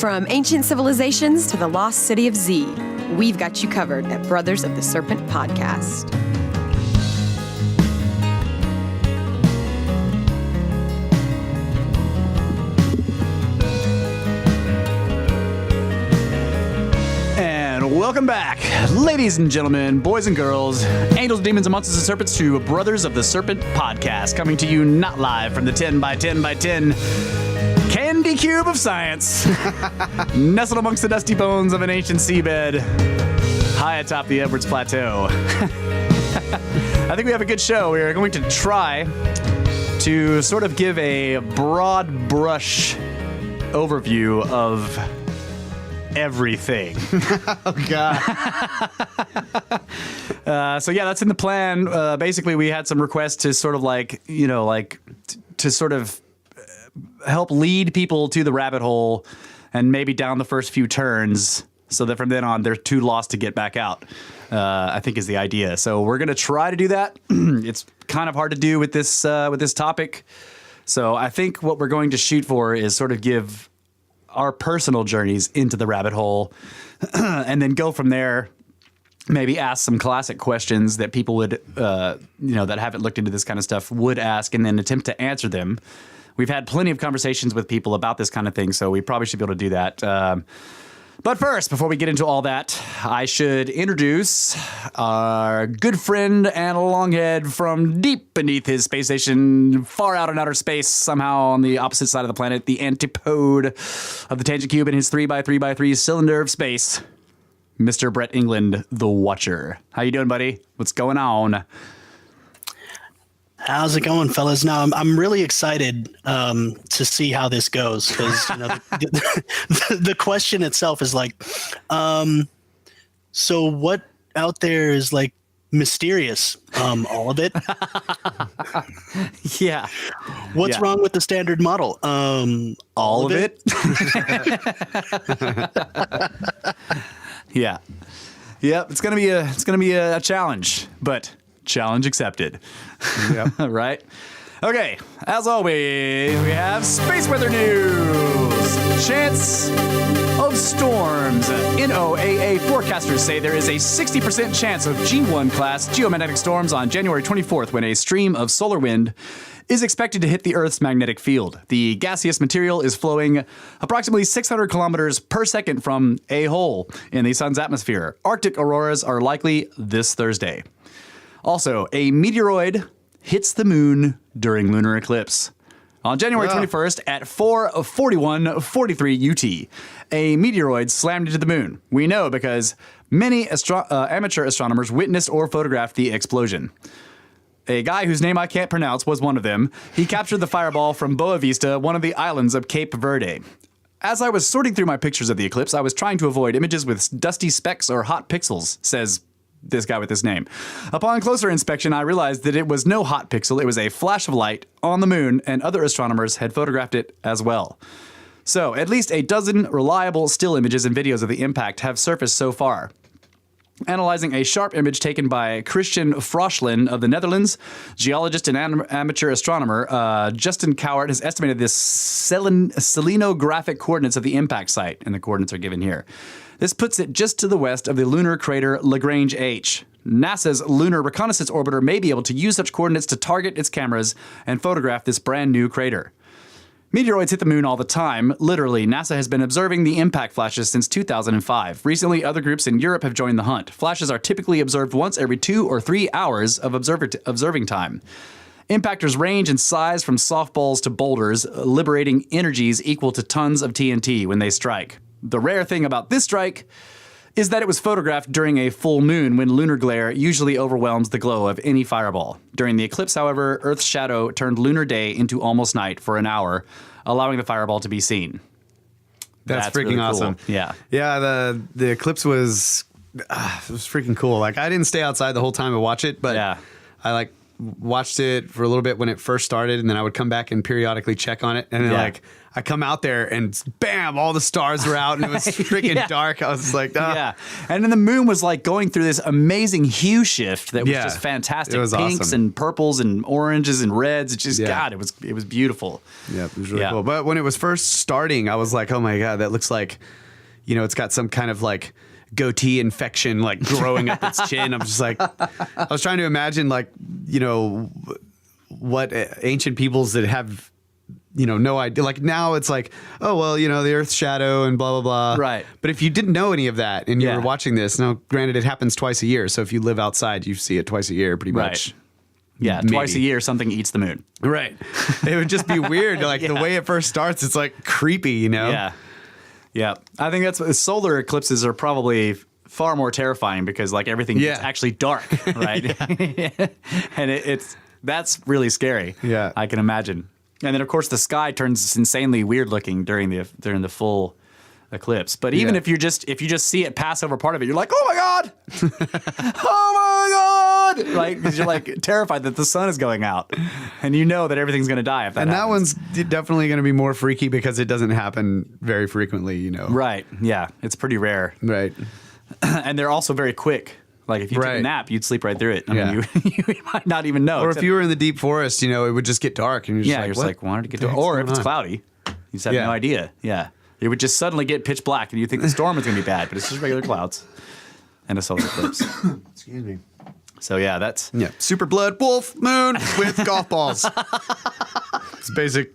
From ancient civilizations to the lost city of Z, we've got you covered at Brothers of the Serpent podcast. Welcome back, ladies and gentlemen, boys and girls, angels, demons, and monsters and serpents to Brothers of the Serpent podcast, coming to you not live from the 10 by 10 by 10 candy cube of science, nestled amongst the dusty bones of an ancient seabed, high atop the Edwards Plateau. I think we have a good show. We are going to try to sort of give a broad brush overview of everything. Oh, God. So yeah, that's in the plan. Basically, we had some requests to sort of to sort of help lead people to the rabbit hole and maybe down the first few turns so that from then on, they're too lost to get back out, I think is the idea. So we're going to try to do that. It's kind of hard to do with this topic. So I think what we're going to shoot for is sort of give our personal journeys into the rabbit hole and then go from there, maybe ask some classic questions that people would, that haven't looked into this kind of stuff would ask and then attempt to answer them. We've had plenty of conversations with people about this kind of thing, so we probably should be able to do that. But first, before we get into all that, I should introduce our good friend and longhead from deep beneath his space station, far out in outer space, somehow on the opposite side of the planet, the antipode of the tangent cube in his 3x3x3 cylinder of space, Mr. Brett England, the Watcher. How you doing, buddy? What's going on? How's it going, fellas? Now, I'm really excited to see how this goes because the question itself is like, so what out there is like mysterious? All of it. Yeah. What's wrong with the standard model? All of it. Yeah. Yep. It's gonna be a challenge, but challenge accepted. Yep. Right? Okay, as always, we have space weather news. Chance of storms. NOAA forecasters say there is a 60% chance of G1 class geomagnetic storms on January 24th when a stream of solar wind is expected to hit the Earth's magnetic field. The gaseous material is flowing approximately 600 kilometers per second from a hole in the sun's atmosphere. Arctic auroras are likely this Thursday. Also, a meteoroid hits the moon during lunar eclipse. On January 21st at 4:41:43 UT, a meteoroid slammed into the moon. We know because many amateur astronomers witnessed or photographed the explosion. A guy whose name I can't pronounce was one of them. He captured the fireball from Boa Vista, one of the islands of Cape Verde. As I was sorting through my pictures of the eclipse, I was trying to avoid images with dusty specks or hot pixels, says this guy with this name. Upon closer inspection, I realized that it was no hot pixel. It was a flash of light on the moon, and other astronomers had photographed it as well. So, at least a dozen reliable still images and videos of the impact have surfaced so far. Analyzing a sharp image taken by Christian Froschlin of the Netherlands, geologist and amateur astronomer, Justin Cowart has estimated the selenographic coordinates of the impact site, and the coordinates are given here. This puts it just to the west of the lunar crater Lagrange H. NASA's Lunar Reconnaissance Orbiter may be able to use such coordinates to target its cameras and photograph this brand new crater. Meteoroids hit the moon all the time. Literally, NASA has been observing the impact flashes since 2005. Recently, other groups in Europe have joined the hunt. Flashes are typically observed once every 2 or 3 hours of observing time. Impactors range in size from softballs to boulders, liberating energies equal to tons of TNT when they strike. The rare thing about this strike is that it was photographed during a full moon when lunar glare usually overwhelms the glow of any fireball. During the eclipse, however, Earth's shadow turned lunar day into almost night for an hour, allowing the fireball to be seen. That's freaking really awesome. Cool. Yeah. Yeah, the eclipse was it was freaking cool. Like, I didn't stay outside the whole time to watch it, but I watched it for a little bit when it first started, and then I would come back and periodically check on it. And then like I come out there and bam, all the stars were out and it was freaking dark. I was like, yeah. And then the moon was like going through this amazing hue shift that was just fantastic. It was Pinks awesome. and purples and oranges and reds. It just, God, it was beautiful. Yeah, it was really cool. But when it was first starting, I was like, oh my God, that looks like, you know, it's got some kind of like goatee infection like growing up its chin. I'm just like, I was trying to imagine like, you know, what ancient peoples that have, you know, no idea. Like now it's like, oh, well, you know, the Earth's shadow and blah, blah, blah. Right. But if you didn't know any of that and you were watching this, now granted it happens twice a year. So if you live outside, you see it twice a year pretty much. Yeah, twice a year something eats the moon. Right. It would just be weird. Like the way it first starts, it's like creepy, you know? Yeah. Yeah. I think solar eclipses are probably far more terrifying because like everything gets actually dark, right? And that's really scary. Yeah. I can imagine. And then of course the sky turns insanely weird looking during the full eclipse. But even if you just see it pass over part of it, you're like, oh my God! Oh my God! Like, because you're like terrified that the sun is going out. And you know that everything's gonna die if that happens. That one's definitely going to be more freaky because it doesn't happen very frequently, you know. Right. Yeah. It's pretty rare. Right. And they're also very quick. Like if you took a nap, you'd sleep right through it. I mean, you might not even know. Or if you were in the deep forest, you know, it would just get dark and you're just like, wanted to get dark. Or if it's cloudy, you just have no idea. Yeah. It would just suddenly get pitch black and you think the storm is going to be bad, but it's just regular clouds and a solar eclipse. Excuse me. So yeah, that's super blood wolf moon with golf balls. It's basic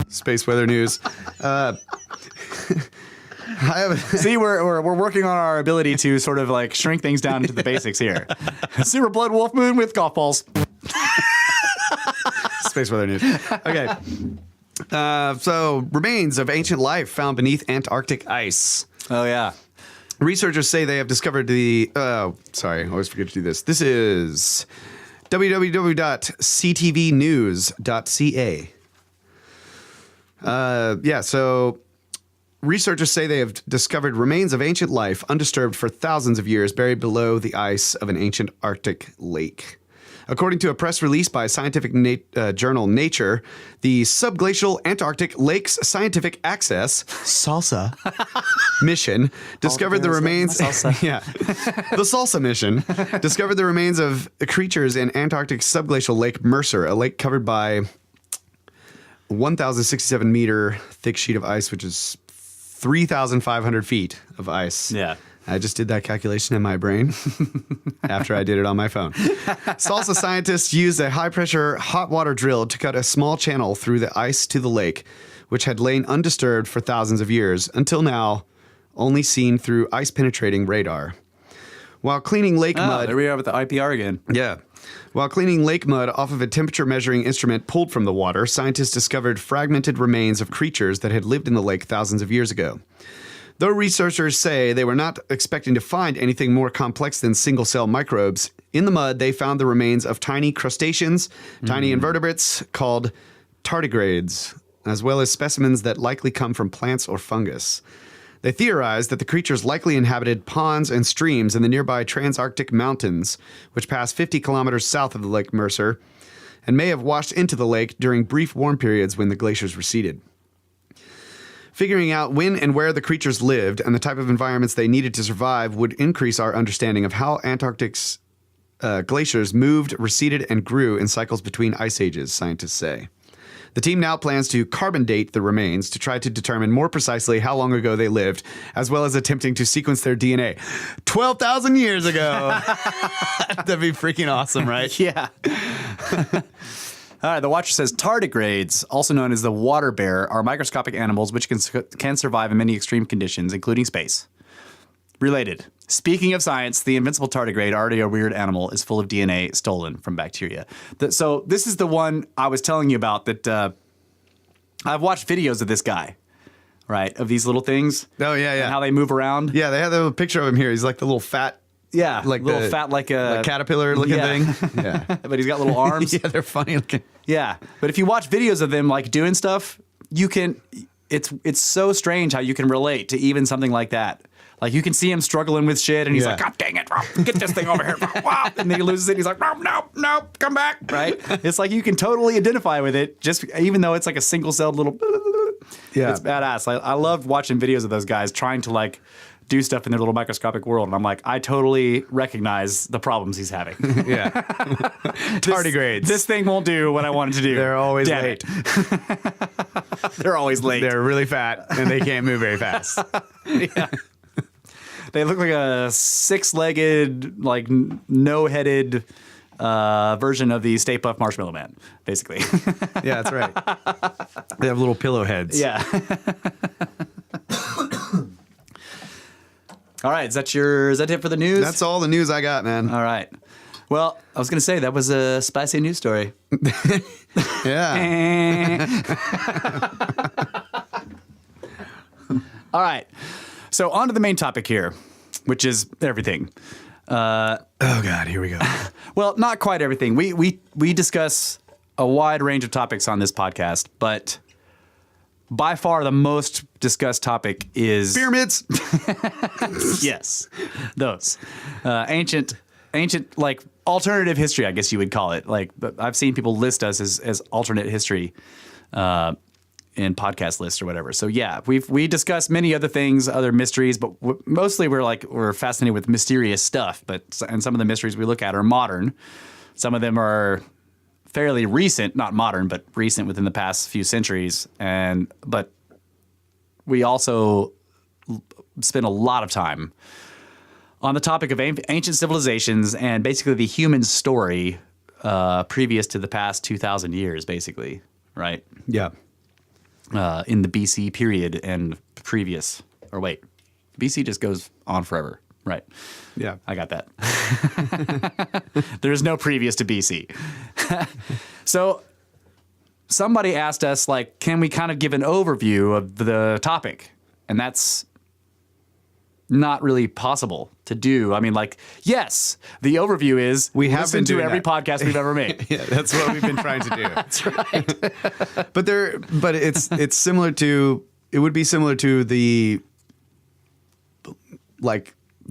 space weather news. See, we're working on our ability to sort of like shrink things down into the basics here. Super blood wolf moon with golf balls. Space weather news. Okay. So remains of ancient life found beneath Antarctic ice. Oh yeah. Researchers say they have discovered the. Sorry, I always forget to do this. This is www.ctvnews.ca. So researchers say they have discovered remains of ancient life undisturbed for thousands of years buried below the ice of an ancient Arctic lake. According to a press release by scientific journal Nature, the Subglacial Antarctic Lakes Scientific Access (SALSA) mission discovered the remains. The SALSA mission discovered the remains of creatures in Antarctic subglacial Lake Mercer, a lake covered by 1,067 meter thick sheet of ice, which is 3,500 feet of ice. Yeah. I just did that calculation in my brain after I did it on my phone. SALSA scientists used a high-pressure hot water drill to cut a small channel through the ice to the lake, which had lain undisturbed for thousands of years, until now only seen through ice-penetrating radar. While cleaning lake mud... There we are with the IPR again. Yeah. While cleaning lake mud off of a temperature-measuring instrument pulled from the water, scientists discovered fragmented remains of creatures that had lived in the lake thousands of years ago. Though researchers say they were not expecting to find anything more complex than single-cell microbes, in the mud they found the remains of tiny crustaceans, tiny invertebrates called tardigrades, as well as specimens that likely come from plants or fungus. They theorized that the creatures likely inhabited ponds and streams in the nearby Transarctic Mountains, which pass 50 kilometers south of the Lake Mercer, and may have washed into the lake during brief warm periods when the glaciers receded. Figuring out when and where the creatures lived and the type of environments they needed to survive would increase our understanding of how Antarctic's glaciers moved, receded, and grew in cycles between ice ages, scientists say. The team now plans to carbon date the remains to try to determine more precisely how long ago they lived, as well as attempting to sequence their DNA. 12,000 years ago! That'd be freaking awesome, right? Yeah. All right, the Watcher says tardigrades, also known as the water bear, are microscopic animals which can survive in many extreme conditions, including space. Related. Speaking of science, the invincible tardigrade, already a weird animal, is full of DNA stolen from bacteria. So this is the one I was telling you about that I've watched videos of this guy, right, of these little things. Oh, yeah, yeah. And how they move around. Yeah, they have the picture of him here. He's like the little fat... Yeah, like little fat, like a caterpillar looking thing. Yeah, but he's got little arms. Yeah, they're funny looking. Yeah, but if you watch videos of them like doing stuff, you can. It's so strange how you can relate to even something like that. Like you can see him struggling with shit, and he's Yeah. like, "God dang it, Rob, get this thing over here!" Wow. And then he loses it. He's like, "Rob, no, come back!" Right? It's like you can totally identify with it, just even though it's like a single-celled little. Yeah. It's badass. I love watching videos of those guys trying to like do stuff in their little microscopic world, and I'm like, I totally recognize the problems he's having. Yeah. Tardigrades. This thing won't do what I want it to do. They're always Damn late. it. They're always late. They're really fat and they can't move very fast. Yeah. They look like a six-legged, like no-headed version of the Stay Puft Marshmallow Man, basically. Yeah, that's right. They have little pillow heads. Yeah. All right, is that it for the news? That's all the news I got, man. All right. Well, I was going to say that was a spicy news story. Yeah. All right. So on to the main topic here, which is everything. Oh God, here we go. Well, not quite everything. We discuss a wide range of topics on this podcast, but by far the most discussed topic is Pyramids. yes, those ancient like alternative history, I guess you would call it. Like, but I've seen people list us as alternate history in podcast lists or whatever. So yeah, we discuss many other things, other mysteries, but mostly we're fascinated with mysterious stuff. And some of the mysteries we look at are modern. Some of them are fairly recent, not modern, but recent within the past few centuries. But we also spend a lot of time on the topic of ancient civilizations and basically the human story previous to the past 2,000 years, basically, right? Yeah. In the BC period and previous. Or wait, BC just goes on forever, right? Yeah. I got that. There's no previous to BC. So somebody asked us, like, can we kind of give an overview of the topic? And that's not really possible to do. I mean, like, yes, the overview is We have listen been to doing every that. podcast we've ever made. Yeah, that's what we've been trying to do. That's right. But it's similar to, it would be similar to the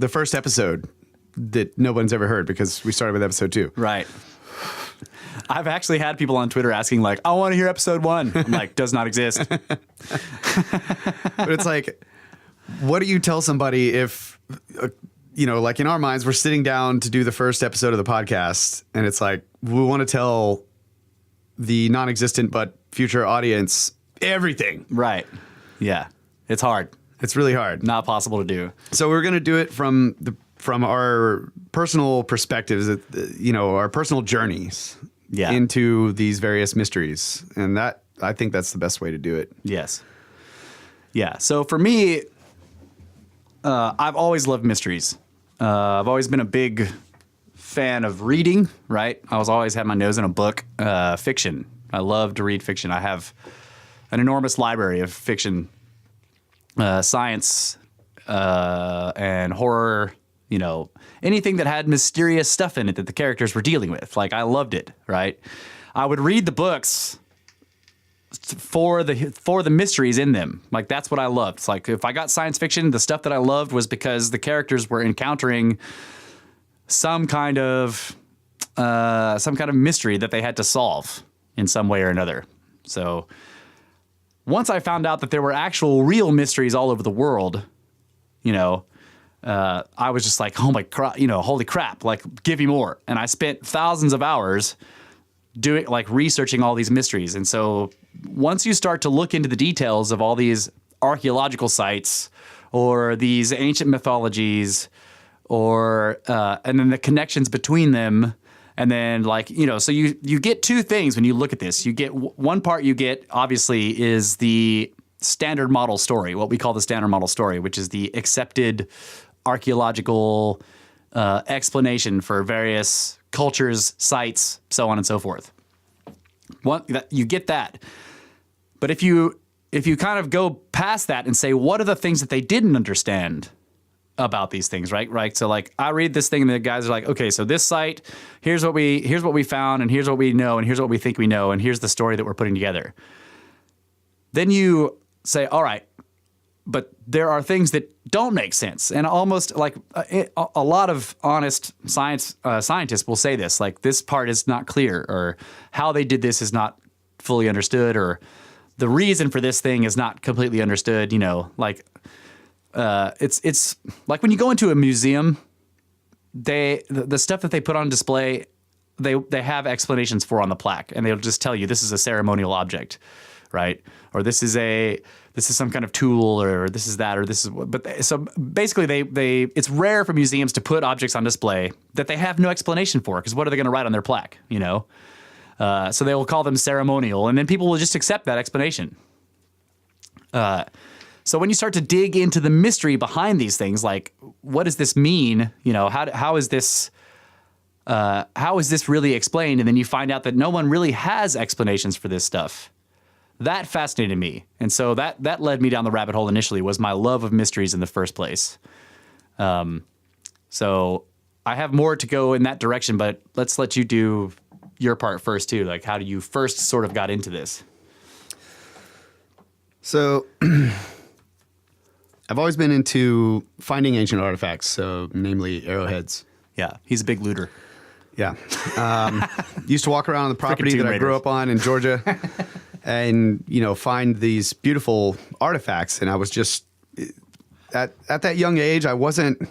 first episode that no one's ever heard because we started with episode 2. Right. I've actually had people on Twitter asking, like, I want to hear episode 1. I'm like, does not exist. But it's like, what do you tell somebody if, like in our minds, we're sitting down to do the first episode of the podcast and it's like, we want to tell the non-existent but future audience everything. Right. Yeah. It's hard. It's really hard. Not possible to do. So we're going to do it from our personal perspectives, our personal journeys into these various mysteries. And I think that's the best way to do it. Yes. Yeah. So for me, I've always loved mysteries. I've always been a big fan of reading, right? I always had my nose in a book. Fiction. I love to read fiction. I have an enormous library of fiction, science, and horror, anything that had mysterious stuff in it that the characters were dealing with. Like, I loved it, right? I would read the books for the mysteries in them. Like, that's what I loved. It's like, if I got science fiction, the stuff that I loved was because the characters were encountering some kind of mystery that they had to solve in some way or another. So once I found out that there were actual real mysteries all over the world, I was just like, oh my crap, holy crap, like, give me more. And I spent thousands of hours researching all these mysteries. And so once you start to look into the details of all these archaeological sites or these ancient mythologies and then the connections between them, and then so you get two things when you look at this. You get one part obviously is the standard model story, what we call the standard model story, which is the accepted archaeological explanation for various cultures, sites, so on and so forth. You get that. But if you kind of go past that and say, what are the things that they didn't understand about these things, right? So like, I read this thing and the guys are like, okay, so this site, here's what we found, and here's what we know, and here's what we think we know, and here's the story that we're putting together. Then you say, all right, but there are things that don't make sense, and almost like a lot of honest scientists will say this, like this part is not clear, or how they did this is not fully understood, or the reason for this thing is not completely understood. You know, like it's like when you go into a museum, the stuff that they put on display, they have explanations for on the plaque, and they'll just tell you this is a ceremonial object, right? Or this is some kind of tool, or this is that, or this is. But so basically, it's rare for museums to put objects on display that they have no explanation for, because what are they going to write on their plaque? You know, so they will call them ceremonial, and then people will just accept that explanation. So when you start to dig into the mystery behind these things, like what does this mean? You know, how is this really explained? And then you find out that no one really has explanations for this stuff. That fascinated me. And so that led me down the rabbit hole initially, was my love of mysteries in the first place. So I have more to go in that direction, but let's let you do your part first too. Like, how do you first sort of got into this? So I've always been into finding ancient artifacts, so namely arrowheads. Yeah, he's a big looter. Yeah. Used to walk around on the property that I grew up on in Georgia and, you know, find these beautiful artifacts. And I was just, at that young age, I wasn't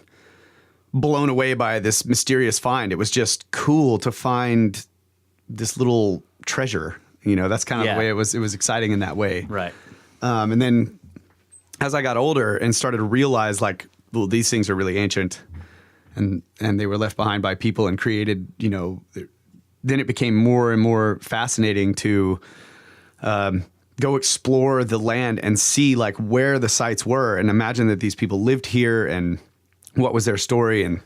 blown away by this mysterious find. It was just cool to find this little treasure. You know, that's kind of the way it was exciting in that way. Right. And then as I got older and started to realize, like, well, these things are really ancient, and they were left behind by people and created, you know, then it became more and more fascinating to go explore the land and see, like, where the sites were, and imagine that these people lived here, and what was their story, and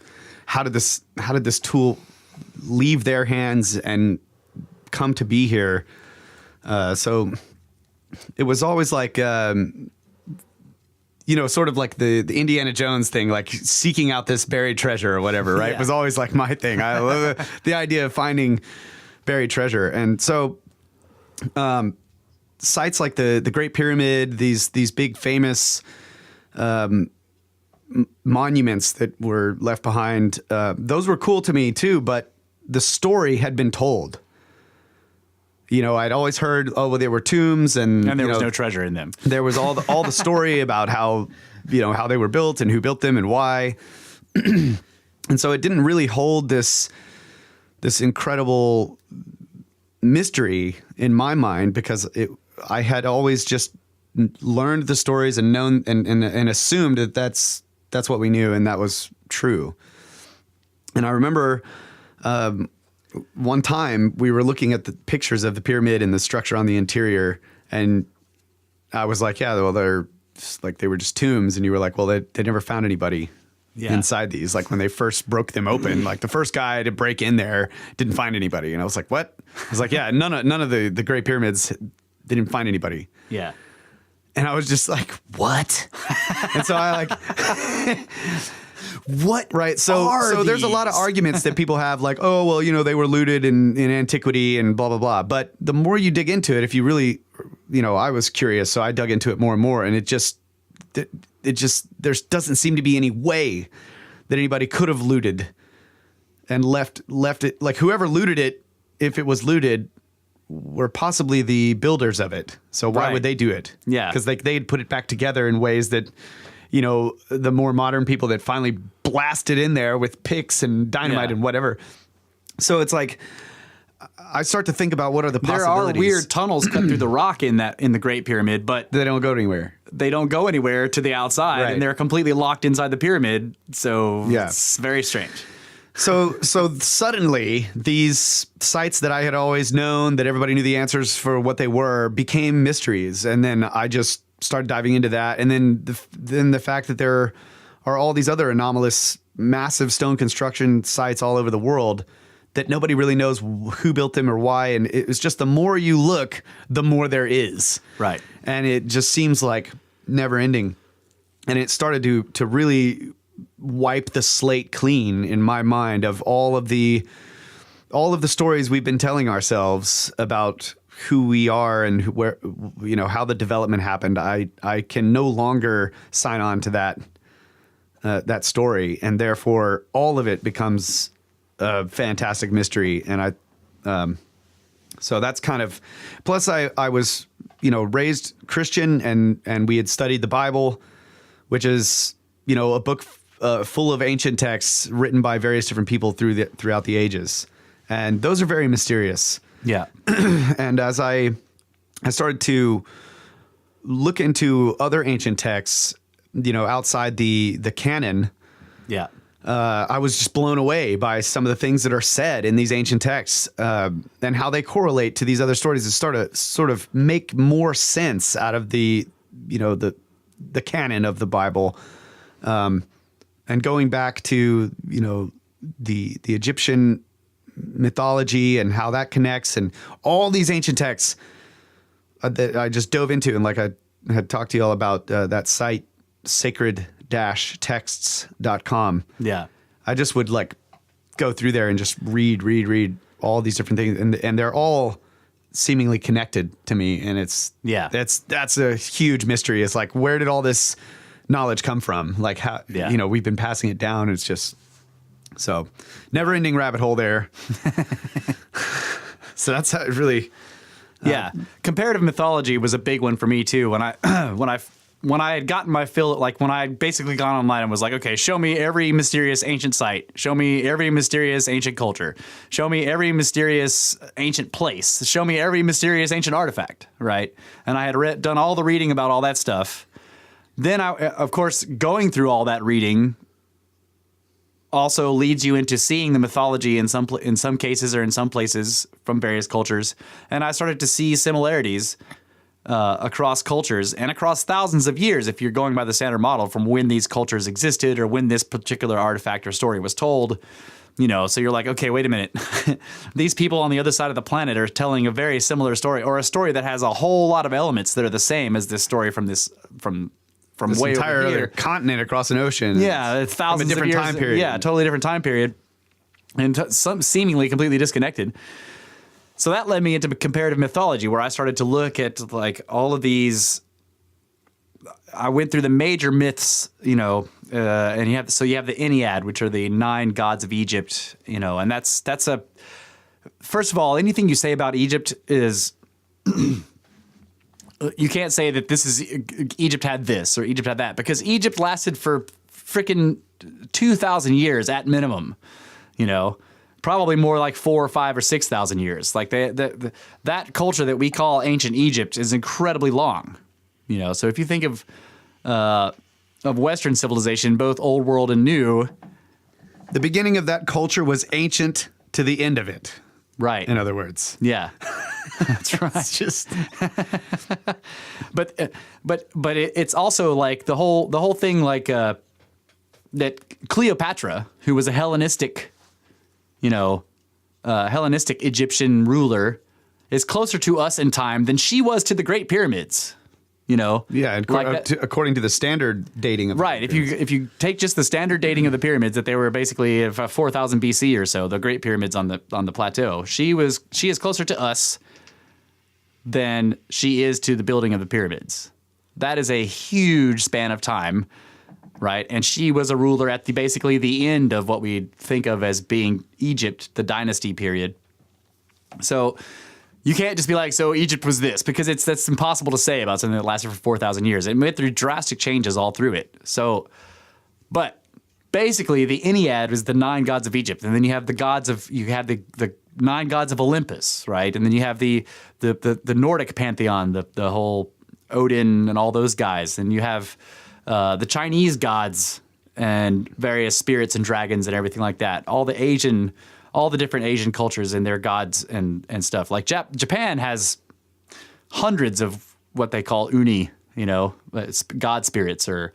how did this tool leave their hands and come to be here. So it was always like, you know, sort of like the Indiana Jones thing, like seeking out this buried treasure or whatever, right? Yeah. It was always like my thing. I love the idea of finding buried treasure. And so sites like the Great Pyramid, these big famous monuments that were left behind, those were cool to me too, but the story had been told. You know, I'd always heard, oh, well, there were tombs, and there was no treasure in them. There was all the story about how, you know, how they were built and who built them and why. And so it didn't really hold this incredible mystery in my mind, because I had always just learned the stories and known and assumed that that's what we knew, and that was true. And I remember one time we were looking at the pictures of the pyramid and the structure on the interior, and I was like, yeah, well, they were just tombs. And you were like, well, they never found anybody inside these. Like, when they first broke them open, like the first guy to break in there didn't find anybody. And I was like, what? I was like, yeah, none of the Great Pyramids, they didn't find anybody. Yeah. And I was just like, what? And so I like... What? Right. So there's a lot of arguments that people have, like, oh, well, you know, they were looted in antiquity and blah, blah, blah. But the more you dig into it, if you really, you know, I was curious, so I dug into it more and more. And it just there doesn't seem to be any way that anybody could have looted and left it. Like, whoever looted it, if it was looted, were possibly the builders of it. So why would they do it? Yeah. Because they'd put it back together in ways that, you know, the more modern people that finally blasted in there with picks and dynamite and whatever. So it's like, I start to think about what are the possibilities. There are weird tunnels cut through the rock in the Great Pyramid, but they don't go anywhere. They don't go anywhere to the outside, and they're completely locked inside the pyramid. So it's very strange. So suddenly these sites that I had always known that everybody knew the answers for what they were became mysteries. And then I just started diving into that. And then the fact that there are all these other anomalous, massive stone construction sites all over the world that nobody really knows who built them or why. And it was just, the more you look, the more there is. Right. And it just seems like never ending. And it started to really wipe the slate clean in my mind of all of the stories we've been telling ourselves about who we are and where, how the development happened, I can no longer sign on to that story, and therefore all of it becomes a fantastic mystery. And so that's kind of, plus I was, raised Christian, and we had studied the Bible, which is, a book full of ancient texts written by various different people throughout the ages. And those are very mysterious. Yeah. And as I started to look into other ancient texts, outside the canon, Yeah. I was just blown away by some of the things that are said in these ancient texts, and how they correlate to these other stories and start to sort of make more sense out of the canon of the Bible. And going back to, the Egyptian mythology and how that connects, and all these ancient texts that I just dove into. And like I had talked to you all about that site, sacred-texts.com. Yeah. I just would go through there and just read all these different things. And they're all seemingly connected to me. And that's a huge mystery. It's like, where did all this knowledge come from? Like how, we've been passing it down. It's just, so never ending rabbit hole there. So that's how it really, Yeah. Comparative mythology was a big one for me too. When I had gotten my fill, like when I had basically gone online and was like, okay, show me every mysterious ancient site, show me every mysterious ancient culture, show me every mysterious ancient place, show me every mysterious ancient artifact, right? And I had done all the reading about all that stuff. Then, of course, going through all that reading also leads you into seeing the mythology in some cases or in some places from various cultures. And I started to see similarities across cultures and across thousands of years, if you're going by the standard model, from when these cultures existed or when this particular artifact or story was told. So you're like, okay, wait a minute. These people on the other side of the planet are telling a very similar story, or a story that has a whole lot of elements that are the same as this story from this way entire over here. other continent across an ocean. Yeah, it's thousands from a different of years. time period. Yeah, totally different time period, and some seemingly completely disconnected. So that led me into comparative mythology, where I started to look at all of these. I went through the major myths, and you have the Ennead, which are the 9 gods of Egypt, and that's a. First of all, anything you say about Egypt is. You can't say that this is Egypt had this or Egypt had that, because Egypt lasted for freaking 2,000 years at minimum, probably more like 4 or 5 or 6,000 years. Like that culture that we call ancient Egypt is incredibly long, So if you think of Western civilization, both old world and new, the beginning of that culture was ancient to the end of it. Right. In other words. Yeah. That's right. It's just but it's also like the whole thing, like that Cleopatra, who was a Hellenistic Egyptian ruler, is closer to us in time than she was to the Great Pyramids. Yeah, and according to the standard dating of right. If you take just the standard dating of the pyramids, that they were basically 4,000 BC or so, the Great Pyramids on the plateau. She is closer to us than she is to the building of the pyramids. That is a huge span of time, right? And she was a ruler at basically the end of what we think of as being Egypt, the dynasty period. So you can't just be like, so Egypt was this, because that's impossible to say about something that lasted for 4,000 years. It went through drastic changes all through it. So, but basically the Ennead was the 9 gods of Egypt, and then you have the 9 gods of Olympus, right? And then you have the Nordic pantheon, the whole Odin and all those guys, and you have the Chinese gods and various spirits and dragons and everything like that. All the different Asian cultures and their gods and stuff. Like Japan has hundreds of what they call uni, god spirits, or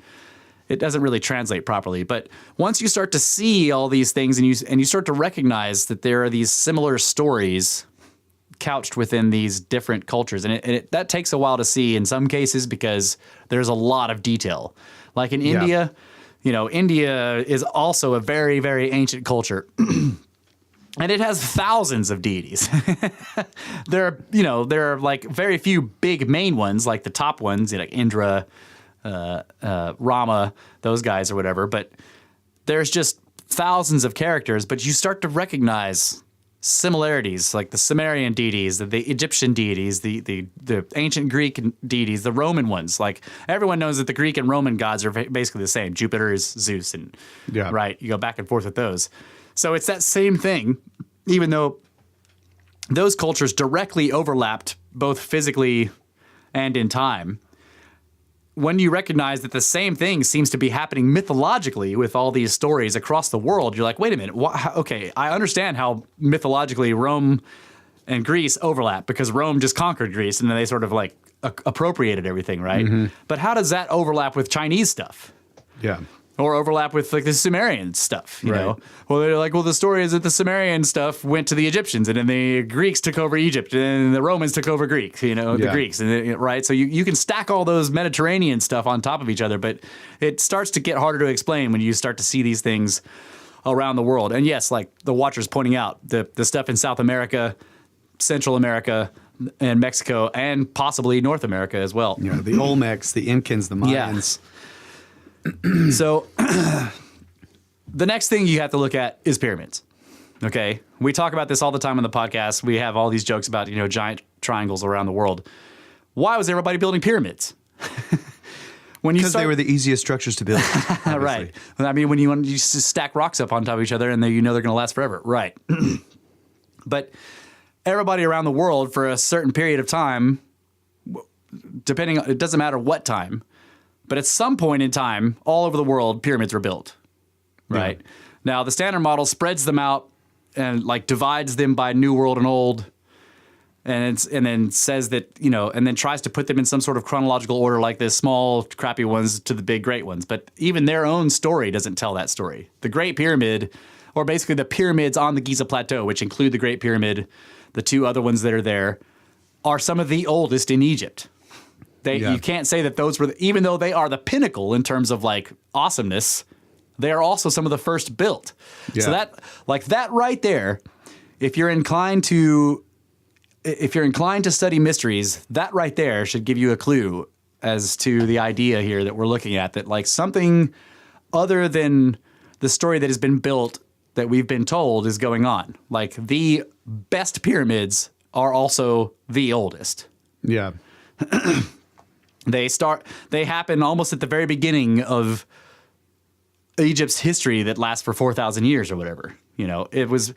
it doesn't really translate properly. But once you start to see all these things and you start to recognize that there are these similar stories couched within these different cultures, and that takes a while to see in some cases, because there's a lot of detail. Like in India, India is also a very, very ancient culture. And it has thousands of deities. there are like very few big main ones, like the top ones, like Indra, Rama, those guys or whatever. But there's just thousands of characters. But you start to recognize similarities, like the Sumerian deities, the Egyptian deities, the ancient Greek deities, the Roman ones. Like everyone knows that the Greek and Roman gods are basically the same. Jupiter is Zeus, and right, you go back and forth with those. So it's that same thing, even though those cultures directly overlapped both physically and in time. When you recognize that the same thing seems to be happening mythologically with all these stories across the world, you're like, wait a minute. Okay, I understand how mythologically Rome and Greece overlap because Rome just conquered Greece and then they sort of like appropriated everything, right? Mm-hmm. But how does that overlap with Chinese stuff? Yeah. Or overlap with like the Sumerian stuff, you know? Well, they're like, well, the story is that the Sumerian stuff went to the Egyptians, and then the Greeks took over Egypt, and then the Romans took over Greek, the Greeks, and right? So you can stack all those Mediterranean stuff on top of each other, but it starts to get harder to explain when you start to see these things around the world. And yes, like the Watcher's pointing out, the stuff in South America, Central America, and Mexico, and possibly North America as well. Yeah, the Olmecs, the Incans, the Mayans. Yeah. So the next thing you have to look at is pyramids. Okay. We talk about this all the time on the podcast. We have all these jokes about, giant triangles around the world. Why was everybody building pyramids? Because they were the easiest structures to build. Right. I mean, when you want to just stack rocks up on top of each other and they're going to last forever. Right. But everybody around the world for a certain period of time, it doesn't matter what time, but at some point in time, all over the world, pyramids were built, right? Yeah. Now, the standard model spreads them out and like divides them by New World and Old, and then says that, and then tries to put them in some sort of chronological order, like the small, crappy ones to the big, great ones. But even their own story doesn't tell that story. The Great Pyramid, or basically the pyramids on the Giza Plateau, which include the Great Pyramid, the two other ones that are there, are some of the oldest in Egypt. You can't say that those were, even though they are the pinnacle in terms of like awesomeness, they are also some of the first built. Yeah. So that right there, if you're inclined to study mysteries, that right there should give you a clue as to the idea here that we're looking at, that like something other than the story that has been built that we've been told is going on. Like the best pyramids are also the oldest. Yeah. They happen almost at the very beginning of Egypt's history that lasts for 4,000 years or whatever. It was,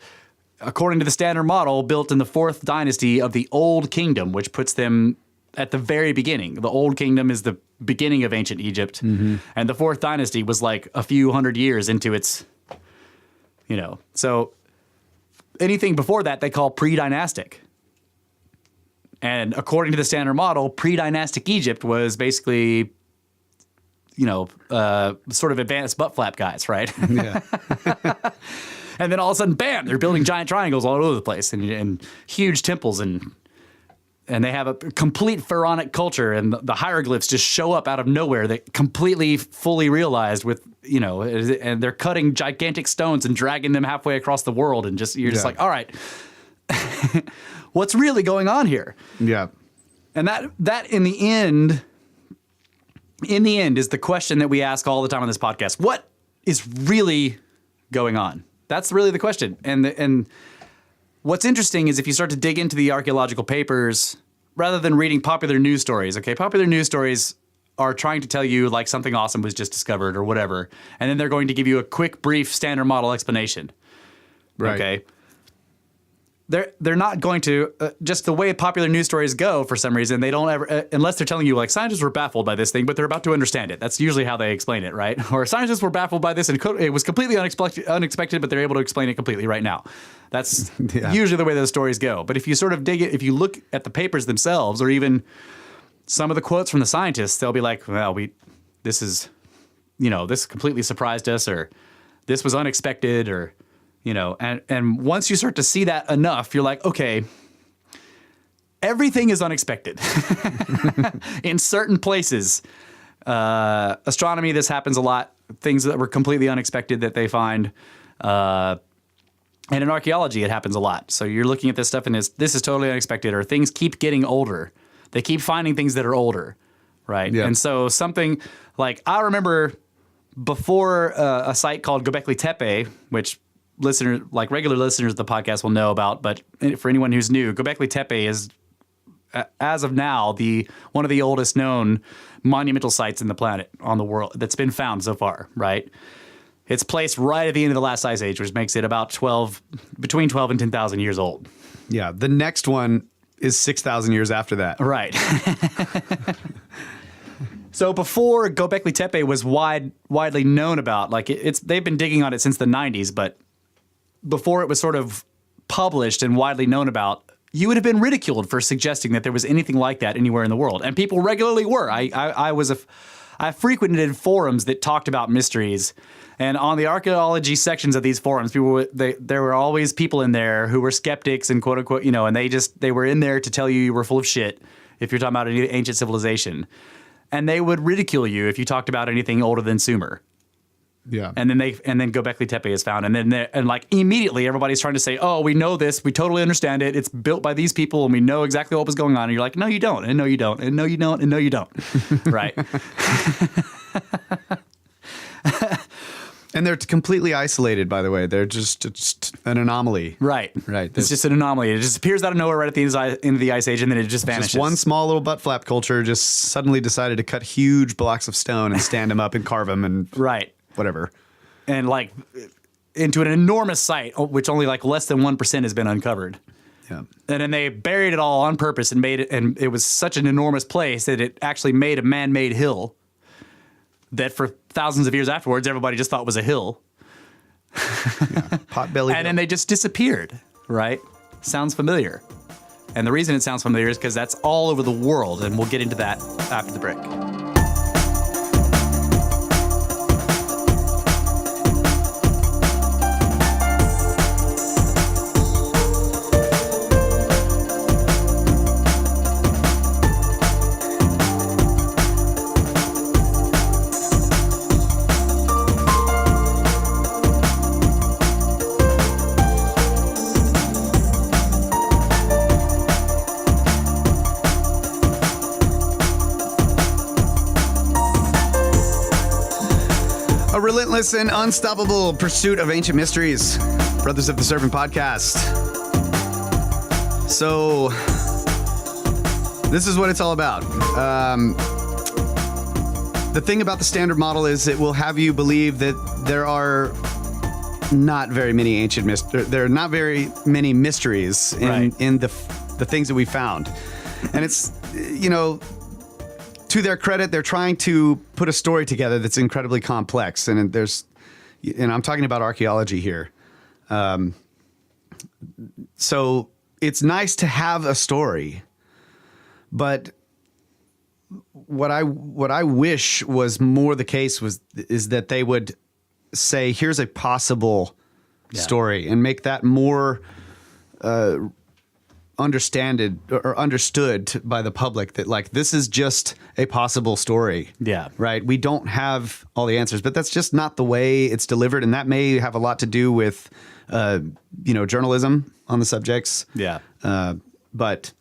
according to the standard model, built in the 4th dynasty of the Old Kingdom, which puts them at the very beginning. The Old Kingdom is the beginning of ancient Egypt, and the 4th dynasty was like a few hundred years into its, So anything before that they call pre-dynastic. And according to the standard model, pre-dynastic Egypt was basically, sort of advanced butt flap guys, right? Yeah. And then all of a sudden, bam, they're building giant triangles all over the place and huge temples and they have a complete pharaonic culture, and the hieroglyphs just show up out of nowhere that completely fully realized with, and they're cutting gigantic stones and dragging them halfway across the world, and you're just like, all right. What's really going on here? Yeah. And that in the end is the question that we ask all the time on this podcast. What is really going on? That's really the question. And what's interesting is if you start to dig into the archaeological papers, rather than reading popular news stories, okay, popular news stories are trying to tell you like something awesome was just discovered or whatever, and then they're going to give you a quick, brief standard model explanation. Right. Okay. They're not going to, just the way popular news stories go for some reason, they don't ever, unless they're telling you like scientists were baffled by this thing, but they're about to understand it. That's usually how they explain it, right? Or scientists were baffled by this and it was completely unexpected, but they're able to explain it completely right now. That's usually the way those stories go. But if you sort of dig it, if you look at the papers themselves, or even some of the quotes from the scientists, they'll be like, well, this completely surprised us, or this was unexpected, or and once you start to see that enough, you're like, okay, everything is unexpected. In certain places, astronomy, this happens a lot. Things that were completely unexpected that they find. And in archaeology, it happens a lot. So you're looking at this stuff and this is totally unexpected, or things keep getting older. They keep finding things that are older, right? Yeah. And so something like, I remember before a site called Gobekli Tepe, which regular listeners of the podcast will know about, but for anyone who's new, Gobekli Tepe is, as of now, one of the oldest known monumental sites in the planet, on the world, that's been found so far, right? It's placed right at the end of the last ice age, which makes it about between 12 and 10,000 years old. Yeah. The next one is 6,000 years after that. Right. So before Gobekli Tepe was widely known about, like they've been digging on it since the 90s, but before it was sort of published and widely known about, you would have been ridiculed for suggesting that there was anything like that anywhere in the world. And people regularly were. I frequented forums that talked about mysteries. And on the archaeology sections of these forums, there were always people in there who were skeptics and quote unquote, and they were in there to tell you were full of shit if you're talking about an ancient civilization. And they would ridicule you if you talked about anything older than Sumer. Yeah. And then Gobekli Tepe is found. And then immediately everybody's trying to say, oh, we know this. We totally understand it. It's built by these people and we know exactly what was going on. And you're like, no, you don't. And no, you don't. And no, you don't. And no, you don't. Right. And they're completely isolated, by the way. They're just an anomaly. Right. It's just an anomaly. It just appears out of nowhere right at the end of the Ice Age, and then it just vanishes. Just one small little butt flap culture just suddenly decided to cut huge blocks of stone and stand them up and carve them and whatever. And into an enormous site, which only less than 1% has been uncovered. Yeah. And then they buried it all on purpose and made it, and it was such an enormous place that it actually made a man-made hill that for thousands of years afterwards, everybody just thought was a hill. Potbelly And hill. then they just disappeared, right? Sounds familiar. And the reason it sounds familiar is because that's all over the world, and we'll get into that after the break. A relentless and unstoppable pursuit of ancient mysteries. Brothers of the Serpent podcast. So, this is what it's all about. The thing about the standard model is it will have you believe that there are not very many there are not very many mysteries in the things that we found. And it's, to their credit, they're trying to put a story together that's incredibly complex. And I'm talking about archaeology here. So it's nice to have a story, but what I wish was more the case is that they would say, here's a possible story, and make that more understood by the public, that this is just a possible story. Yeah. Right. We don't have all the answers, but that's just not the way it's delivered. And that may have a lot to do with, journalism on the subjects. Yeah. But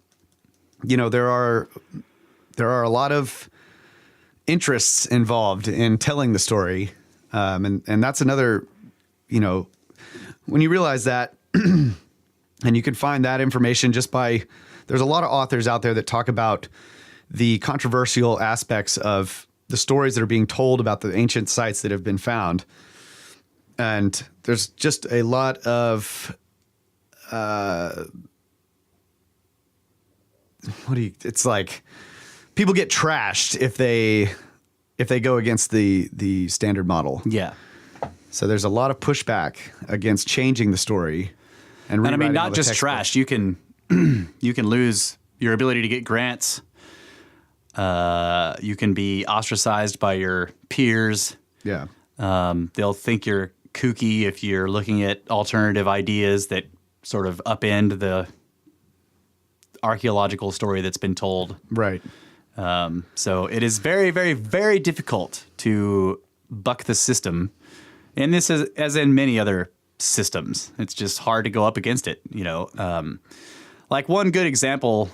there are a lot of interests involved in telling the story. And that's another, when you realize that, and you can find that information just by, there's a lot of authors out there that talk about the controversial aspects of the stories that are being told about the ancient sites that have been found. And there's just a lot of, it's like people get trashed if they go against the standard model. Yeah. So there's a lot of pushback against changing the story. And I mean, not just trash. You can lose your ability to get grants. You can be ostracized by your peers. Yeah. They'll think you're kooky if you're looking at alternative ideas that sort of upend the archaeological story that's been told. Right. So it is very, very, very difficult to buck the system. And this is, as in many other systems. It's just hard to go up against it, you know. Like one good example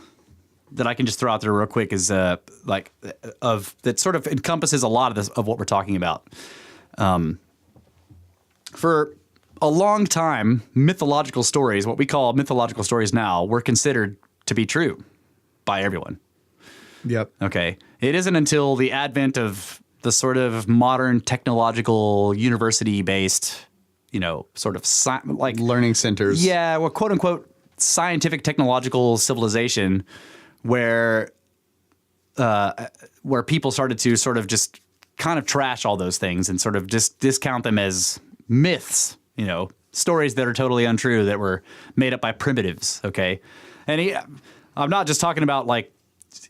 that I can just throw out there real quick is that sort of encompasses a lot of this of what we're talking about. For a long time, mythological stories, what we call mythological stories now, were considered to be true by everyone. Yep. Okay. It isn't until the advent of the sort of modern technological university-based, you know, sort of like Learning centers. yeah, well, quote unquote scientific technological civilization where people started to sort of just kind of trash all those things and sort of just discount them as myths, you know, stories that are totally untrue that were made up by primitives. Okay. And I'm not just talking about like,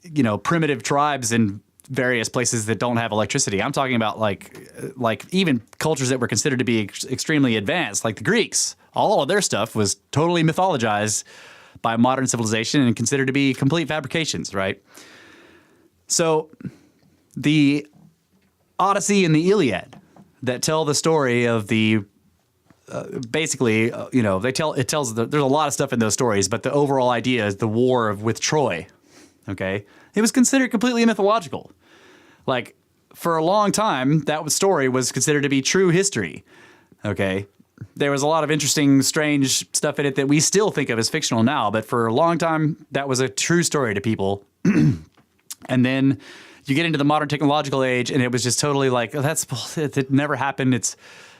you know, primitive tribes in various places that don't have electricity. I'm talking about like even cultures that were considered to be extremely advanced, like the Greeks. All of their stuff was totally mythologized by modern civilization and considered to be complete fabrications, right? So the Odyssey and the Iliad that tell the story of the basically, you know, there's a lot of stuff in those stories, but the overall idea is the war with Troy. Okay, it was considered completely mythological. Like for a long time, that story was considered to be true history. Okay, there was a lot of interesting, strange stuff in it that we still think of as fictional now, but for a long time, that was a true story to people. And then you get into the modern technological age, and it was just totally like, oh, that's bullshit. It never happened.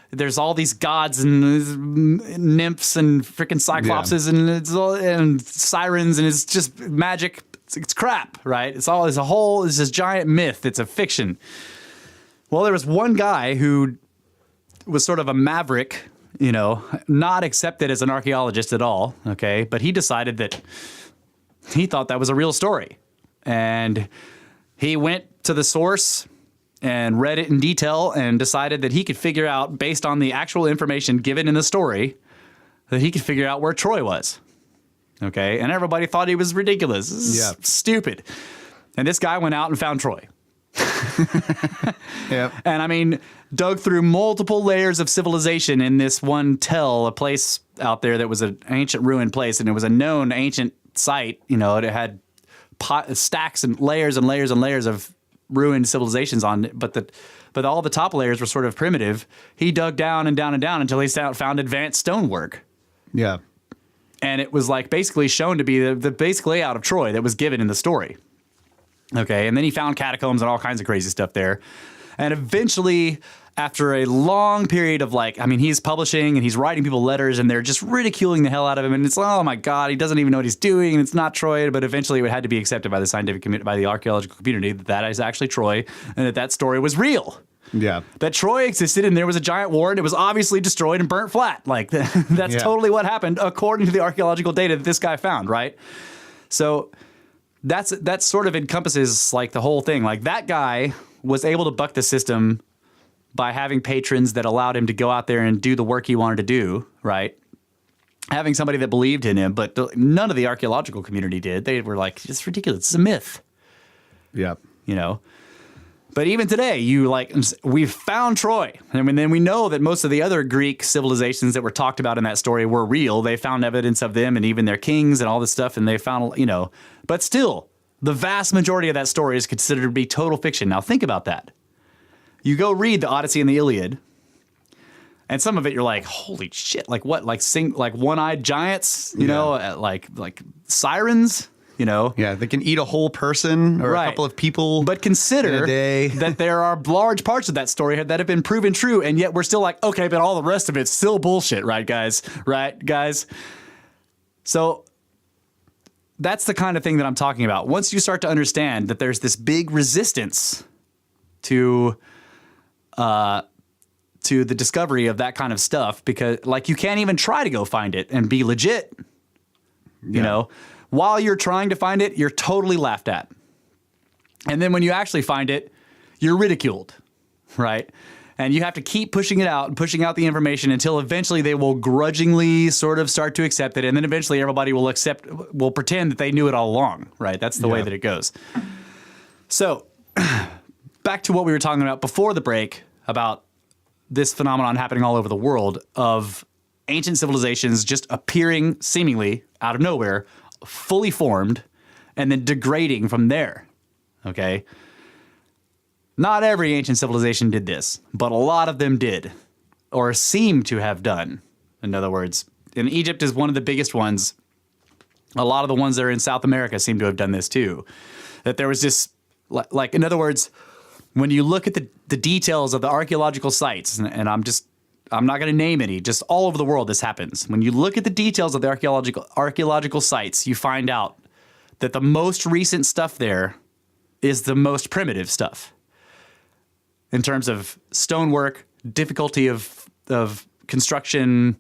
There's all these gods and nymphs and freaking cyclopses and sirens, and it's just magic. It's crap, right? It's this giant myth. It's a fiction. Well, there was one guy who was sort of a maverick, you know, not accepted as an archaeologist at all, okay? But he decided that he thought that was a real story. And he went to the source and read it in detail and decided that he could figure out, based on the actual information given in the story, that he could figure out where Troy was. Okay, and everybody thought he was ridiculous. This is stupid. And this guy went out and found Troy. Yep. And I mean, dug through multiple layers of civilization in this one a place out there that was an ancient ruined place, and it was a known ancient site. You know, it had stacks and layers and layers and layers of ruined civilizations on it, but all the top layers were sort of primitive. He dug down and down and down until he found advanced stonework. Yeah. And it was like basically shown to be the basic layout of Troy that was given in the story. Okay, and then he found catacombs and all kinds of crazy stuff there. And eventually, after a long period of he's publishing and he's writing people letters and they're just ridiculing the hell out of him. And it's, oh my God, he doesn't even know what he's doing. And it's not Troy. But eventually it had to be accepted by the scientific community, by the archaeological community, that is actually Troy and that story was real. Yeah. That Troy existed and there was a giant war and it was obviously destroyed and burnt flat. Like that's totally what happened according to the archaeological data that this guy found, right? So that sort of encompasses like the whole thing. Like that guy was able to buck the system by having patrons that allowed him to go out there and do the work he wanted to do, right? Having somebody that believed in him, but none of the archaeological community did. They were like, it's ridiculous. It's a myth. Yeah. You know? But even today, we've found Troy. And then we know that most of the other Greek civilizations that were talked about in that story were real. They found evidence of them and even their kings and all this stuff. And they found, you know, but still, the vast majority of that story is considered to be total fiction. Now, think about that. You go read the Odyssey and the Iliad, and some of it you're like, holy shit, like what? Like one-eyed giants, you know, like sirens. You know? Yeah, they can eat a whole person or a couple of people. But consider in a day. that there are large parts of that story that have been proven true, and yet we're still like, okay, but all the rest of it's still bullshit, right, guys? Right, guys? So that's the kind of thing that I'm talking about. Once you start to understand that there's this big resistance to the discovery of that kind of stuff, because like you can't even try to go find it and be legit, you know? While you're trying to find it, you're totally laughed at. And then when you actually find it, you're ridiculed, right? And you have to keep pushing it out and pushing out the information until eventually they will grudgingly sort of start to accept it. And then eventually everybody will pretend that they knew it all along, right? That's the way that it goes. So back to what we were talking about before the break about this phenomenon happening all over the world of ancient civilizations just appearing seemingly out of nowhere, fully formed, and then degrading from there. Okay? Not every ancient civilization did this, but a lot of them did, or seem to have done. In other words, and Egypt is one of the biggest ones. A lot of the ones that are in South America seem to have done this too. That there was this, like, in other words, when you look at the details of the archaeological sites, and I'm not going to name any, just all over the world this happens. When you look at the details of the archaeological sites, you find out that the most recent stuff there is the most primitive stuff in terms of stonework, difficulty of construction,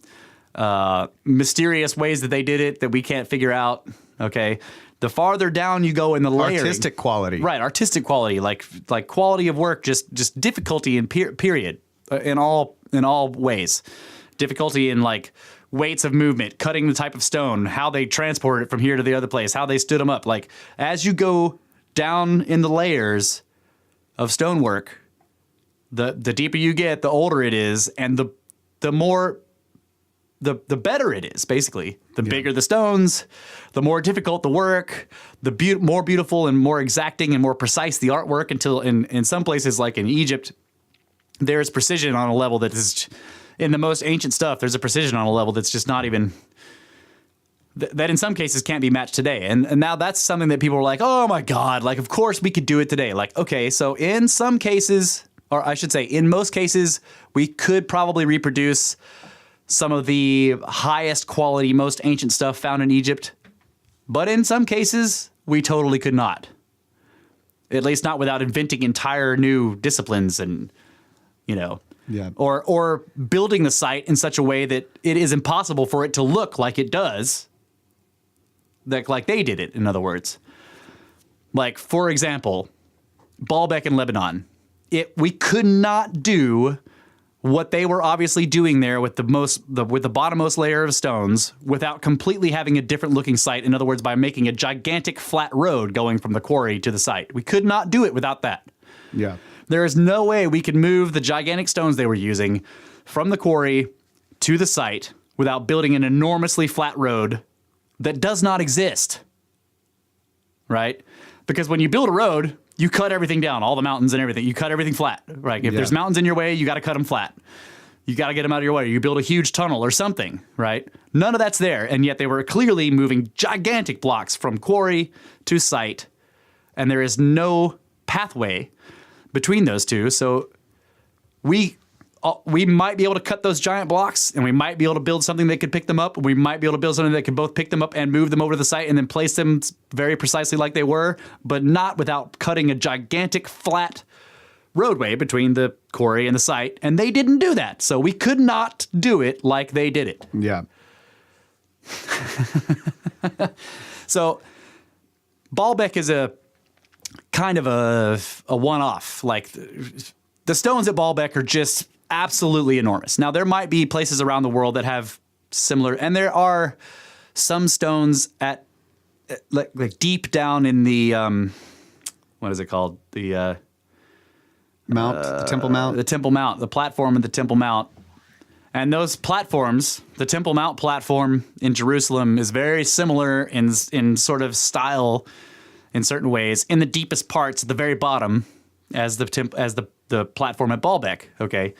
mysterious ways that they did it that we can't figure out. Okay, the farther down you go in the layering, artistic quality, right? Artistic quality, like quality of work, just difficulty in period in all ways, difficulty in like weights of movement, cutting the type of stone, how they transported it from here to the other place, how they stood them up. Like as you go down in the layers of stonework, the deeper you get, the older it is, and the more the better it is. Basically, the bigger the stones, the more difficult the work, the more beautiful and more exacting and more precise the artwork. Until in some places, like in Egypt, there's precision on a level that is, in the most ancient stuff, there's a precision on a level that's just not even, that in some cases can't be matched today. And now that's something that people are like, oh my God, like, of course we could do it today. Like, okay, so in some cases, or I should say in most cases, we could probably reproduce some of the highest quality, most ancient stuff found in Egypt. But in some cases, we totally could not. At least not without inventing entire new disciplines and, or building the site in such a way that it is impossible for it to look like it does, like they did it, in other words. Like, for example, Baalbek in Lebanon. We could not do what they were obviously doing there with the bottommost layer of stones without completely having a different looking site. In other words, by making a gigantic flat road going from the quarry to the site. We could not do it without that. Yeah. There is no way we could move the gigantic stones they were using from the quarry to the site without building an enormously flat road that does not exist. Right? Because when you build a road, you cut everything down, all the mountains and everything. You cut everything flat, right? If there's mountains in your way, you got to cut them flat. You got to get them out of your way. You build a huge tunnel or something, right? None of that's there, and yet they were clearly moving gigantic blocks from quarry to site, and there is no pathway between those two. So we might be able to cut those giant blocks, and we might be able to build something that could pick them up. We might be able to build something that could both pick them up and move them over to the site and then place them very precisely like they were, but not without cutting a gigantic flat roadway between the quarry and the site. And they didn't do that. So we could not do it like they did it. Yeah. So Baalbek is a kind of a one-off. Like the stones at Baalbek are just absolutely enormous. Now, there might be places around the world that have similar, and there are some stones at like deep down in the what is it called? The Mount, the Temple Mount, the platform of the Temple Mount. And those platforms, the Temple Mount platform in Jerusalem is very similar in sort of style in certain ways in the deepest parts at the very bottom as the platform at Baalbek, okay?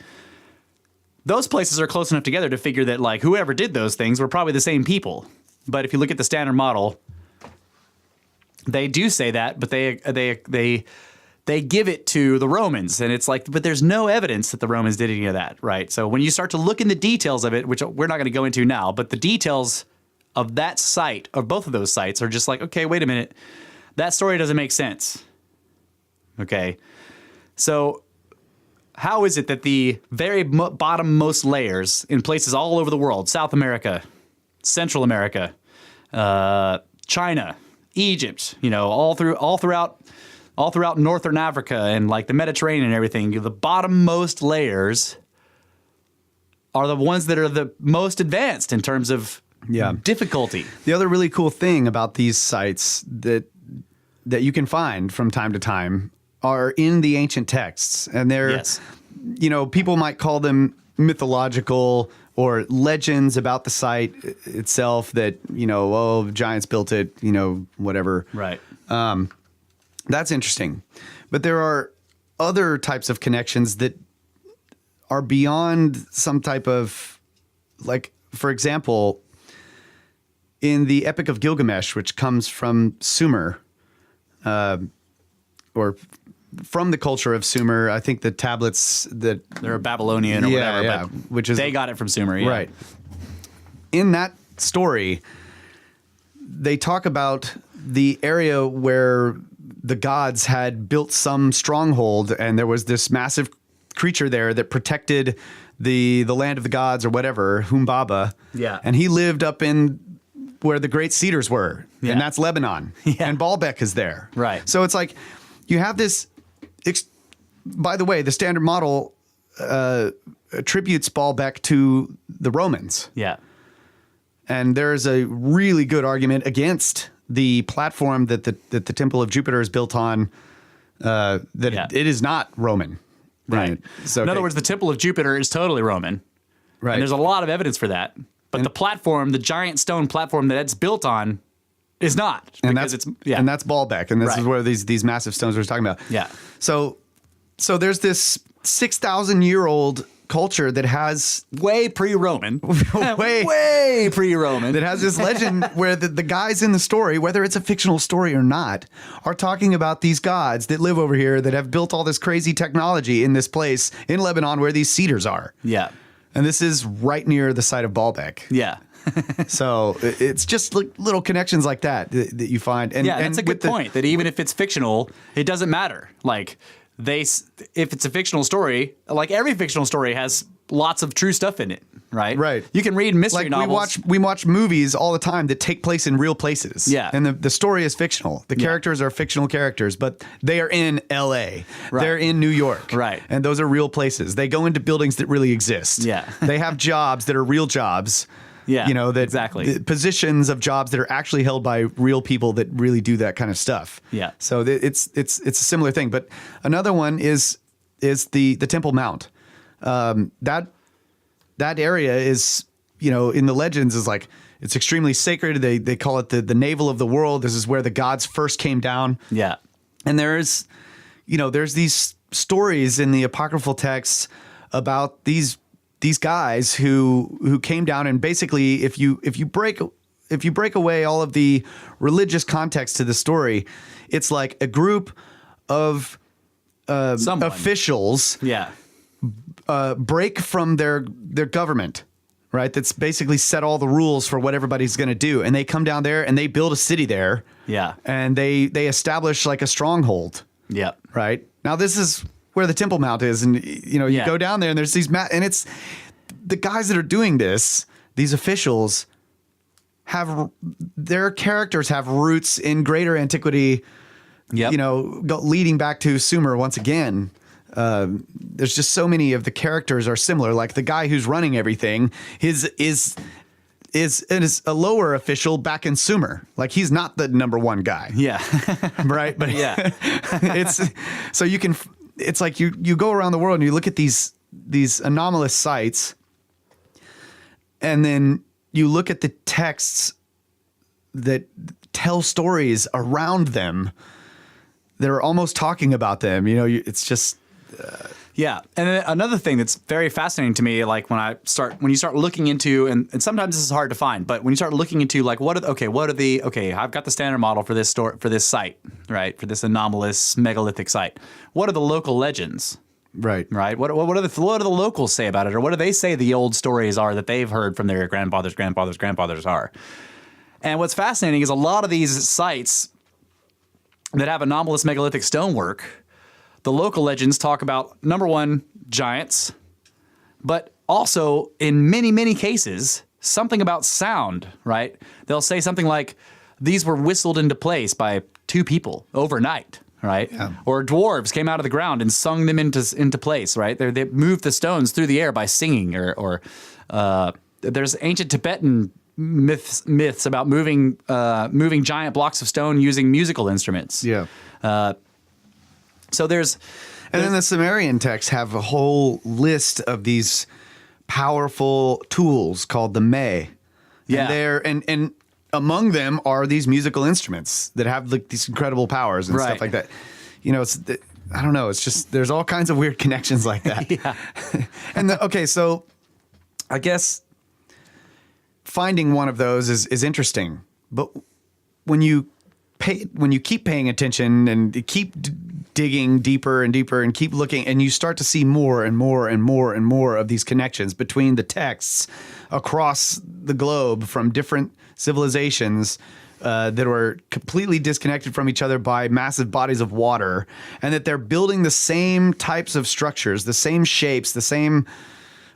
Those places are close enough together to figure that, like, whoever did those things were probably the same people. But if you look at the standard model, they do say that, but they give it to the Romans, and it's like, but there's no evidence that the Romans did any of that, right? So when you start to look in the details of it, which we're not going to go into now, but the details of that site, of both of those sites, are just like, okay, wait a minute, that story doesn't make sense, okay? So how is it that the very bottommost layers in places all over the world, South America, Central America, China, Egypt, all throughout Northern Africa and like the Mediterranean and everything, the bottommost layers are the ones that are the most advanced in terms of difficulty. The other really cool thing about these sites that you can find from time to time are in the ancient texts, and they're, people might call them mythological or legends about the site itself that, giants built it, whatever. Right. That's interesting. But there are other types of connections that are beyond some type of, like, for example, in the Epic of Gilgamesh, which comes from Sumer, or from the culture of Sumer, I think the tablets that They're Babylonian or whatever, but which is they got it from Sumer. Yeah. right. In that story, they talk about the area where the gods had built some stronghold, and there was this massive creature there that protected the land of the gods or whatever, Humbaba. Yeah. And he lived up in where the great cedars were, Yeah. and that's Lebanon. Yeah. And Baalbek is there. Right. So it's like you have this. By the way, the standard model attributes Baalbek to the Romans. Yeah. And there's a really good argument against the platform that the Temple of Jupiter is built on, it is not Roman. Right. So in other words, the Temple of Jupiter is totally Roman. right. And there's a lot of evidence for that. But the platform, the giant stone platform that it's built on, is not. and Because that's it's and that's Baalbek, and this Right. is where these massive stones we're talking about. Yeah. So there's this 6,000-year-old culture that has way pre-Roman. Way- way pre-Roman. that has this legend where the guys in the story, whether it's a fictional story or not, are talking about these gods that live over here that have built all this crazy technology in this place in Lebanon where these cedars are. Yeah. And this is right near the site of Baalbek. Yeah. So it's just little connections like that you find. And, Yeah, and that's a good point. That even if it's fictional, it doesn't matter. Like if it's a fictional story, like every fictional story has lots of true stuff in it, right? Right. You can read mystery Like novels. we watch movies all the time that take place in real places. Yeah. And the story is fictional. The characters are fictional characters, but they are in LA. Right. They're in New York. Right. And those are real places. They go into buildings that really exist. Yeah. They have jobs that are real jobs. Yeah, that exactly. the positions of jobs that are actually held by real people that really do that kind of stuff. Yeah. So it's a similar thing. But another one is the Temple Mount. That area is, in the legends is like, it's extremely sacred. They call it the navel of the world. This is where the gods first came down. Yeah. And there's these stories in the apocryphal texts about these guys who came down, and basically if you break away all of the religious context to the story, it's like a group of officials Yeah. break from their government, right? That's basically set all the rules for what everybody's going to do, and they come down there and they build a city there. Yeah. And they establish like a stronghold. Yeah. Right. Now this is where the Temple Mount is, and you Yeah. go down there and there's these and it's the guys that are doing this, these officials have their characters have roots in greater antiquity. Yep. Leading back to Sumer once again. There's just so many of the characters are similar. Like the guy who's running everything is a lower official back in Sumer. Like he's not the number one guy. Yeah. Right. But Yeah. it's like you go around the world and you look at these anomalous sites, and then you look at the texts that tell stories around them that are almost talking about them. It's just Yeah. And then another thing that's very fascinating to me, like when you start looking into, and sometimes this is hard to find, but when you start looking into like, I've got the standard model for this site, right? For this anomalous megalithic site. What are the local legends? right. Right. What do the locals say about it, or what do they say the old stories are that they've heard from their grandfathers are? And what's fascinating is a lot of these sites that have anomalous megalithic stonework, the local legends talk about, number one, giants, but also in many, many cases, something about sound, right? They'll say something like, these were whistled into place by two people overnight, right? Yeah. Or dwarves came out of the ground and sung them into place, right? They moved the stones through the air by singing, or there's ancient Tibetan myths about moving giant blocks of stone using musical instruments. Yeah. So there's And then the Sumerian texts have a whole list of these powerful tools called the May. Yeah. And among them are these musical instruments that have like these incredible powers and stuff like that. You know, I don't know. It's just there's all kinds of weird connections like that. Yeah. And so I guess finding one of those is interesting, but when you keep paying attention and keep digging deeper and deeper and keep looking, and you start to see more and more and more and more of these connections between the texts across the globe from different civilizations that were completely disconnected from each other by massive bodies of water, and that they're building the same types of structures, the same shapes, the same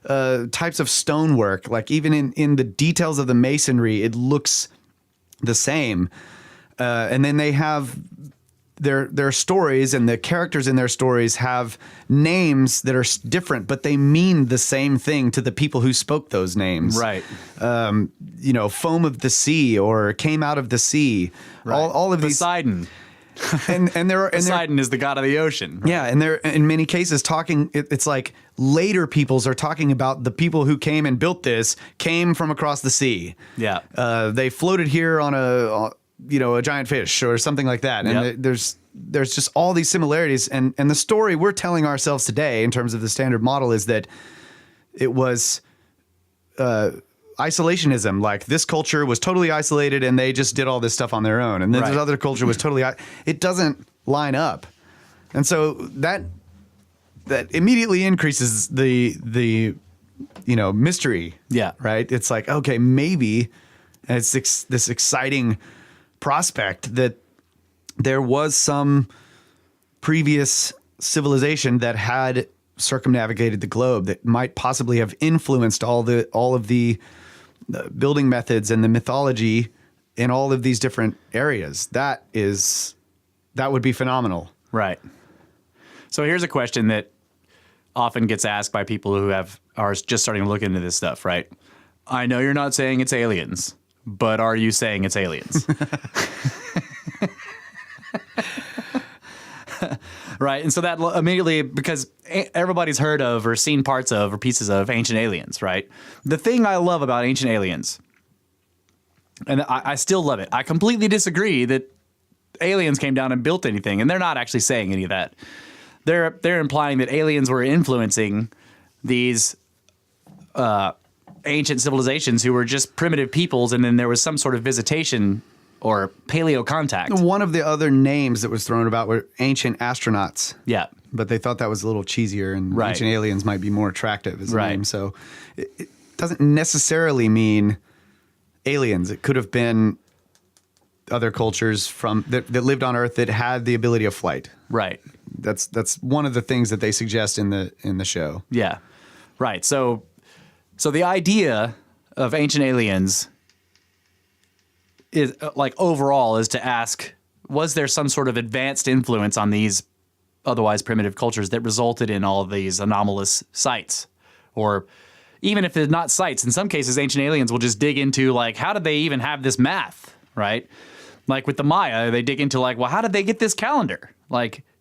types of stonework. Like even in the details of the masonry, it looks the same. And then they have their stories, and the characters in their stories have names that are different, but they mean the same thing to the people who spoke those names. Right. You know, foam of the sea or came out of the sea. Right. All of these. Poseidon. And Poseidon is the god of the ocean. Right? Yeah, and they're in many cases talking. It's like later peoples are talking about the people who came and built this came from across the sea. Yeah. They floated here on a giant fish or something like that. And there's just all these similarities. And the story we're telling ourselves today in terms of the standard model is that it was isolationism. Like this culture was totally isolated and they just did all this stuff on their own. And then this other culture was totally, it doesn't line up. And so that immediately increases the mystery. Yeah. Right. It's like, okay, maybe it's this exciting prospect that there was some previous civilization that had circumnavigated the globe that might possibly have influenced all of the building methods and the mythology in all of these different areas. That would be phenomenal. Right. So here's a question that often gets asked by people who are just starting to look into this stuff, right? I know you're not saying it's aliens, but are you saying it's aliens? Right. And so that immediately, because everybody's heard of or seen parts of or pieces of Ancient Aliens, right? The thing I love about Ancient Aliens, and I still love it, I completely disagree that aliens came down and built anything, and they're not actually saying any of that. They're implying that aliens were influencing these ancient civilizations who were just primitive peoples, and then there was some sort of visitation or paleo contact. One of the other names that was thrown about were ancient astronauts. Yeah. But they thought that was a little cheesier, and Right. ancient aliens might be more attractive as a Right. name. So it doesn't necessarily mean aliens. It could have been other cultures that lived on Earth that had the ability of flight. Right. That's one of the things that they suggest in the show. Yeah. Right. So the idea of Ancient Aliens is overall is to ask, was there some sort of advanced influence on these otherwise primitive cultures that resulted in all of these anomalous sites? Or even if they're not sites, in some cases, Ancient Aliens will just dig into how did they even have this math, right? Like with the Maya, they dig into well, how did they get this calendar?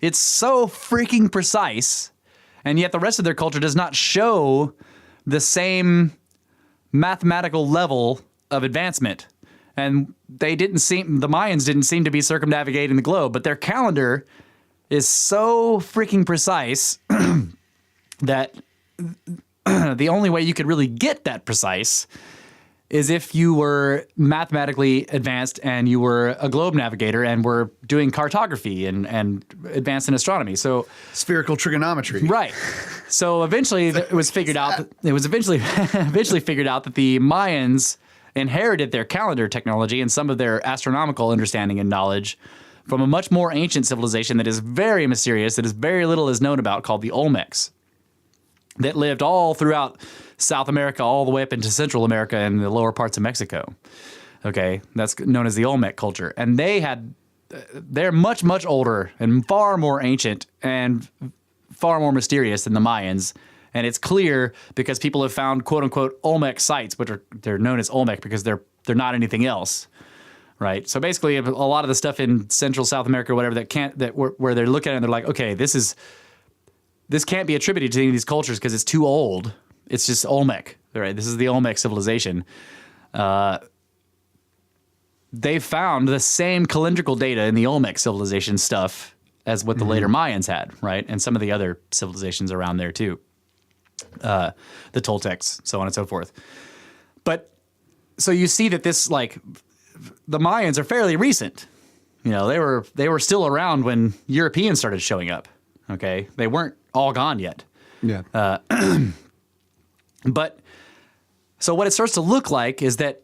It's so freaking precise, and yet the rest of their culture does not show the same mathematical level of advancement. And the Mayans didn't seem to be circumnavigating the globe, but their calendar is so freaking precise that the only way you could really get that precise is if you were mathematically advanced and you were a globe navigator and were doing cartography and advanced in astronomy. So spherical trigonometry. Right. So eventually it was figured out. It was eventually figured out that the Mayans inherited their calendar technology and some of their astronomical understanding and knowledge from a much more ancient civilization that is very mysterious, that is very little is known about, called the Olmecs, that lived all throughout South America, all the way up into Central America and the lower parts of Mexico. Okay, that's known as the Olmec culture. And they're much, much older and far more ancient and far more mysterious than the Mayans. And it's clear because people have found quote unquote Olmec sites, which they're known as Olmec because they're not anything else. Right. So basically a lot of the stuff in Central South America or whatever where they're looking at it and they're like, okay, this can't be attributed to any of these cultures because it's too old. It's just Olmec, right? This is the Olmec civilization. They found the same calendrical data in the Olmec civilization stuff as what the later Mayans had, right? And some of the other civilizations around there too. The Toltecs, so on and so forth. But so you see that this, like, the Mayans are fairly recent. You know, they were still around when Europeans started showing up. Okay, they weren't all gone yet. Yeah. But so what it starts to look like is that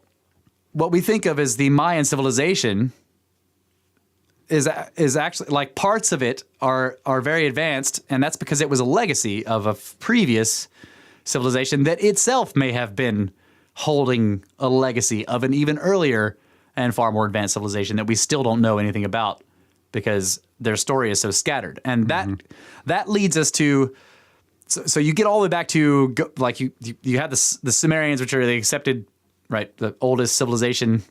what we think of as the Mayan civilization is actually, like, parts of it are very advanced, and that's because it was a legacy of a previous civilization that itself may have been holding a legacy of an even earlier and far more advanced civilization that we still don't know anything about because their story is so scattered. And that leads us to, so you get all the way back to, like, you have the Sumerians, which are the accepted, right, the oldest civilization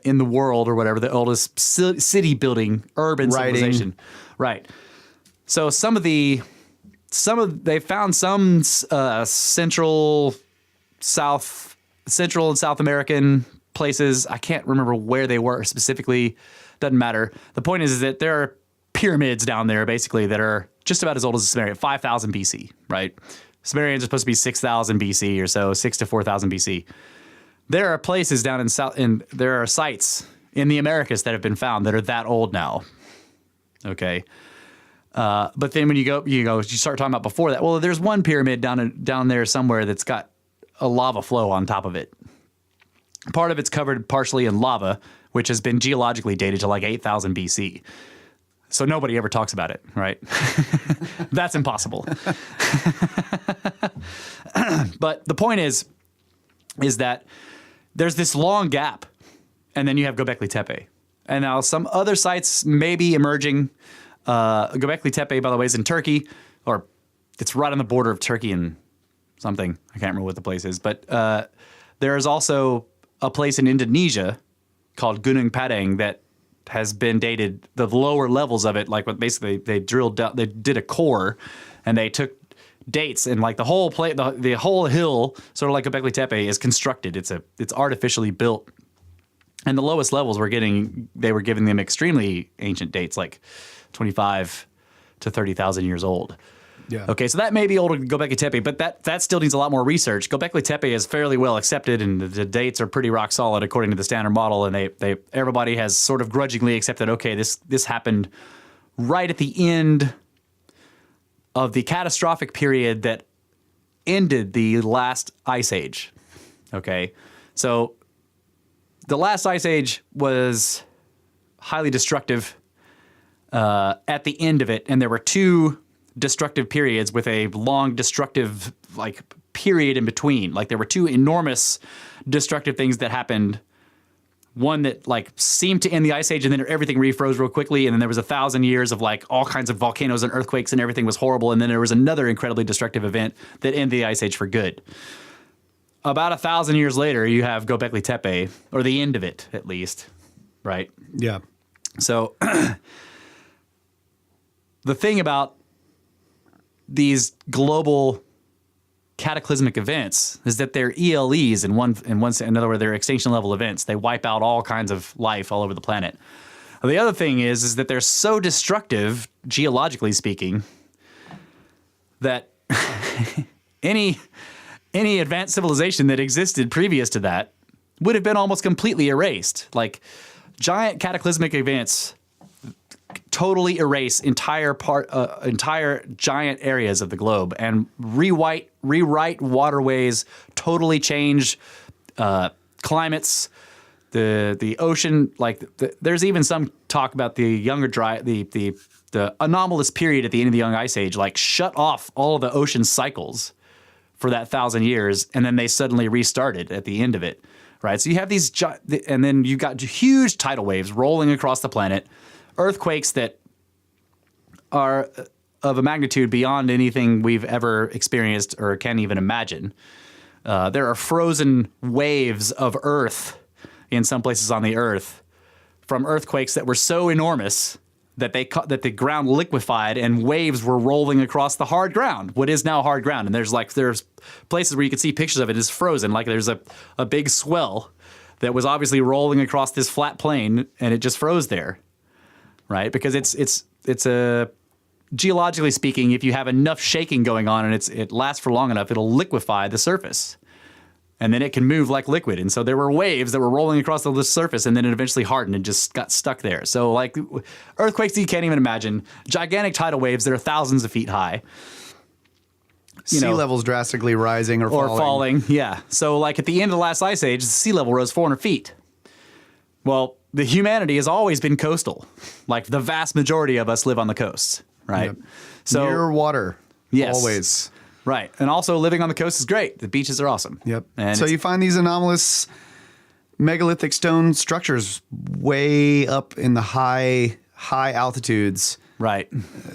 in the world or whatever, the oldest city building, urban civilization. Right. So they found some Central and South American places. I can't remember where they were specifically. Doesn't matter. The point is that there are pyramids down there basically that are just about as old as the Sumerian, 5,000 BC, right? Sumerians are supposed to be 6,000 BC or so, 6 to 4,000 BC. There are places down in South, and there are sites in the Americas that have been found that are that old now. Okay. But then when you start talking about before that, well, there's one pyramid down there somewhere that's got a lava flow on top of it. Part of it's covered partially in lava, which has been geologically dated to like 8,000 BC. So nobody ever talks about it, right? That's impossible. But the point is that there's this long gap, and then you have Gobekli Tepe. And now some other sites may be emerging. Gobekli Tepe, by the way, is in Turkey, or it's right on the border of Turkey and something. I can't remember what the place is. But there is also a place in Indonesia called Gunung Padang that has been dated, the lower levels of it, like what basically they drilled down, they did a core, and they took dates, and like the whole the whole hill, sort of like Gobekli Tepe, is constructed. It's artificially built, and the lowest levels they were giving them extremely ancient dates, like 25 to 30,000 years old. Yeah. Okay, so that may be older than Gobekli Tepe, but that still needs a lot more research. Gobekli Tepe is fairly well accepted, and the dates are pretty rock solid according to the standard model, and everybody has sort of grudgingly accepted, okay, this happened right at the end of the catastrophic period that ended the last ice age. Okay, so the last ice age was highly destructive at the end of it, and there were two destructive periods with a long destructive like period in between. Like there were two enormous destructive things that happened. One that like seemed to end the ice age, and then everything refroze real quickly, and then there was 1,000 years of like all kinds of volcanoes and earthquakes, and everything was horrible, and then there was another incredibly destructive event that ended the ice age for good. About 1,000 years later, you have Gobekli Tepe, or the end of it at least, right? Yeah. So the thing about these global cataclysmic events is that they're ELEs in other words, they're extinction level events. They wipe out all kinds of life all over the planet. The other thing is that they're so destructive, geologically speaking, that any advanced civilization that existed previous to that would have been almost completely erased. Like giant cataclysmic events totally erase entire giant areas of the globe and rewrite waterways, totally change climates, the ocean. Like there's even some talk about the anomalous period at the end of the young ice age, like shut off all of the ocean cycles for that 1,000 years, and then they suddenly restarted at the end of it, right? So you have these, and then you've got huge tidal waves rolling across the planet. Earthquakes that are of a magnitude beyond anything we've ever experienced or can even imagine. There are frozen waves of Earth in some places on the Earth from earthquakes that were so enormous that the ground liquefied and waves were rolling across the hard ground, what is now hard ground. And there's places where you can see pictures of it is frozen. Like there's a big swell that was obviously rolling across this flat plain, and it just froze there, right? Because it's a geologically speaking, if you have enough shaking going on and it lasts for long enough, it'll liquefy the surface. And then it can move like liquid. And so there were waves that were rolling across the surface, and then it eventually hardened and just got stuck there. So like earthquakes you can't even imagine, gigantic tidal waves that are thousands of feet high. Sea levels drastically rising or falling. Yeah. So like at the end of the last ice age, the sea level rose 400 feet. Well, the humanity has always been coastal. Like the vast majority of us live on the coasts, right? Yep. So near water. Yes. Always. Right. And also living on the coast is great. The beaches are awesome. Yep. And so you find these anomalous megalithic stone structures way up in the high altitudes. Right.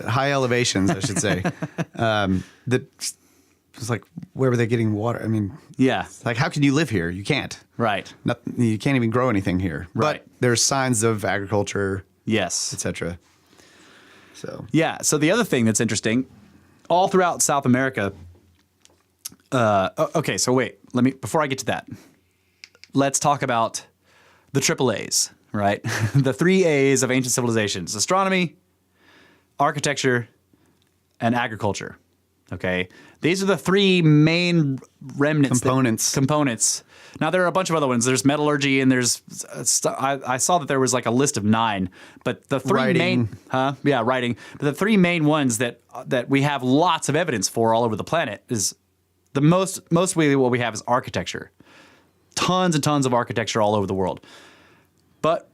High elevations, I should say. That was like, where were they getting water? I mean, yeah. Like, how can you live here? You can't. Right. You can't even grow anything here. Right. But there's signs of agriculture. Yes. Etc. So. Yeah. So the other thing that's interesting, all throughout South America. Okay. So wait. Before I get to that, let's talk about the triple A's. Right. The 3 A's of ancient civilizations: astronomy, architecture, and agriculture. Okay, these are the 3 main remnants components. Now there are a bunch of other ones. There's metallurgy, and there's I saw that there was like a list of 9, but the 3 writing. Writing. But the 3 main ones that we have lots of evidence for all over the planet is the mostly what we have is architecture. Tons and tons of architecture all over the world. But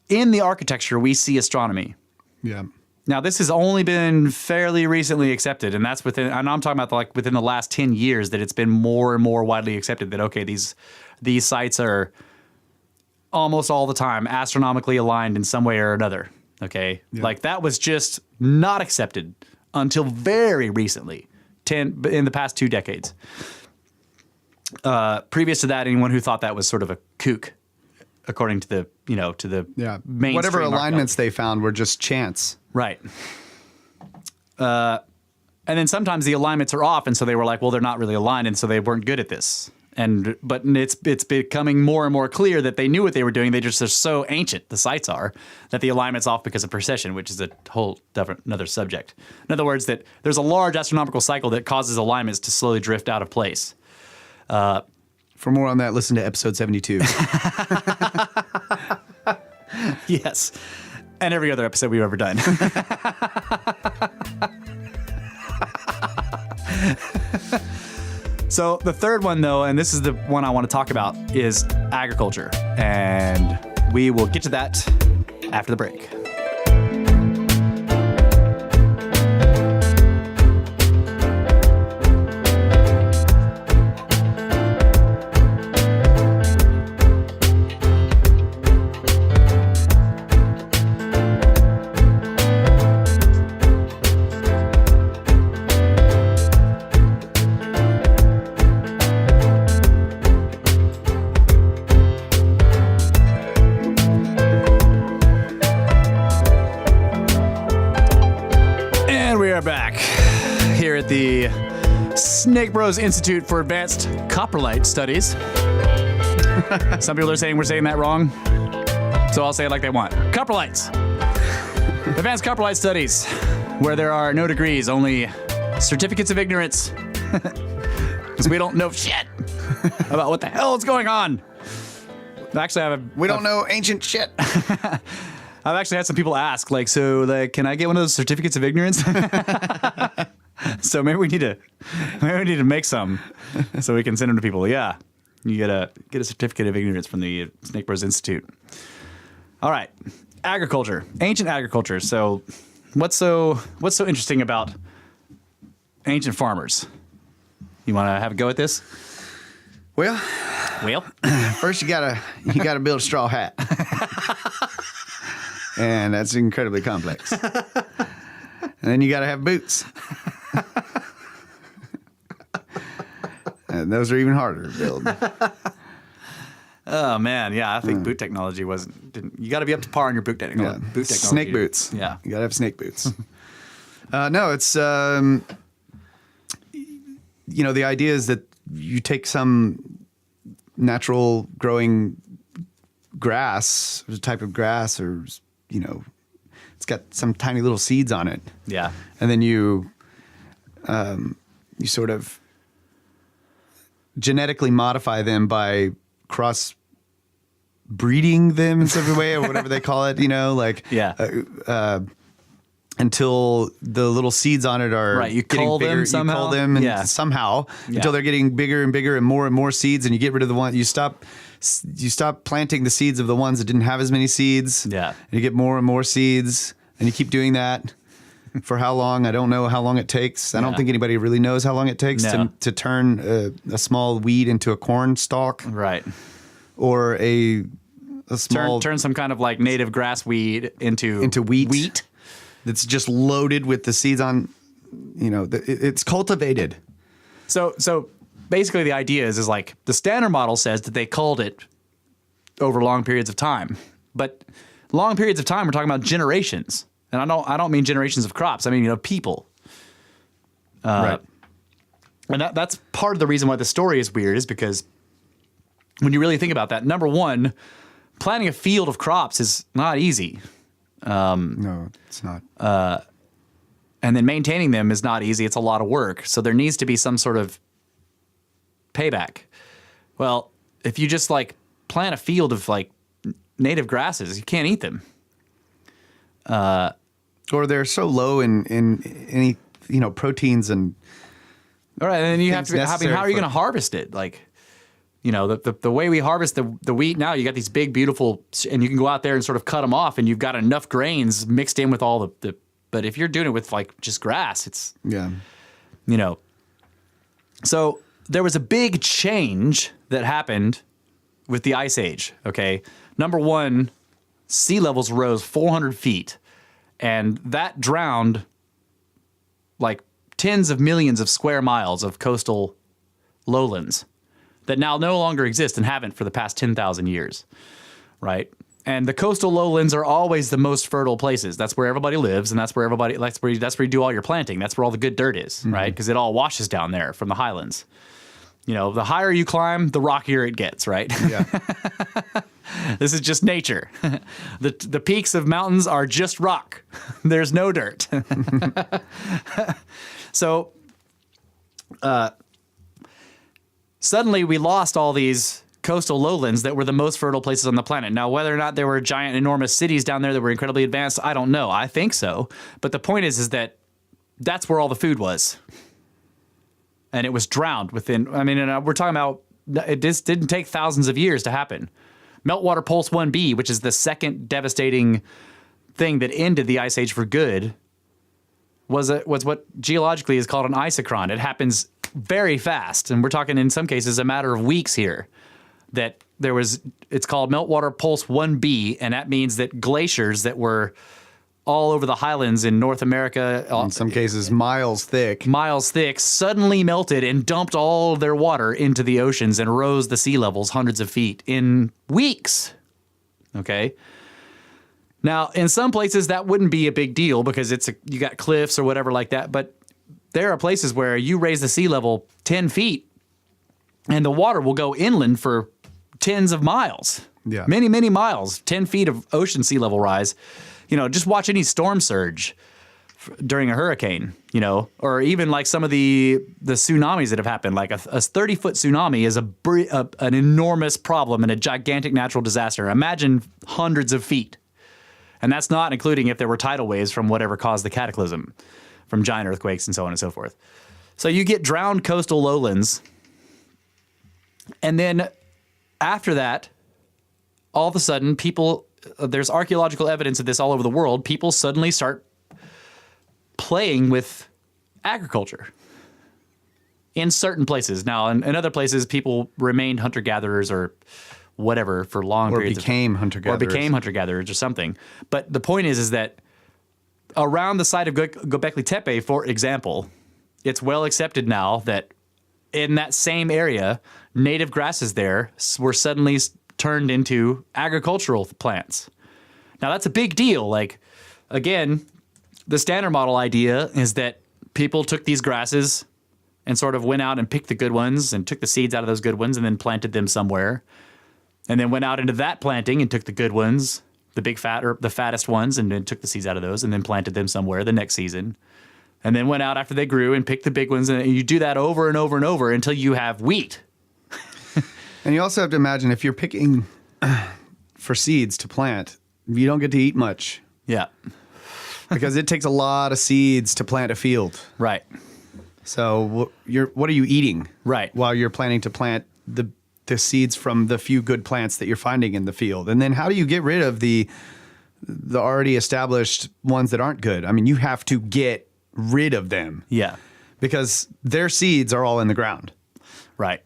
in the architecture, we see astronomy. Yeah. Now, this has only been fairly recently accepted, and that's and I'm talking about within the last 10 years that it's been more and more widely accepted that, okay, these sites are almost all the time astronomically aligned in some way or another, okay? Yeah. Like, that was just not accepted until very recently, in the past 2 decades. Previous to that, anyone who thought that was sort of a kook, according to the mainstream whatever alignments they found were just chance. Right. And then sometimes the alignments are off, and so they were like, well, they're not really aligned, and so they weren't good at this. But it's becoming more and more clear that they knew what they were doing. They're so ancient, the sites are, that the alignment's off because of precession, which is a whole another subject. In other words, that there's a large astronomical cycle that causes alignments to slowly drift out of place. For more on that, listen to episode 72. Yes. And every other episode we've ever done. So the third one, though, and this is the one I want to talk about, is agriculture. And we will get to that after the break. The Snake Bros Institute for Advanced Coprolite Studies. Some people are saying we're saying that wrong, so I'll say it like they want. Coprolites. Advanced Coprolite Studies, where there are no degrees, only certificates of ignorance. Because we don't know shit about what the hell is going on. Actually, we don't know ancient shit. I've actually had some people ask, can I get one of those certificates of ignorance? So maybe we need to make some so we can send them to people. Yeah, you get a certificate of ignorance from the Snake Bros Institute. All right, agriculture, ancient agriculture. So what's so interesting about ancient farmers? You want to have a go at this? Well, first you gotta build a straw hat, and that's incredibly complex. And then you gotta have boots. And those are even harder to build. Oh man, yeah. I think boot technology didn't. You got to be up to par on your boot technology. Yeah. Snake boots. Yeah, you gotta have snake boots. No, it's the idea is that you take some natural growing grass, a type of grass, or it's got some tiny little seeds on it. Yeah, and then you sort of genetically modify them by cross breeding them in some way or whatever they call it, until the little seeds on it are right. You getting cull bigger. them somehow. You cull them and somehow until they're getting bigger and bigger and more seeds, and you get rid of the one. You stop planting the seeds of the ones that didn't have as many seeds. Yeah, and you get more and more seeds, and you keep doing that. For how long? I don't know how long it takes. I don't think anybody really knows how long it takes to turn a small weed into a corn stalk. Right. Or a small... Turn some kind of like native grass weed into wheat. That's just loaded with the seeds on, it's cultivated. So basically the idea is like the standard model says that they culled it over long periods of time. But long periods of time, we're talking about generations. And I don't mean generations of crops. I mean, people. Right. And that's part of the reason why the story is weird is because when you really think about that, number one, planting a field of crops is not easy. No, it's not. And then maintaining them is not easy. It's a lot of work. So there needs to be some sort of payback. Well, if you just like plant a field of like native grasses, you can't eat them. Or they're so low in any proteins and. All right, and then you have to. I mean, how are you going to harvest it? Like, the way we harvest the wheat now, you got these big, beautiful, and you can go out there and sort of cut them off, and you've got enough grains mixed in with all the. But if you're doing it with like just grass, it's So there was a big change that happened with the Ice Age. Okay, number one, sea levels rose 400 feet, and that drowned like tens of millions of square miles of coastal lowlands that now no longer exist and haven't for the past 10,000 years, right? And the coastal lowlands are always the most fertile places. That's where everybody lives, and that's where you do all your planting. That's where all the good dirt is, right? Because it all washes down there from the highlands. The higher you climb, the rockier it gets, right? Yeah. This is just nature. The peaks of mountains are just rock. There's no dirt. So suddenly we lost all these coastal lowlands that were the most fertile places on the planet. Now, whether or not there were giant, enormous cities down there that were incredibly advanced, I don't know. I think so. But the point is that that's where all the food was. And it was drowned within, we're talking about, it just didn't take thousands of years to happen. Meltwater Pulse 1b, which is the second devastating thing that ended the Ice Age for good, was what geologically is called an isochron. It happens very fast, and we're talking in some cases a matter of weeks here. It's called Meltwater Pulse 1b, and that means that glaciers that were all over the highlands in North America, in some cases miles thick, suddenly melted and dumped all their water into the oceans and rose the sea levels hundreds of feet in weeks. Okay. Now, in some places that wouldn't be a big deal because you got cliffs or whatever like that, but there are places where you raise the sea level 10 feet and the water will go inland for tens of miles. Yeah. Many, many miles, 10 feet of ocean sea level rise. Just watch any storm surge during a hurricane, or even like some of the tsunamis that have happened. Like a 30-foot tsunami is an enormous problem and a gigantic natural disaster. Imagine hundreds of feet. And that's not including if there were tidal waves from whatever caused the cataclysm, from giant earthquakes and so on and so forth. So you get drowned coastal lowlands. And then after that, all of a sudden, there's archaeological evidence of this all over the world. People suddenly start playing with agriculture in certain places. Now, in other places, people remained hunter-gatherers or whatever for long periods of time. Or became hunter-gatherers or something. But the point is that around the site of Gobekli Tepe, for example, it's well accepted now that in that same area, native grasses there were suddenly turned into agricultural plants. Now that's a big deal. Like, again, the standard model idea is that people took these grasses and sort of went out and picked the good ones and took the seeds out of those good ones and then planted them somewhere. And then went out into that planting and took the good ones, the big fat or the fattest ones, and then took the seeds out of those and then planted them somewhere the next season. And then went out after they grew and picked the big ones. And you do that over and over and over until you have wheat. And you also have to imagine if you're picking for seeds to plant, you don't get to eat much. Yeah. Because it takes a lot of seeds to plant a field. Right. So what are you eating? Right. While you're planning to plant the seeds from the few good plants that you're finding in the field. And then how do you get rid of the already established ones that aren't good? I mean, you have to get rid of them. Yeah. Because their seeds are all in the ground. Right.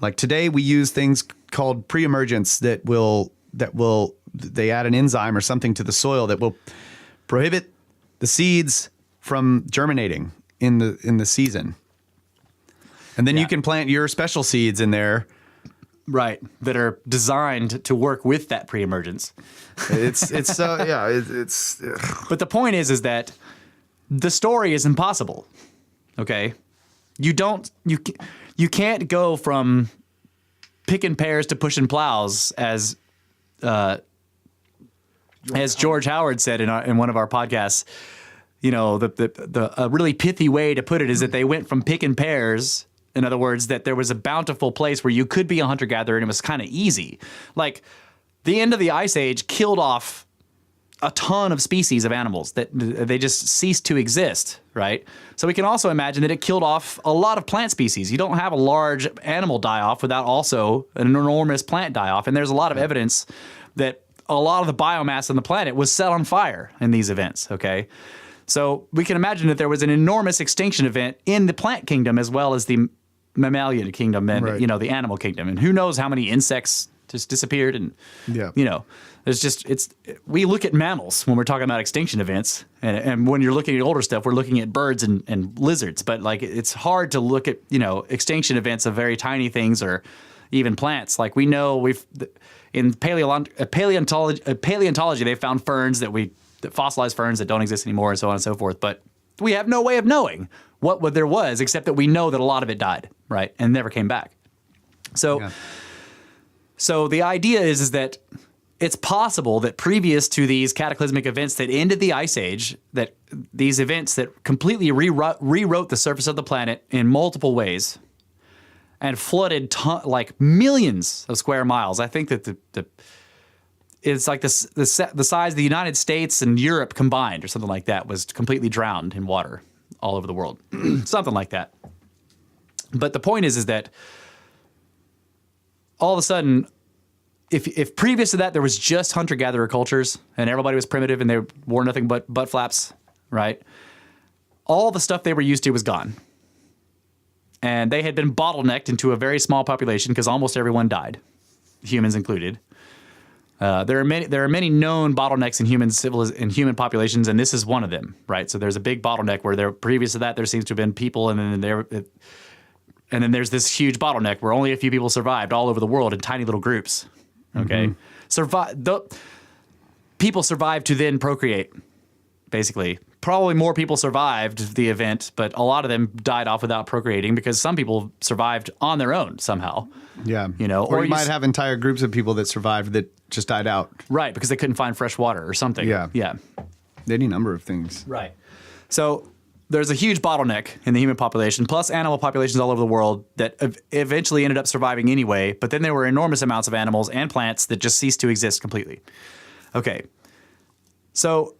Like today we use things called pre-emergence they add an enzyme or something to the soil that will prohibit the seeds from germinating in the season. And then you can plant your special seeds in there. Right. That are designed to work with that pre-emergence. It's But the point is that the story is impossible. Okay? You can't go from picking pears to pushing plows as George Howard said in one of our podcasts. You know, a really pithy way to put it is that they went from picking pears. In other words, that there was a bountiful place where you could be a hunter-gatherer and it was kind of easy. Like, the end of the Ice Age killed off a ton of species of animals that they just ceased to exist, right? So we can also imagine that it killed off a lot of plant species. You don't have a large animal die-off without also an enormous plant die-off. And there's a lot of evidence that a lot of the biomass on the planet was set on fire in these events, okay? So we can imagine that there was an enormous extinction event in the plant kingdom as well as the mammalian kingdom and, the animal kingdom. And who knows how many insects just disappeared. And, we look at mammals when we're talking about extinction events. And when you're looking at older stuff, we're looking at birds and lizards. But like, it's hard to look at, extinction events of very tiny things or even plants. Like we know in paleontology, they found ferns fossilized ferns that don't exist anymore and so on and so forth. But we have no way of knowing what there was, except that we know that a lot of it died, right, and never came back. So the idea is that it's possible that previous to these cataclysmic events that ended the Ice Age, that these events that completely rewrote the surface of the planet in multiple ways and flooded like millions of square miles. I think that it's like the size of the United States and Europe combined or something like that was completely drowned in water all over the world. Something like that. But the point is that all of a sudden, if previous to that there was just hunter-gatherer cultures and everybody was primitive and they wore nothing but butt flaps, right? All the stuff they were used to was gone. And they had been bottlenecked into a very small population because almost everyone died, humans included. There are many known bottlenecks in human populations, and this is one of them, right? So there's a big bottleneck where previous to that there seems to have been people, and then there's this huge bottleneck where only a few people survived all over the world in tiny little groups. Okay, people survived to then procreate, basically. Probably more people survived the event, but a lot of them died off without procreating because some people survived on their own somehow. Yeah. Or you might have entire groups of people that survived that just died out. Right, because they couldn't find fresh water or something. Yeah. Yeah. Any number of things. Right. So there's a huge bottleneck in the human population, plus animal populations all over the world that eventually ended up surviving anyway, but then there were enormous amounts of animals and plants that just ceased to exist completely. Okay. So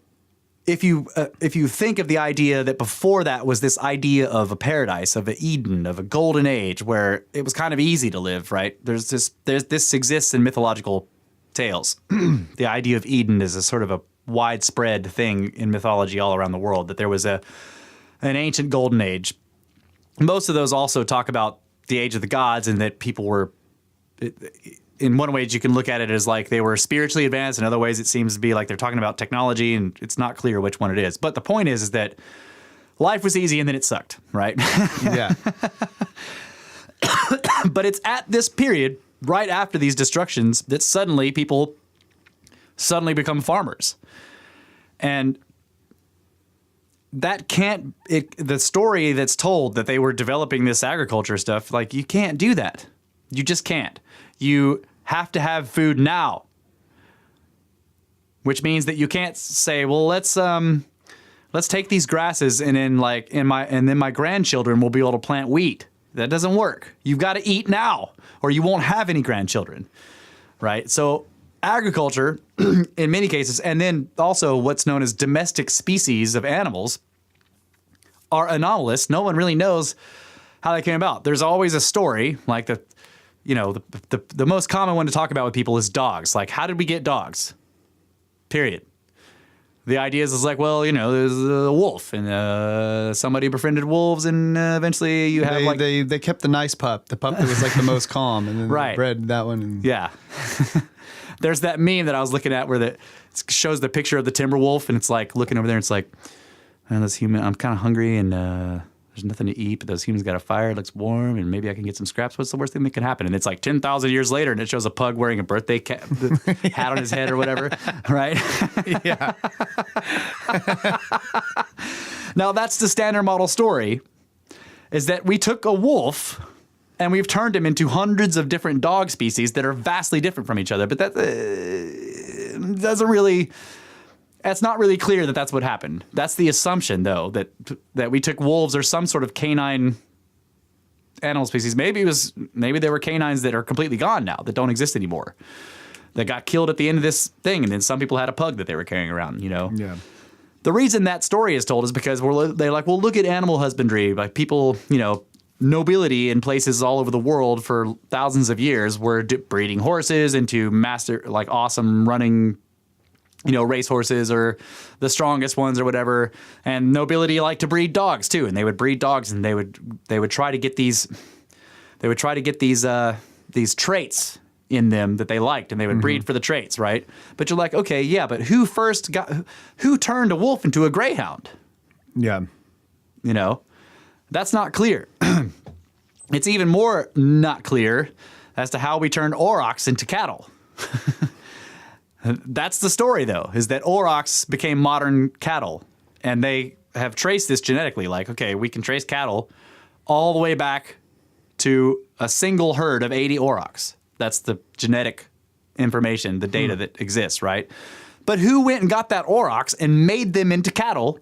if you think of the idea that before that was this idea of a paradise, of an Eden, of a golden age where it was kind of easy to live, right? This exists in mythological tales. The idea of Eden is a sort of a widespread thing in mythology all around the world, that there was an ancient golden age. Most of those also talk about the age of the gods and that people were, in one way you can look at it as like they were spiritually advanced. In other ways it seems to be like they're talking about technology, and it's not clear which one it is. But the point is that life was easy and then it sucked, right? Yeah. But it's at this period right after these destructions that suddenly people suddenly become farmers. And that the story that's told that they were developing this agriculture stuff, like, you can't do that. You just can't. You have to have food now. Which means that you can't say, well, let's take these grasses and then my grandchildren will be able to plant wheat. That doesn't work. You've got to eat now or you won't have any grandchildren. Right? So agriculture in many cases, and then also what's known as domestic species of animals, are anomalous. No one really knows how they came about. There's always a story, like the most common one to talk about with people is dogs. Like, how did we get dogs? Period. The idea is like, well, there's a wolf, and somebody befriended wolves, and eventually you have they kept the nice pup, the pup that was like the most calm, and then right. they bred that one. And... Yeah. There's that meme that I was looking at where it shows the picture of the timber wolf, and it's like looking over there, and it's like, man, this human, I'm kind of hungry, and there's nothing to eat, but those humans got a fire, it looks warm, and maybe I can get some scraps. What's the worst thing that could happen? And it's like 10,000 years later, and it shows a pug wearing a birthday hat on his head or whatever, right? Yeah. Now, that's the standard model story, is that we took a wolf and we've turned him into hundreds of different dog species that are vastly different from each other. But that doesn't really... It's not really clear that that's what happened. That's the assumption, though, that we took wolves or some sort of canine animal species. Maybe there were canines that are completely gone now, that don't exist anymore, that got killed at the end of this thing, and then some people had a pug that they were carrying around. Yeah. The reason that story is told is because they're like, well, look at animal husbandry. Like, people, nobility in places all over the world for thousands of years were breeding horses into awesome running, race horses or the strongest ones or whatever. And nobility liked to breed dogs too. And they would breed dogs, and they would try to get these traits in them that they liked, and they would breed for the traits, right? But you're like, okay, yeah, but who turned a wolf into a greyhound? Yeah. That's not clear. It's even more not clear as to how we turned aurochs into cattle. That's the story, though, is that aurochs became modern cattle, and they have traced this genetically. Like, okay, we can trace cattle all the way back to a single herd of 80 aurochs. That's the genetic information, the data that exists, right? But who went and got that aurochs and made them into cattle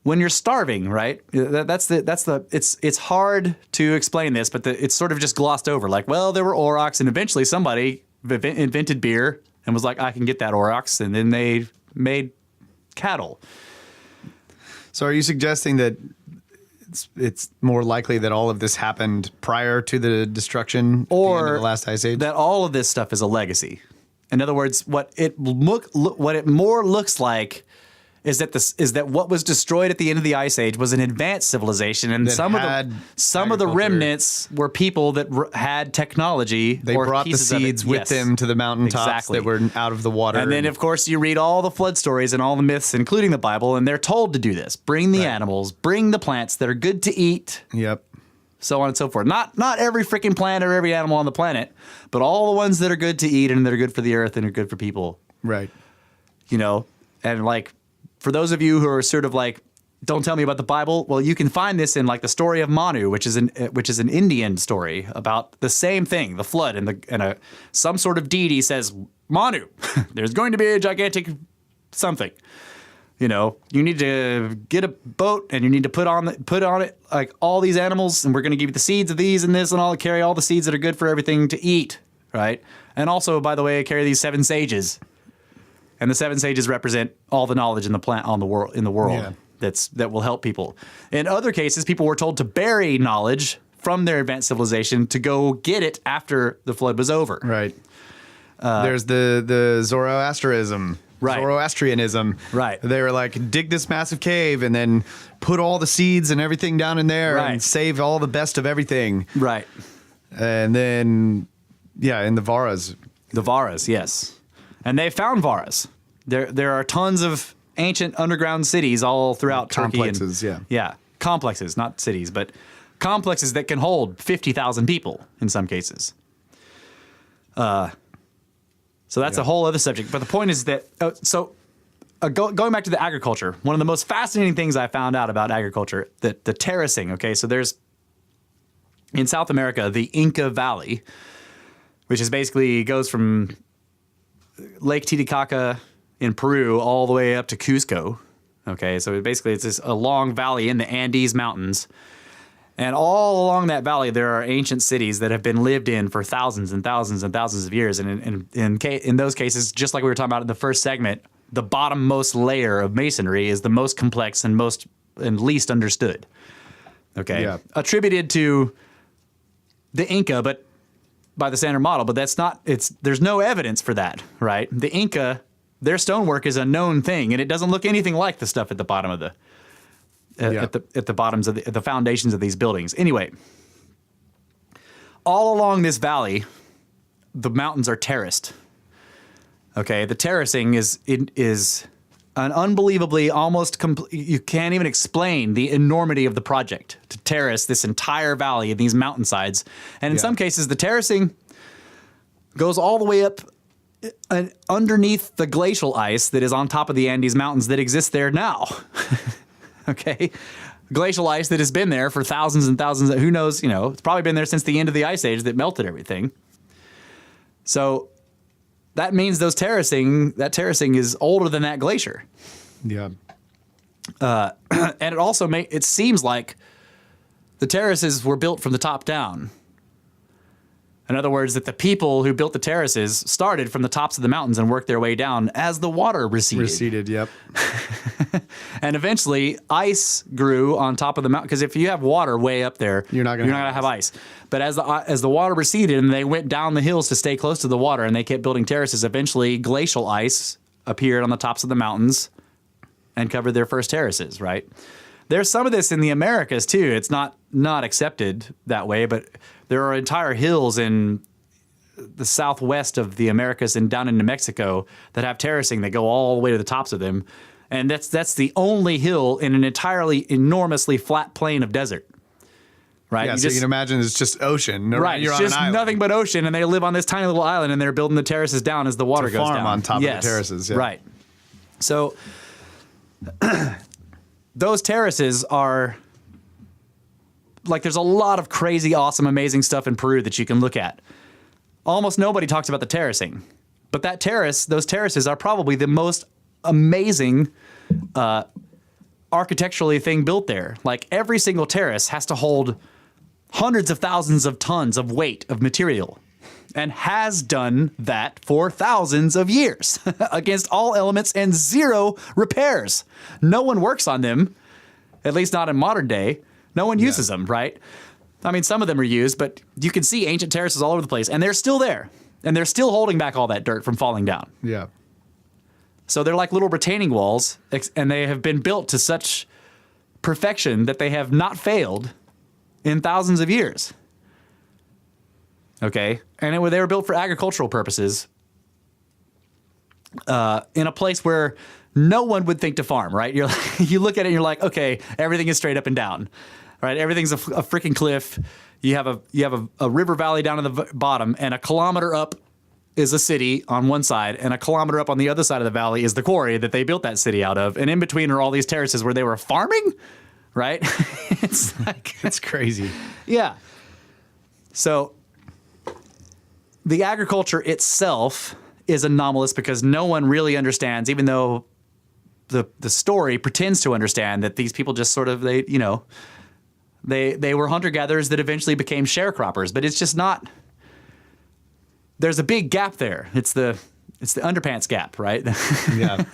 when you're starving, right? It's hard to explain this, but it's sort of just glossed over. Like, well, there were aurochs, and eventually somebody invented beer and was like, I can get that aurochs, and then they made cattle. So are you suggesting that it's more likely that all of this happened prior to the destruction at the end of the last ice age? That all of this stuff is a legacy? In other words, what it more looks like is that what was destroyed at the end of the ice age was an advanced civilization, and some of the remnants were people that had technology. They brought the seeds with them to the mountaintops that were out of the water. And then, of course, you read all the flood stories and all the myths, including the Bible, and they're told to do this: bring the animals, bring the plants that are good to eat. Yep. So on and so forth. Not every freaking plant or every animal on the planet, but all the ones that are good to eat and that are good for the earth and are good for people. Right. And like, for those of you who are sort of like, don't tell me about the Bible, well, you can find this in like the story of Manu, which is an Indian story about the same thing, the flood, and some sort of deity says, Manu, there's going to be a gigantic something. You need to get a boat, and you need to put on it like all these animals, and we're going to give you the seeds of these and this and all, carry all the seeds that are good for everything to eat, right? And also, by the way, carry these 7 sages. And the 7 sages represent all the knowledge in the world, Yeah. that will help people. In other cases, people were told to bury knowledge from their advanced civilization to go get it after the flood was over. Right. There's the Zoroastrianism. Right. Zoroastrianism. Right. They were like, dig this massive cave and then put all the seeds and everything down in there and save all the best of everything. Right. And then, in the Varas. The Varas, yes. And they found Varas. There are tons of ancient underground cities all throughout Turkey. Complexes, Yeah, complexes, not cities, but complexes that can hold 50,000 people in some cases. So that's a whole other subject. But the point is that, going back to the agriculture, one of the most fascinating things I found out about agriculture, the terracing. Okay, so there's, in South America, the Inca Valley, which is basically goes from Lake Titicaca in Peru all the way up to Cusco. Okay, so basically it's a long valley in the Andes Mountains. And all along that valley, there are ancient cities that have been lived in for thousands and thousands and thousands of years. And in those cases, just like we were talking about in the first segment, the bottommost layer of masonry is the most complex and least understood. Okay, attributed to the Inca, but by the standard model. But that's not. There's no evidence for that, right? The Inca, their stonework is a known thing, and it doesn't look anything like the stuff at the bottom of at the bottoms of the foundations of these buildings. Anyway, all along this valley, the mountains are terraced. Okay, the terracing is an unbelievably almost complete. You can't even explain the enormity of the project to terrace this entire valley and these mountainsides. And in some cases, the terracing goes all the way up underneath the glacial ice that is on top of the Andes Mountains that exists there now. Okay, glacial ice that has been there for thousands and thousands. Who knows? It's probably been there since the end of the ice age that melted everything. So that means that terracing is older than that glacier. Yeah. And it also it seems like the terraces were built from the top down. In other words, that the people who built the terraces started from the tops of the mountains and worked their way down as the water receded. Yep. And eventually, ice grew on top of the mountain. Because if you have water way up there, you're not going to have ice. But as the water receded and they went down the hills to stay close to the water and they kept building terraces, eventually glacial ice appeared on the tops of the mountains and covered their first terraces, right? There's some of this in the Americas, too. It's not accepted that way, but there are entire hills in the southwest of the Americas and down into Mexico that have terracing that go all the way to the tops of them. And that's the only hill in an entirely enormously flat plain of desert. Right? Yeah, so you can imagine it's just ocean. Right, You're it's on just an island. nothing but ocean, and they live on this tiny little island, and they're building the terraces down as the water goes down. On top of the terraces, yeah. Right. So those terraces are like, there's a lot of crazy, awesome, amazing stuff in Peru that you can look at. Almost nobody talks about the terracing, but those terraces are probably the most amazing architecturally thing built there. Like, every single terrace has to hold hundreds of thousands of tons of weight of material, and has done that for thousands of years against all elements and zero repairs. No one works on them, at least not in modern day. No one uses them, right? I mean, some of them are used, but you can see ancient terraces all over the place, and they're still there, and they're still holding back all that dirt from falling down. Yeah. So they're like little retaining walls, and they have been built to such perfection that they have not failed in thousands of years. Okay, and they were built for agricultural purposes in a place where no one would think to farm, right? You look at it and you're like, okay, everything is straight up and down, right? Everything's a freaking cliff. You have a river valley down at the bottom, and a kilometer up is a city on one side, and a kilometer up on the other side of the valley is the quarry that they built that city out of. And in between are all these terraces where they were farming, right? It's like, it's crazy. Yeah. So the agriculture itself is anomalous because no one really understands, even though the story pretends to understand, that these people just sort of, they were hunter-gatherers that eventually became sharecroppers, but it's just not. There's a big gap there. It's the underpants gap, right? Yeah.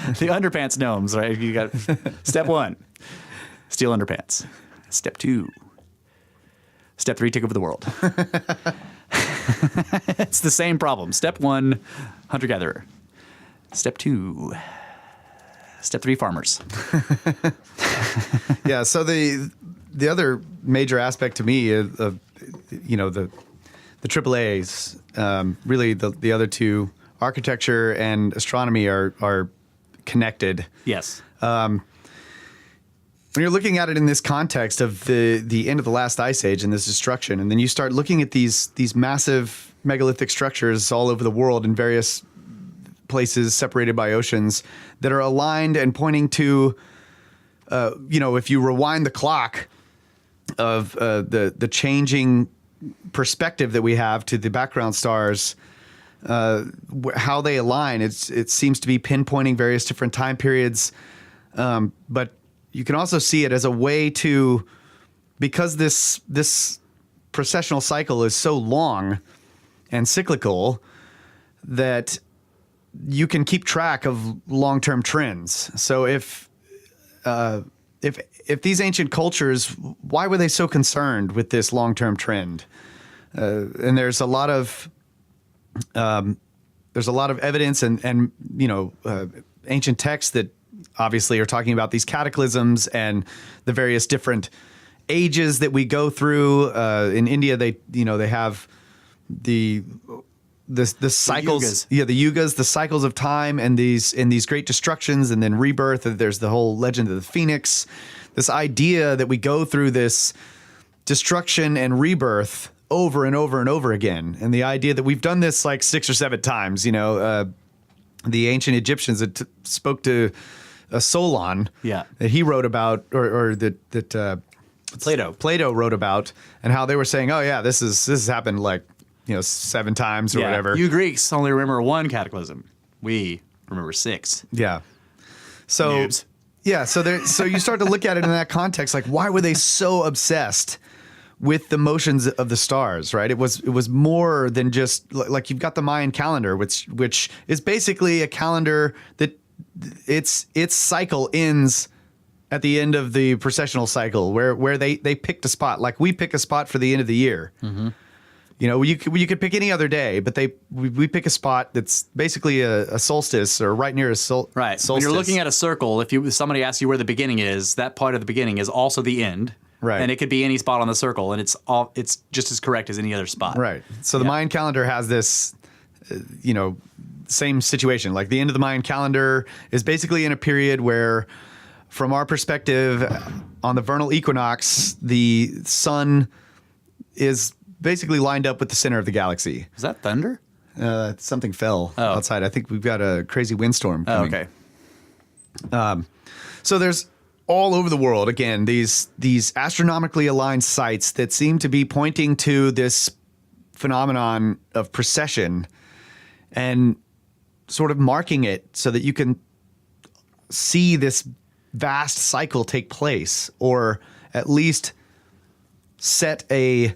The underpants gnomes, right? You got step 1, steal underpants. Step 2, step 3, take over the world. It's the same problem. Step 1, hunter-gatherer. Step 2, step 3, farmers. Yeah. So the other major aspect to me of the AAAs, really the other two, architecture and astronomy, are connected. Yes. When you're looking at it in this context of the end of the last ice age and this destruction, and then you start looking at these massive megalithic structures all over the world in various places separated by oceans that are aligned and pointing to, if you rewind the clock of the changing perspective that we have to the background stars, how they align, it seems to be pinpointing various different time periods. But you can also see it as a way to, because this precessional cycle is so long and cyclical, that you can keep track of long-term trends. So if these ancient cultures, why were they so concerned with this long-term trend? And there's a lot of evidence and ancient texts that obviously are talking about these cataclysms and the various different ages that we go through. In India, they have the cycles, the yugas, the cycles of time, and these great destructions and then rebirth. There's the whole legend of the phoenix. This idea that we go through this destruction and rebirth over and over and over again, and the idea that we've done this like 6 or 7 times. The ancient Egyptians that spoke to Solon, that he wrote about, or that Plato wrote about, and how they were saying, oh yeah, this has happened like 7 times or whatever. You Greeks only remember 1 cataclysm. We remember 6. Yeah. So Noobs. yeah, so you start to look at it in that context, like why were they so obsessed with the motions of the stars, right? It was more than just like you've got the Mayan calendar, which is basically a calendar that its cycle ends at the end of the precessional cycle, where they picked a spot, like we pick a spot for the end of the year. Mm-hmm. You could pick any other day, but we pick a spot that's basically a solstice or right near a solstice. When you're looking at a circle, if somebody asks you where the beginning is, that part of the beginning is also the end. Right. And it could be any spot on the circle, and it's just as correct as any other spot. Right. So the Mayan calendar has this, same situation. Like the end of the Mayan calendar is basically in a period where, from our perspective, on the vernal equinox, the sun is basically lined up with the center of the galaxy. Is that thunder? Something fell outside. I think we've got a crazy windstorm coming. Okay. So there's all over the world, again, these astronomically aligned sites that seem to be pointing to this phenomenon of precession and sort of marking it so that you can see this vast cycle take place, or at least set a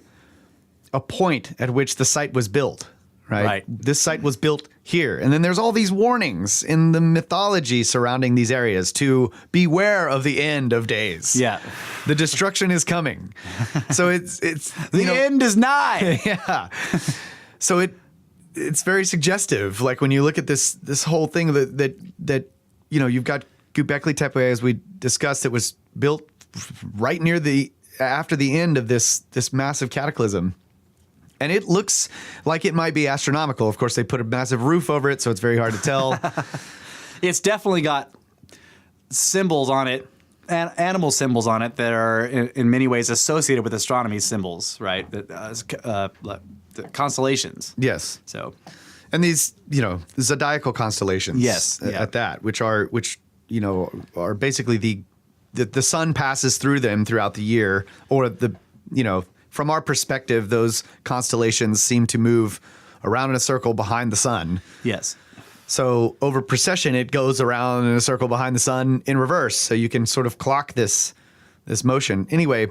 point at which the site was built. Right. This site was built here. And then there's all these warnings in the mythology surrounding these areas to beware of the end of days. Yeah. The destruction is coming. So it's the end is nigh. Yeah. So it's very suggestive. Like when you look at this whole thing that you've got Gobekli Tepe, as we discussed, it was built right near after the end of this massive cataclysm. And it looks like it might be astronomical. Of course, they put a massive roof over it, so it's very hard to tell. It's definitely got symbols on it, animal symbols on it that are in many ways associated with astronomy symbols, right? The constellations. Yes. So, and these, zodiacal constellations. Yes. At that, which are basically the sun passes through them throughout the year, or from our perspective, those constellations seem to move around in a circle behind the sun. Yes. So over precession, it goes around in a circle behind the sun in reverse. So you can sort of clock this motion. Anyway,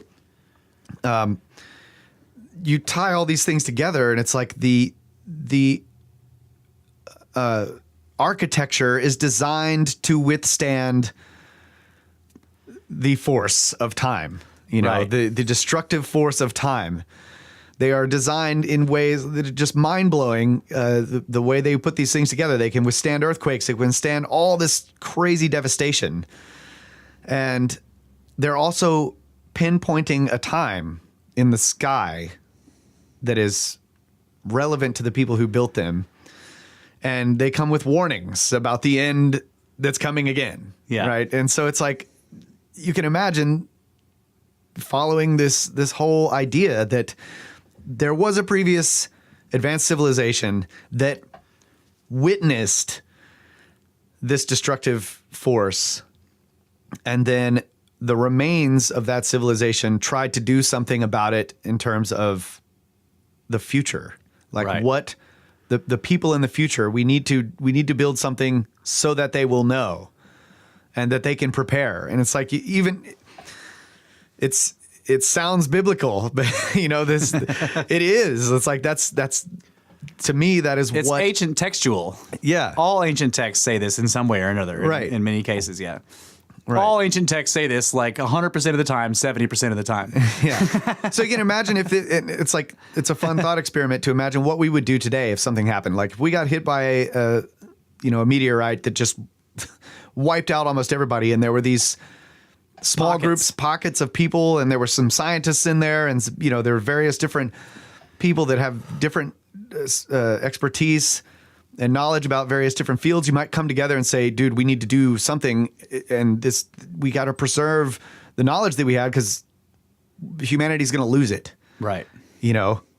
you tie all these things together, and it's like the architecture is designed to withstand the force of time. The destructive force of time. They are designed in ways that are just mind-blowing. The way they put these things together, they can withstand earthquakes, they can withstand all this crazy devastation. And they're also pinpointing a time in the sky that is relevant to the people who built them. And they come with warnings about the end that's coming again. Yeah. Right? And so it's like, you can imagine following this whole idea that there was a previous advanced civilization that witnessed this destructive force, and then the remains of that civilization tried to do something about it in terms of the future. Like Right. what the people in the future, we need to build something so that they will know and that they can prepare. And it's like, even it sounds biblical, but it is. It's like that's to me, that is It's what ancient textual. Yeah. All ancient texts say this in some way or another. Right. In many cases, yeah. Right. All ancient texts say this like 100% of the time, 70% of the time. Yeah. So you can imagine if it's like, it's a fun thought experiment to imagine what we would do today if something happened. Like if we got hit by a meteorite that just wiped out almost everybody, and there were these small groups, pockets of people, and there were some scientists in there, and there were various different people that have different expertise and knowledge about various different fields. You might come together and say, dude, we need to do something, and we got to preserve the knowledge that we had, because humanity's going to lose it. Right.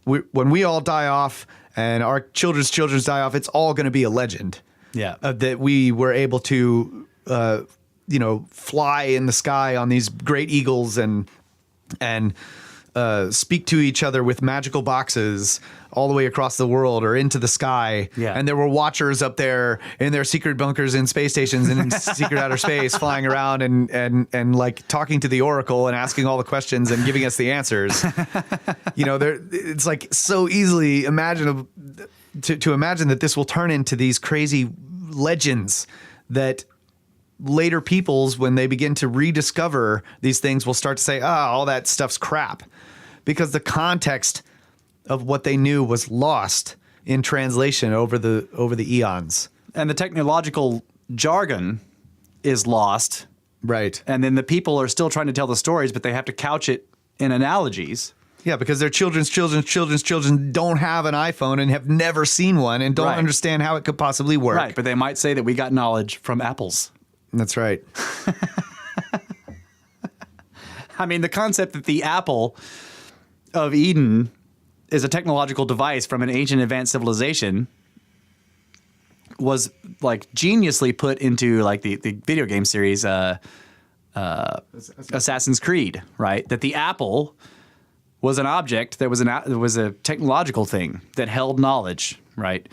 When we all die off and our children's die off, it's all going to be a legend. Yeah. That we were able to, fly in the sky on these great eagles and speak to each other with magical boxes all the way across the world or into the sky. Yeah. And there were watchers up there in their secret bunkers in space stations and in secret outer space, flying around and like talking to the oracle and asking all the questions and giving us the answers. It's like so easily imaginable to imagine that this will turn into these crazy legends that later peoples, when they begin to rediscover these things, will start to say, all that stuff's crap, because the context of what they knew was lost in translation over the eons. And the technological jargon is lost. Right. And then the people are still trying to tell the stories, but they have to couch it in analogies. Yeah, because their children's children don't have an iPhone and have never seen one and don't understand how it could possibly work. Right, but they might say that we got knowledge from apples. That's right. I mean, the concept that the apple of Eden is a technological device from an ancient advanced civilization was like geniusly put into like the video game series Assassin's Creed, right? That the apple was an object that was a technological thing that held knowledge, right?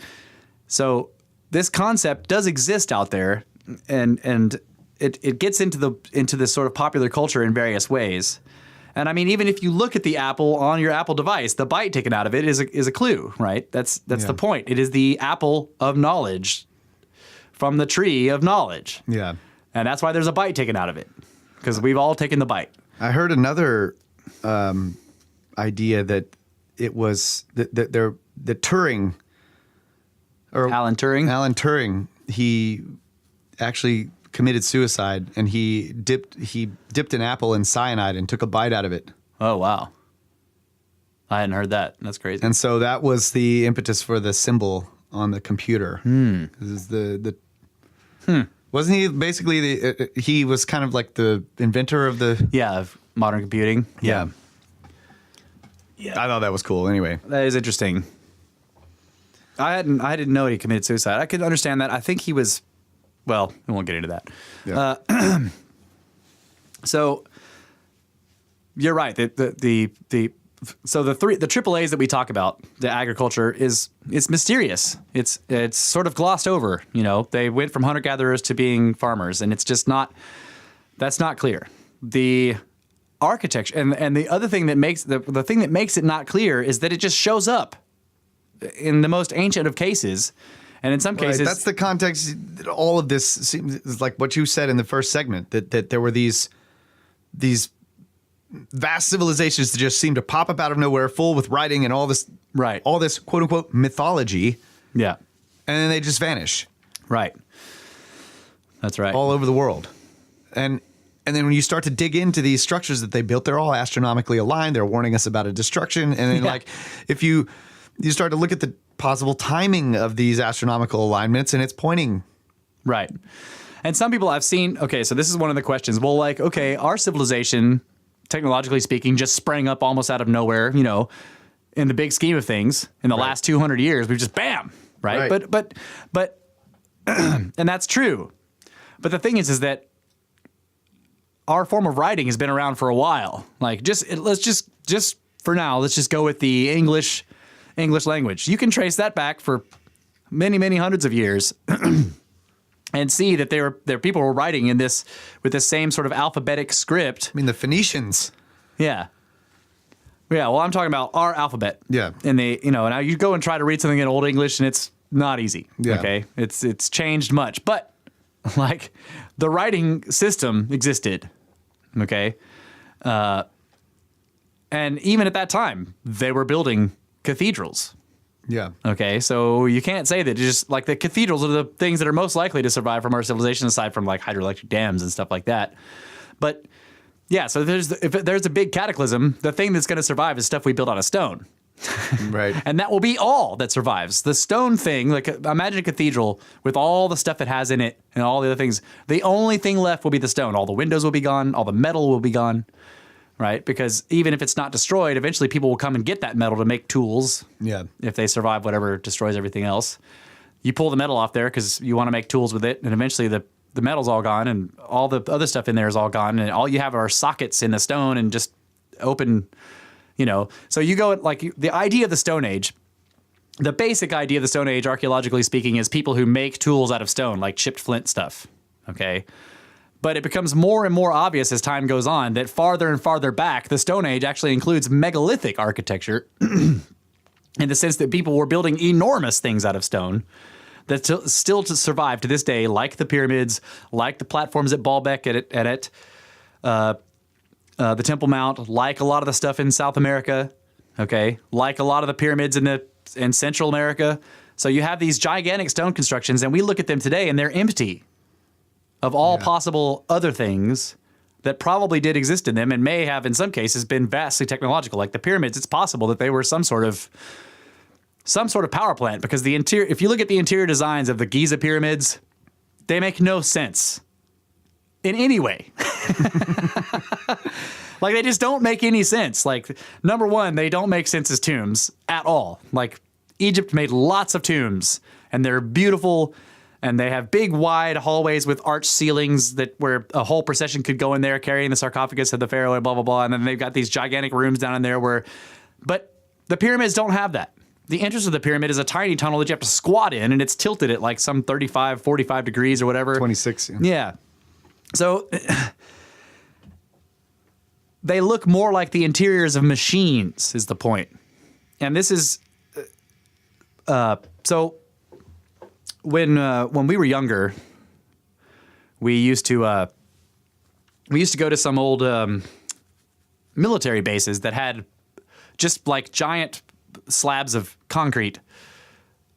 So this concept does exist out there, and it gets into this sort of popular culture in various ways. And I mean, even if you look at the apple on your Apple device, the bite taken out of it is a clue, right? That's the point. It is the apple of knowledge from the tree of knowledge. Yeah. And that's why there's a bite taken out of it, because we've all taken the bite. I heard another idea that it was that Turing, or Alan Turing, he actually committed suicide, and he dipped an apple in cyanide and took a bite out of it. Oh, wow. I hadn't heard that. That's crazy. And so that was the impetus for the symbol on the computer. Wasn't he basically he was kind of like the inventor of the... Yeah, of modern computing. Yeah. I thought that was cool anyway. That is interesting. I didn't know he committed suicide. I could understand that. I think he was... Well, we won't get into that. Yeah. So you're right. So the AAAs that we talk about, the agriculture it's mysterious. It's sort of glossed over. They went from hunter gatherers to being farmers, and it's just that's not clear. The architecture and the other thing that makes the thing that makes it not clear is that it just shows up in the most ancient of cases. And in some cases, that's the context. All of this seems like what you said in the first segment, that there were these vast civilizations that just seemed to pop up out of nowhere, full with writing and all this, right? All this quote unquote mythology, yeah, and then they just vanish, right? That's right, all over the world, and then when you start to dig into these structures that they built, they're all astronomically aligned. They're warning us about a destruction, and then if you start to look at the possible timing of these astronomical alignments, and it's pointing right. And some people I've seen, okay, so this is one of the questions. Well, like, okay, our civilization, technologically speaking, just sprang up almost out of nowhere, in the big scheme of things, in the last 200 years, we've just bam, right? But and that's true. But the thing is that our form of writing has been around for a while. Like, let's just for now, let's just go with the English language. You can trace that back for many, many hundreds of years. And see that there people were writing in this with this same sort of alphabetic script. I mean, the Phoenicians. Yeah. Well, I'm talking about our alphabet. Yeah. And now you go and try to read something in Old English, and it's not easy. Yeah. Okay. It's changed much, but like the writing system existed. Okay. And even at that time, they were building cathedrals. Yeah. Okay, so you can't say that just like the cathedrals are the things that are most likely to survive from our civilization, aside from like hydroelectric dams and stuff like that. But yeah, so if there's a big cataclysm, the thing that's going to survive is stuff we built out of stone. Right. And that will be all that survives. The stone thing, like imagine a cathedral with all the stuff it has in it and all the other things. The only thing left will be the stone. All the windows will be gone. All the metal will be gone. Right? Because even if it's not destroyed, eventually people will come and get that metal to make tools. Yeah. If they survive whatever destroys everything else. You pull the metal off there because you want to make tools with it, and eventually the metal's all gone and all the other stuff in there is all gone, and all you have are sockets in the stone and just open, So you go at like the idea of the Stone Age, the basic idea of the Stone Age, archaeologically speaking, is people who make tools out of stone, like chipped flint stuff. Okay. But it becomes more and more obvious as time goes on that farther and farther back, the Stone Age actually includes megalithic architecture in the sense that people were building enormous things out of stone that still to survive to this day, like the pyramids, like the platforms at Baalbek the Temple Mount, like a lot of the stuff in South America, okay, like a lot of the pyramids in Central America. So you have these gigantic stone constructions, and we look at them today, and they're empty of all possible other things that probably did exist in them and may have, in some cases, been vastly technological. Like the pyramids, it's possible that they were some sort of power plant, because if you look at the interior designs of the Giza pyramids, they make no sense in any way. Like, they just don't make any sense. Like, number one, they don't make sense as tombs at all. Like, Egypt made lots of tombs, and they're beautiful. And they have big, wide hallways with arched ceilings where a whole procession could go in there carrying the sarcophagus of the pharaoh and blah, blah, blah. And then they've got these gigantic rooms down in there but the pyramids don't have that. The entrance of the pyramid is a tiny tunnel that you have to squat in, and it's tilted at like some 35, 45 degrees or whatever. 26. Yeah. So they look more like the interiors of machines is the point. And this is, so when we were younger, we used to go to some old military bases that had just like giant slabs of concrete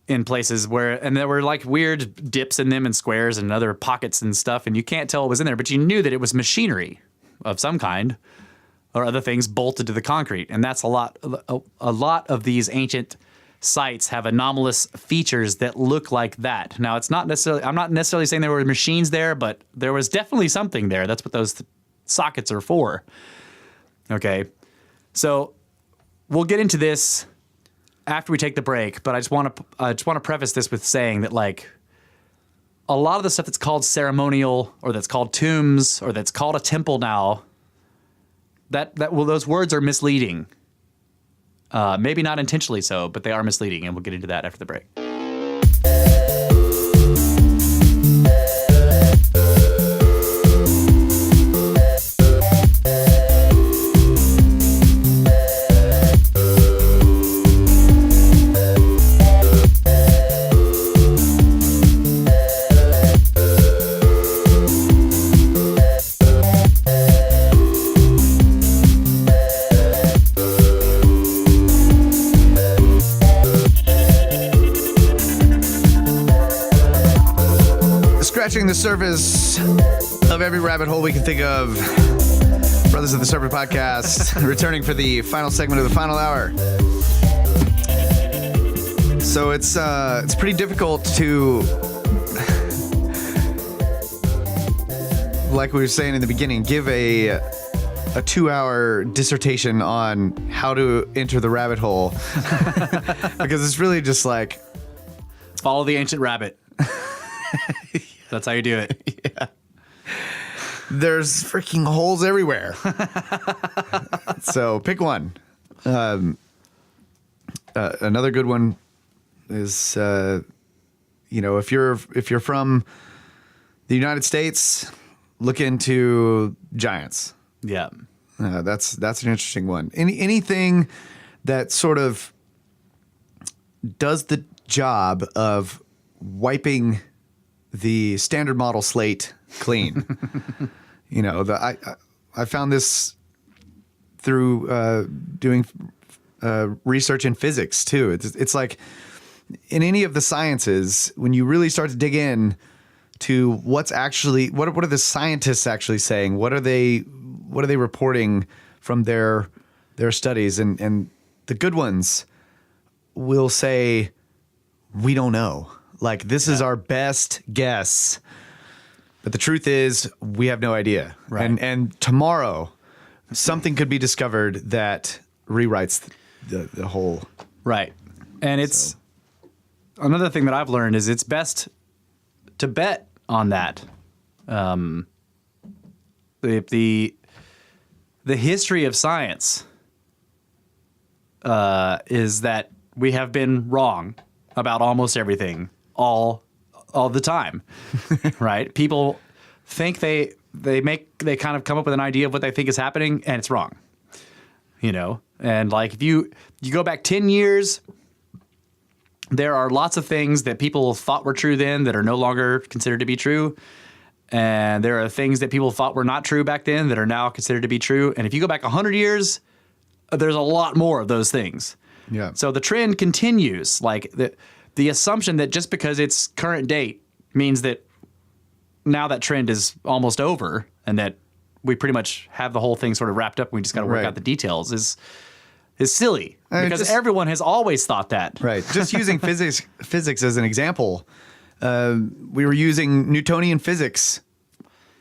in places and there were like weird dips in them and squares and other pockets and stuff, and you can't tell what was in there, but you knew that it was machinery of some kind or other things bolted to the concrete. And that's a lot of these ancient sites have anomalous features that look like that. Now, I'm not necessarily saying there were machines there, but there was definitely something there. That's what those sockets are for. Okay. So we'll get into this after we take the break, but I just want to preface this with saying that, like, a lot of the stuff that's called ceremonial or that's called tombs or that's called a temple now, those words are misleading. Maybe not intentionally so, but they are misleading, and we'll get into that after the break. Scratching the surface of every rabbit hole we can think of. Brothers of the Serpent podcast, returning for the final segment of the final hour. So it's pretty difficult to, like we were saying in the beginning, give a a 2-hour dissertation on how to enter the rabbit hole because it's really just like Follow the ancient rabbit. That's how you do it. yeah. There's freaking holes everywhere. So pick one. Another good one is, if you're from the United States, look into giants. Yeah. That's an interesting one. Anything that sort of does the job of wiping the standard model slate clean. I found this through doing research in physics too. It's like in any of the sciences, when you really start to dig in to what's actually what are the scientists actually saying? What are they reporting from their studies? And the good ones will say, we don't know. Like, this is our best guess. But the truth is, we have no idea. Right. And tomorrow, something could be discovered that rewrites the whole. Right. And it's another thing that I've learned is it's best to bet on that. The history of science is that we have been wrong about almost everything all the time, right? People think they kind of come up with an idea of what they think is happening, and it's wrong, And like if you go back 10 years, there are lots of things that people thought were true then that are no longer considered to be true, and there are things that people thought were not true back then that are now considered to be true. And if you go back 100 years, there's a lot more of those things. Yeah. So the trend continues. Like the assumption that just because it's current date means that now that trend is almost over and that we pretty much have the whole thing sort of wrapped up and we just got to work out the details is silly because everyone has always thought that. Right. Just using physics as an example, we were using Newtonian physics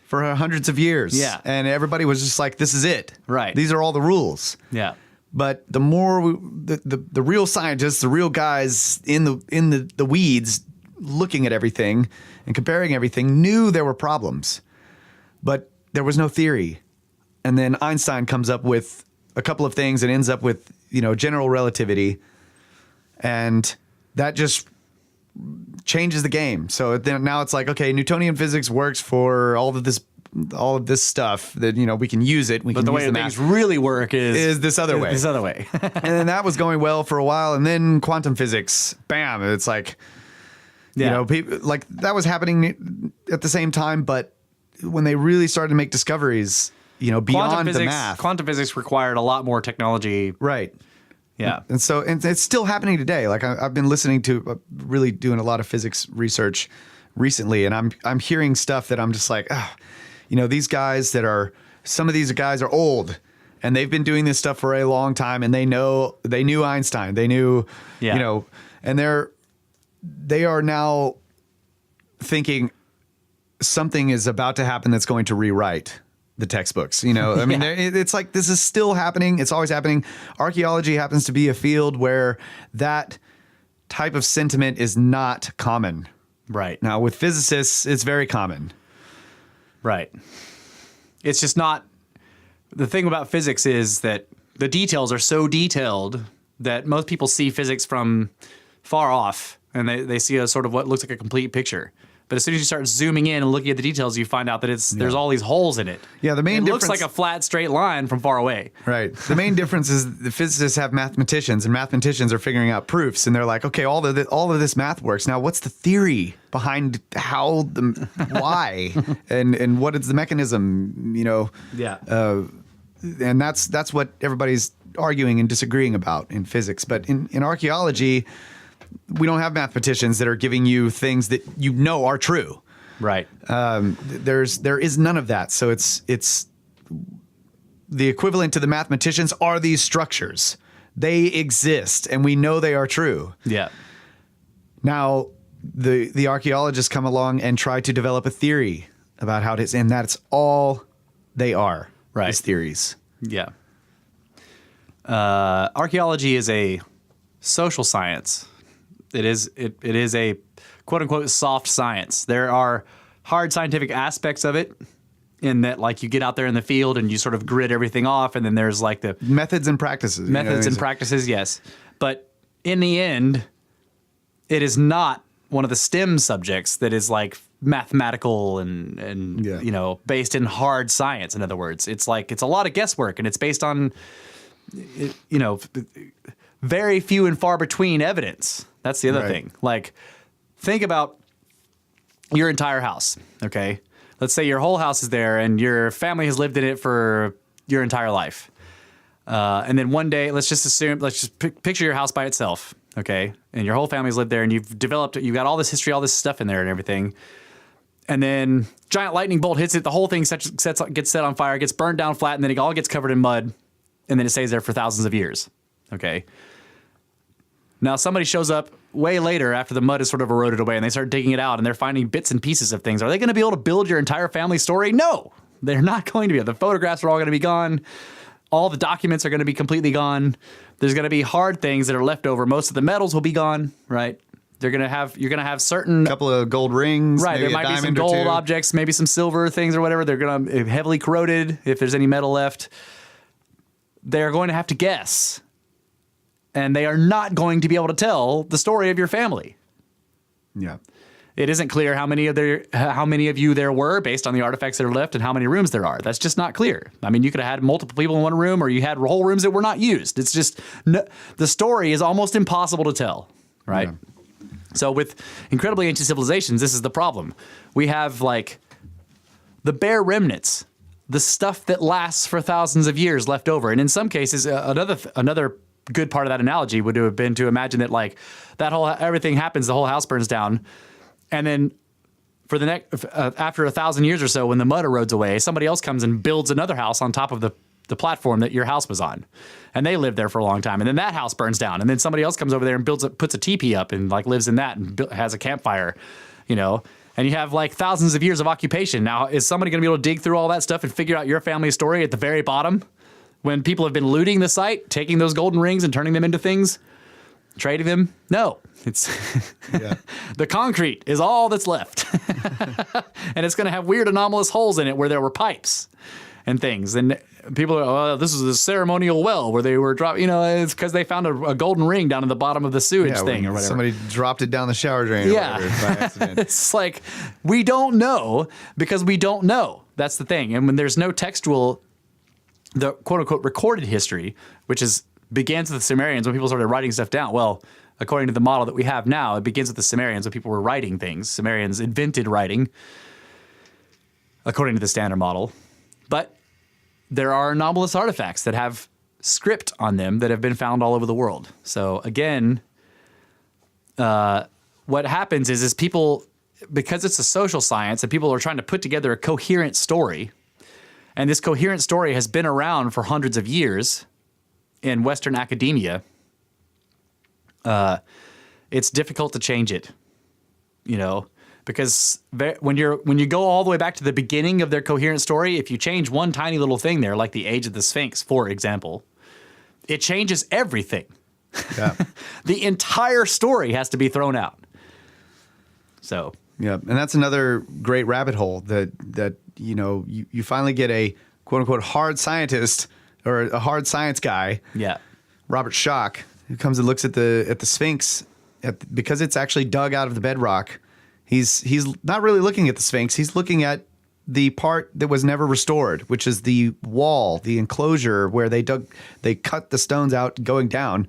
for hundreds of years. Yeah. And everybody was just like, this is it. Right. These are all the rules. Yeah. But the more the real scientists, the real guys in the weeds looking at everything and comparing everything knew there were problems, but there was no theory. And then Einstein comes up with a couple of things and ends up with, general relativity. And that just changes the game. So then now it's like, okay, Newtonian physics works for all of this stuff that, we can use it. But the way things really work is this other way. This other way. And then that was going well for a while. And then quantum physics, bam, it's like, people, like that was happening at the same time. But when they really started to make discoveries, beyond the math. Quantum physics required a lot more technology. Right. Yeah. And so it's still happening today. Like I've been listening to really doing a lot of physics research recently. And I'm hearing stuff that I'm just like, some of these guys are old and they've been doing this stuff for a long time and they knew Einstein, they knew, and they are now thinking something is about to happen that's going to rewrite the textbooks. I mean, it's like, this is still happening. It's always happening. Archaeology happens to be a field where that type of sentiment is not common. Right. Now with physicists, it's very common. Right. It's just not. The thing about physics is that the details are so detailed that most people see physics from far off and they see a sort of what looks like a complete picture. But as soon as you start zooming in and looking at the details, you find out that there's all these holes in it. Yeah, it looks like a flat, straight line from far away. Right. The main difference is the physicists have mathematicians, and mathematicians are figuring out proofs, and they're like, okay, all of this math works. Now, what's the theory behind why, and what is the mechanism? Yeah. And that's what everybody's arguing and disagreeing about in physics. But in archaeology, we don't have mathematicians that are giving you things that are true. Right. There is none of that. So it's the equivalent to the mathematicians are these structures. They exist and we know they are true. Yeah. Now the archaeologists come along and try to develop a theory about how it is, and that's all they are. Right. his theories. Yeah. Archaeology is a social science. It is a quote unquote soft science. There are hard scientific aspects of it in that, like, you get out there in the field and you sort of grid everything off, and then there's like the Methods and practices. methods and practices, yes. But in the end, it is not one of the STEM subjects that is like mathematical and Yeah. you know, based in hard science. In other words, it's like it's a lot of guesswork, and it's based on, you know, very few and far between evidence. That's the other Right. thing. Like, think about your entire house. Okay, let's say your whole house is there, and your family has lived in it for your entire life. And then one day, let's just picture your house by itself, okay? And your whole family's lived there, and you've got all this history, all this stuff in there and everything. And then giant lightning bolt hits it, the whole thing gets set on fire, gets burned down flat, and then it all gets covered in mud, and then it stays there for thousands of years, okay? Now somebody shows up way later after the mud is sort of eroded away, and they start digging it out, and they're finding bits and pieces of things. Are they going to be able to build your entire family story? No, they're not going to be. The photographs are all going to be gone. All the documents are going to be completely gone. There's going to be hard things that are left over. Most of the metals will be gone, right? You're going to have certain, couple of gold rings. right? Maybe There a might be some diamond or gold two. objects, maybe some silver things or whatever. They're going to heavily corroded if there's any metal left. They're going to have to guess, and they are not going to be able to tell the story of your family. Yeah. It isn't clear how many of you there were based on the artifacts that are left and how many rooms there are. That's just not clear. I mean, you could have had multiple people in one room, or you had whole rooms that were not used. It's just the story is almost impossible to tell, right? Yeah. So with incredibly ancient civilizations, this is the problem. We have like the bare remnants, the stuff that lasts for thousands of years left over. And in some cases, another good part of that analogy would have been to imagine that like everything happens, the whole house burns down. And then for the next, after 1,000 years or so, when the mud erodes away, somebody else comes and builds another house on top of the platform that your house was on. And they lived there for a long time. And then that house burns down. And then somebody else comes over there and puts a teepee up and like lives in that and has a campfire, you know. And you have like thousands of years of occupation. Now, is somebody going to be able to dig through all that stuff and figure out your family's story at the very bottom? When people have been looting the site, taking those golden rings and turning them into things? Trading them? No. It's the concrete is all that's left. And it's going to have weird anomalous holes in it where there were pipes and things. And people are, oh, this is a ceremonial well where they were dropped, you know, it's because they found a golden ring down in the bottom of the sewage thing or whatever. Somebody dropped it down the shower drain or whatever by accident. It's like, we don't know because we don't know. That's the thing. And when there's no textual, the quote unquote recorded history, which begins with the Sumerians when people started writing stuff down. Well, according to the model that we have now, it begins with the Sumerians when people were writing things. Sumerians invented writing, according to the standard model. But there are anomalous artifacts that have script on them that have been found all over the world. So again, what happens is people, because it's a social science and people are trying to put together a coherent story, and this coherent story has been around for hundreds of years in Western academia, it's difficult to change it, you know, because when you go all the way back to the beginning of their coherent story, if you change one tiny little thing there, like the age of the Sphinx, for example, it changes everything. Yeah. The entire story has to be thrown out. So Yeah, and that's another great rabbit hole that you know you finally get a quote unquote hard scientist or a hard science guy. yeah, Robert Schoch, who comes and looks at the Sphinx because it's actually dug out of the bedrock. He's not really looking at the Sphinx. He's looking at the part that was never restored, which is the wall, the enclosure where they cut the stones out going down,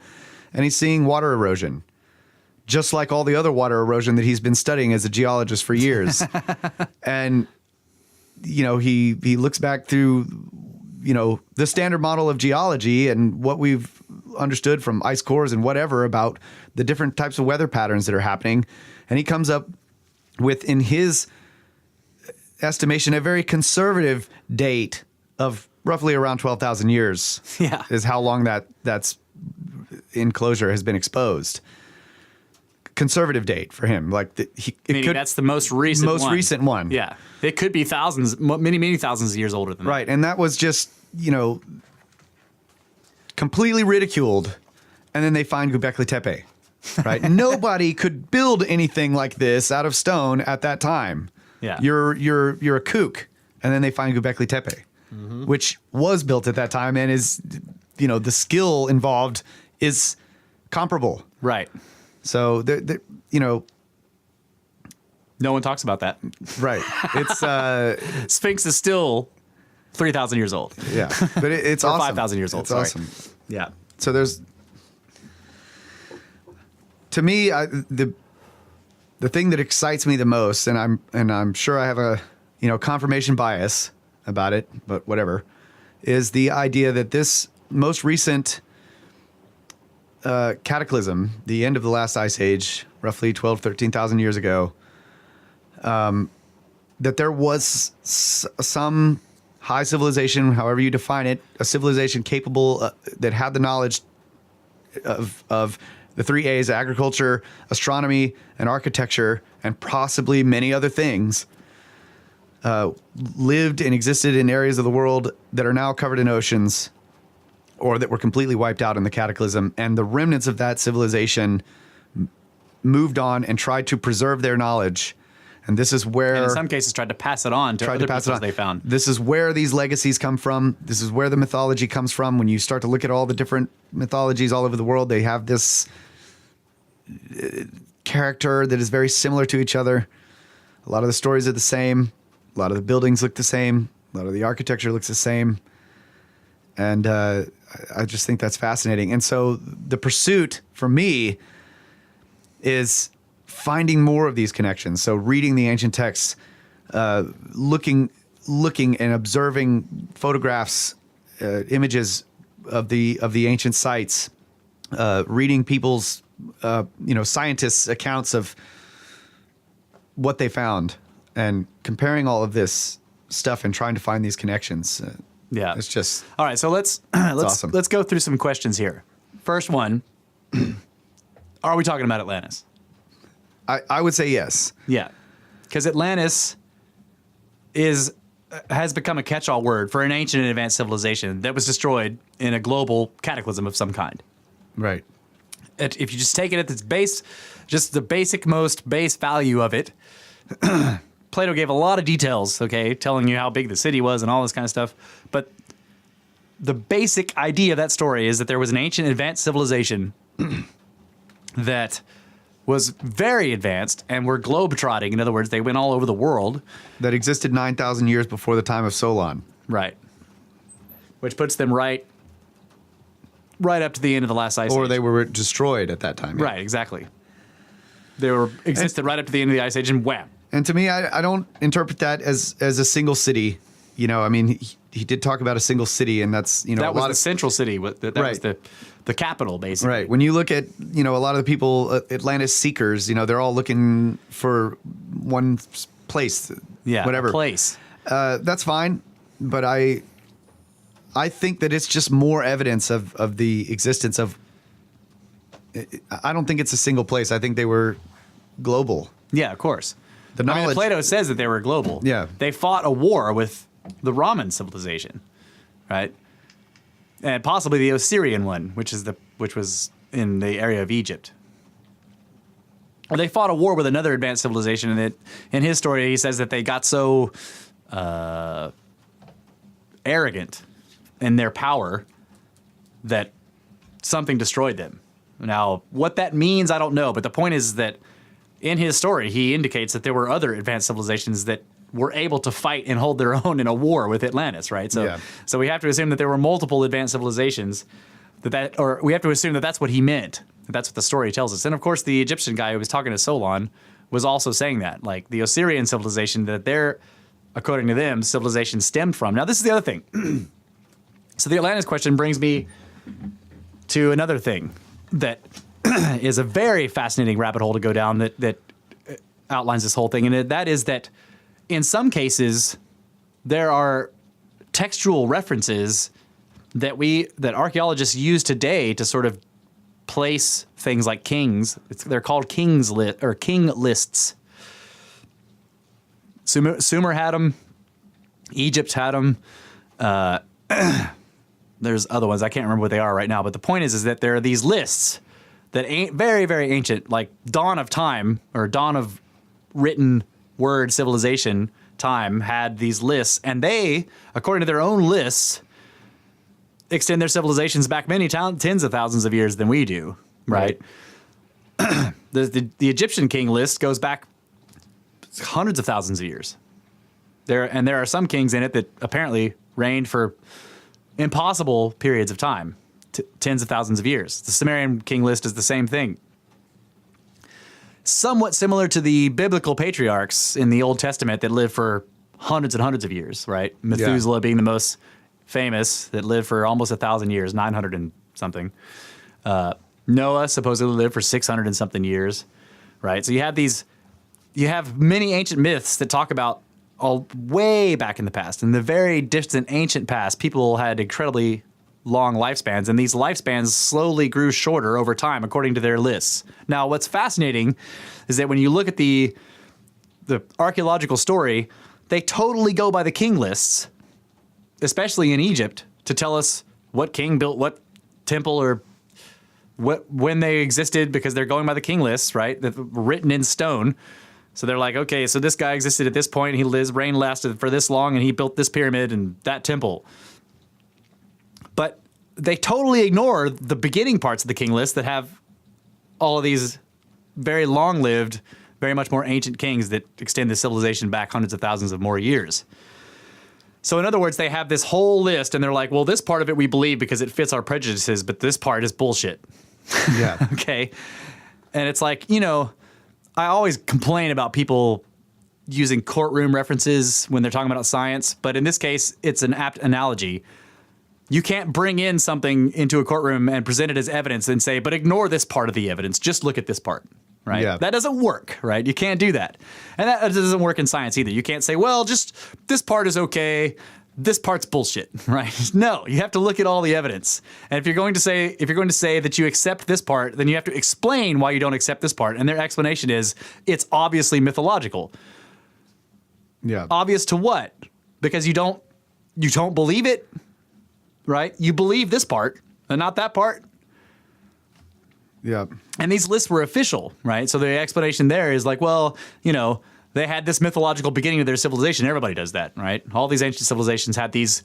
and he's seeing water erosion, just like all the other water erosion that he's been studying as a geologist for years. And you know, he looks back through, you know, the standard model of geology and what we've understood from ice cores and whatever about the different types of weather patterns that are happening. And he comes up with, in his estimation, a very conservative date of roughly around 12,000 years. Yeah. Is how long that's enclosure has been exposed. Conservative date for him. Like that's the most recent one. recent one. Yeah. It could be thousands, many thousands of years older than that. Right. And that was just completely ridiculed, and then they find Gobekli Tepe, right? Nobody could build anything like this out of stone at that time. Yeah. You're a kook, and then they find Gobekli Tepe, which was built at that time and is, the skill involved is comparable. Right. So No one talks about that. right. It's Sphinx is still 3,000 years old. yeah, but it's Or awesome. 5,000 years old. It's sorry. awesome. Yeah. So to me, the thing that excites me the most, and I'm sure I have a confirmation bias about it, but whatever, is the idea that this most recent cataclysm, the end of the last ice age, roughly 12, 13,000 years ago, that there was some high civilization, however you define it, a civilization capable that had the knowledge of the 3 A's: agriculture, astronomy, and architecture, and possibly many other things, lived and existed in areas of the world that are now covered in oceans, or that were completely wiped out in the cataclysm. And the remnants of that civilization moved on and tried to preserve their knowledge. And this is where, And in some cases, tried to pass it on to other peoples they found. This is where these legacies come from. This is where the mythology comes from. When you start to look at all the different mythologies all over the world, they have this character that is very similar to each other. A lot of the stories are the same. A lot of the buildings look the same. A lot of the architecture looks the same. And I just think that's fascinating. And so the pursuit for me is finding more of these connections. So reading the ancient texts, looking and observing photographs, images of the ancient sites, reading people's scientists' accounts of what they found, and comparing all of this stuff and trying to find these connections. Yeah. It's just All right, so let's awesome. let's go through some questions here. First one, are we talking about Atlantis? I would say yes. Yeah. Because Atlantis has become a catch-all word for an ancient and advanced civilization that was destroyed in a global cataclysm of some kind. Right. If you just take it at its base, just the most base value of it, Plato gave a lot of details, okay, telling you how big the city was and all this kind of stuff. But the basic idea of that story is that there was an ancient advanced civilization that was very advanced and were globetrotting. In other words, they went all over the world. That existed 9,000 years before the time of Solon. Right. Which puts them right up to the end of the last ice age. Or they were destroyed at that time. Yeah. Right, exactly. They existed right up to the end of the ice age, and wham. And to me, I don't interpret that as a single city. I mean, he did talk about a single city, and that's, that was the central city. That Right. was the capital, basically. Right. When you look at, a lot of the people, Atlantis seekers, they're all looking for one place. Yeah, whatever. a place. That's fine. But I think that it's just more evidence of the existence of, I don't think it's a single place. I think they were global. Yeah, of course. The I mean, knowledge. Plato says that they were global. Yeah. They fought a war with the Roman civilization, right? And possibly the Osirian one, which was in the area of Egypt. Or they fought a war with another advanced civilization, and in his story, he says that they got so arrogant in their power that something destroyed them. Now, what that means, I don't know, but the point is that in his story, he indicates that there were other advanced civilizations that were able to fight and hold their own in a war with Atlantis, right? So we have to assume that there were multiple advanced civilizations or we have to assume that that's what he meant. That's what the story tells us. And of course, the Egyptian guy who was talking to Solon was also saying that, like the Osirian civilization that their, according to them, civilization stemmed from. Now, this is the other thing. So the Atlantis question brings me to another thing that is a very fascinating rabbit hole to go down that outlines this whole thing. And that is that in some cases, there are textual references that archaeologists use today to sort of place things like kings. They're called king lists. Sumer had them. Egypt had them. there's other ones. I can't remember what they are right now. But the point is that there are these lists that ain't very, very ancient, like dawn of time or dawn of written word civilization time had these lists. And they, according to their own lists, extend their civilizations back many tens of thousands of years than we do, right? The Egyptian king list goes back hundreds of thousands of years. There are some kings in it that apparently reigned for impossible periods of time, tens of thousands of years. The Sumerian king list is the same thing. Somewhat similar to the biblical patriarchs in the Old Testament that lived for hundreds and hundreds of years, right? Methuselah being the most famous, that lived for almost 1,000 years, 900 and something. Noah supposedly lived for 600 and something years, right? So you have many ancient myths that talk about all way back in the past. In the very distant ancient past, people had incredibly long lifespans, and these lifespans slowly grew shorter over time according to their lists. Now, what's fascinating is that when you look at the archaeological story, they totally go by the king lists, especially in Egypt, to tell us what king built what temple or when they existed, because they're going by the king lists, right? That were written in stone. So they're like, okay, so this guy existed at this point, and his reign lasted for this long, and he built this pyramid and that temple. But they totally ignore the beginning parts of the king list that have all of these very long-lived, very much more ancient kings that extend the civilization back hundreds of thousands of more years. So in other words, they have this whole list, and they're like, well, this part of it we believe because it fits our prejudices, but this part is bullshit. Yeah. Okay. And it's like, I always complain about people using courtroom references when they're talking about science, but in this case, it's an apt analogy. You can't bring in something into a courtroom and present it as evidence and say, but ignore this part of the evidence. Just look at this part, right? Yeah. That doesn't work, right? You can't do that. And that doesn't work in science either. You can't say, well, just this part is okay. This part's bullshit, right? No, you have to look at all the evidence. And if you're going to say that you accept this part, then you have to explain why you don't accept this part. And their explanation is it's obviously mythological. Yeah. Obvious to what? Because you don't believe it, right? You believe this part and not that part. Yeah. And these lists were official, right? So the explanation there is like, well, they had this mythological beginning of their civilization. Everybody does that, right? All these ancient civilizations had these.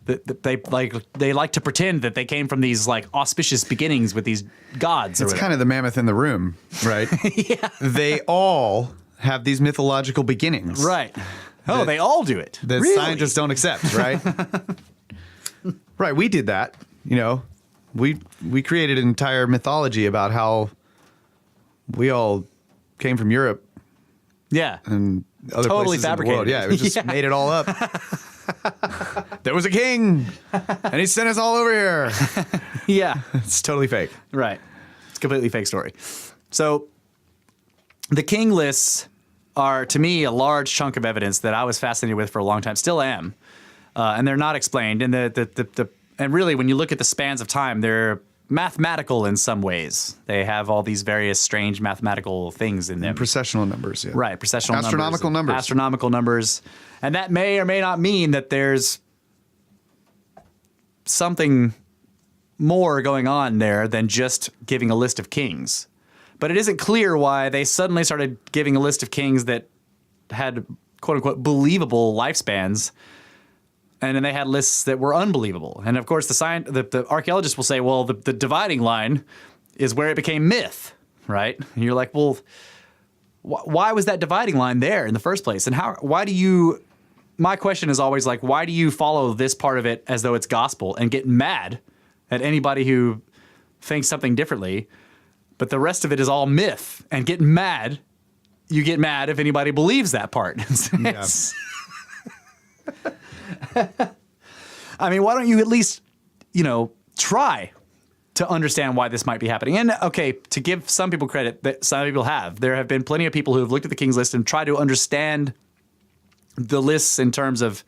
They like to pretend that they came from these like auspicious beginnings with these gods. It's kind of the mammoth in the room, right? Yeah. They all have these mythological beginnings, right? Oh, they all do it. The Really? scientists don't accept, right? Right. We did that. We created an entire mythology about how we all came from Europe. Yeah. And other Totally places in the world. fabricated. Yeah, it was just made it all up. There was a king, and he sent us all over here. Yeah. It's totally fake. Right. It's a completely fake story. So the king lists are, to me, a large chunk of evidence that I was fascinated with for a long time, still am. And they're not explained. And and really, when you look at the spans of time, they're mathematical in some ways. They have all these various strange mathematical things in them. Processional numbers, yeah. Right, processional Astronomical numbers. Astronomical numbers. And that may or may not mean that there's something more going on there than just giving a list of kings. But it isn't clear why they suddenly started giving a list of kings that had, quote unquote, believable lifespans. And then they had lists that were unbelievable. And of course, the archaeologists will say, well, the dividing line is where it became myth, right? And you're like, well, why was that dividing line there in the first place? And my question is always like, why do you follow this part of it as though it's gospel and get mad at anybody who thinks something differently, but the rest of it is all myth, and get mad? You get mad if anybody believes that part. Yeah. I mean, why don't you at least, try to understand why this might be happening? And okay, to give some people credit, that some people have. There have been plenty of people who have looked at the King's List and tried to understand the lists in terms of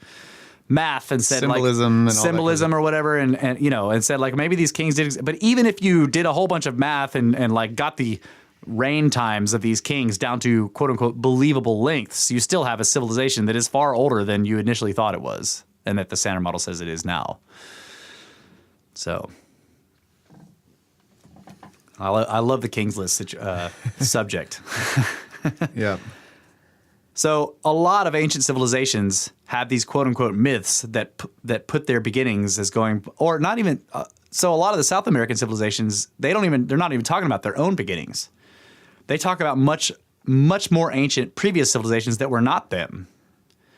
math and said symbolism or whatever, and said like maybe these kings did. But even if you did a whole bunch of math and like got the reign times of these kings down to quote unquote believable lengths, you still have a civilization that is far older than you initially thought it was. and that the standard model says it is now. So I love the King's List subject. Yeah. So a lot of ancient civilizations have these quote unquote myths that put their beginnings as going, or not even. So a lot of the South American civilizations, they're not even talking about their own beginnings. They talk about much more ancient previous civilizations that were not them.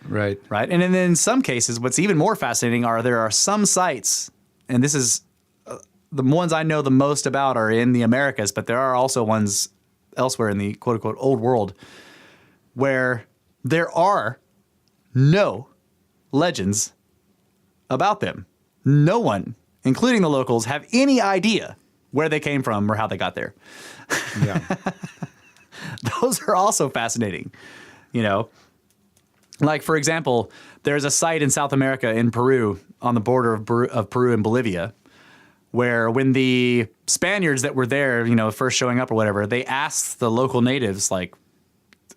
Right. Right. And then in some cases, what's even more fascinating there are some sites, and this is the ones I know the most about are in the Americas, but there are also ones elsewhere in the quote unquote old world where there are no legends about them. No one, including the locals, have any idea where they came from or how they got there. Yeah. Those are also fascinating, you know. Like, for example, there's a site in South America in Peru, on the border of Peru and Bolivia, where when the Spaniards that were there, you know, first showing up or whatever, they asked the local natives, like,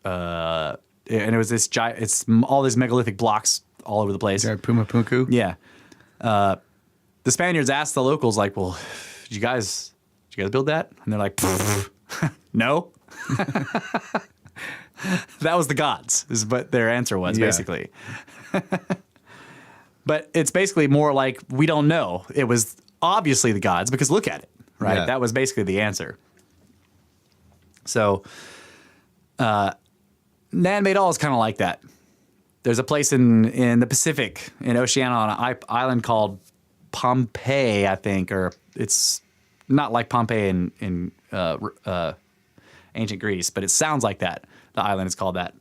and it was it's all these megalithic blocks all over the place. Pumapunku. Yeah. The Spaniards asked the locals, like, well, did you guys build that? And they're like, no. That was the gods, is what their answer was, basically. But it's basically more like, we don't know. It was obviously the gods, because look at it, right? Yeah. That was basically the answer. So, Nan Madol is kind of like that. There's a place in the Pacific, in Oceania, on an island called Pompeii, I think, or it's not like Pompeii in ancient Greece, but it sounds like that. The island is called that.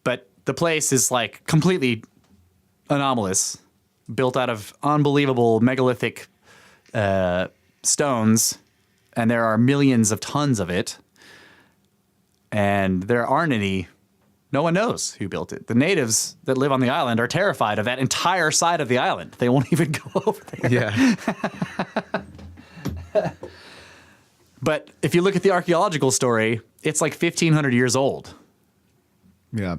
But the place is like completely anomalous, built out of unbelievable megalithic stones, and there are millions of tons of it. And there aren't any, no one knows who built it. The natives that live on the island are terrified of that entire side of the island. They won't even go over there. Yeah. But if you look at the archaeological story, it's like 1,500 years old. Yeah.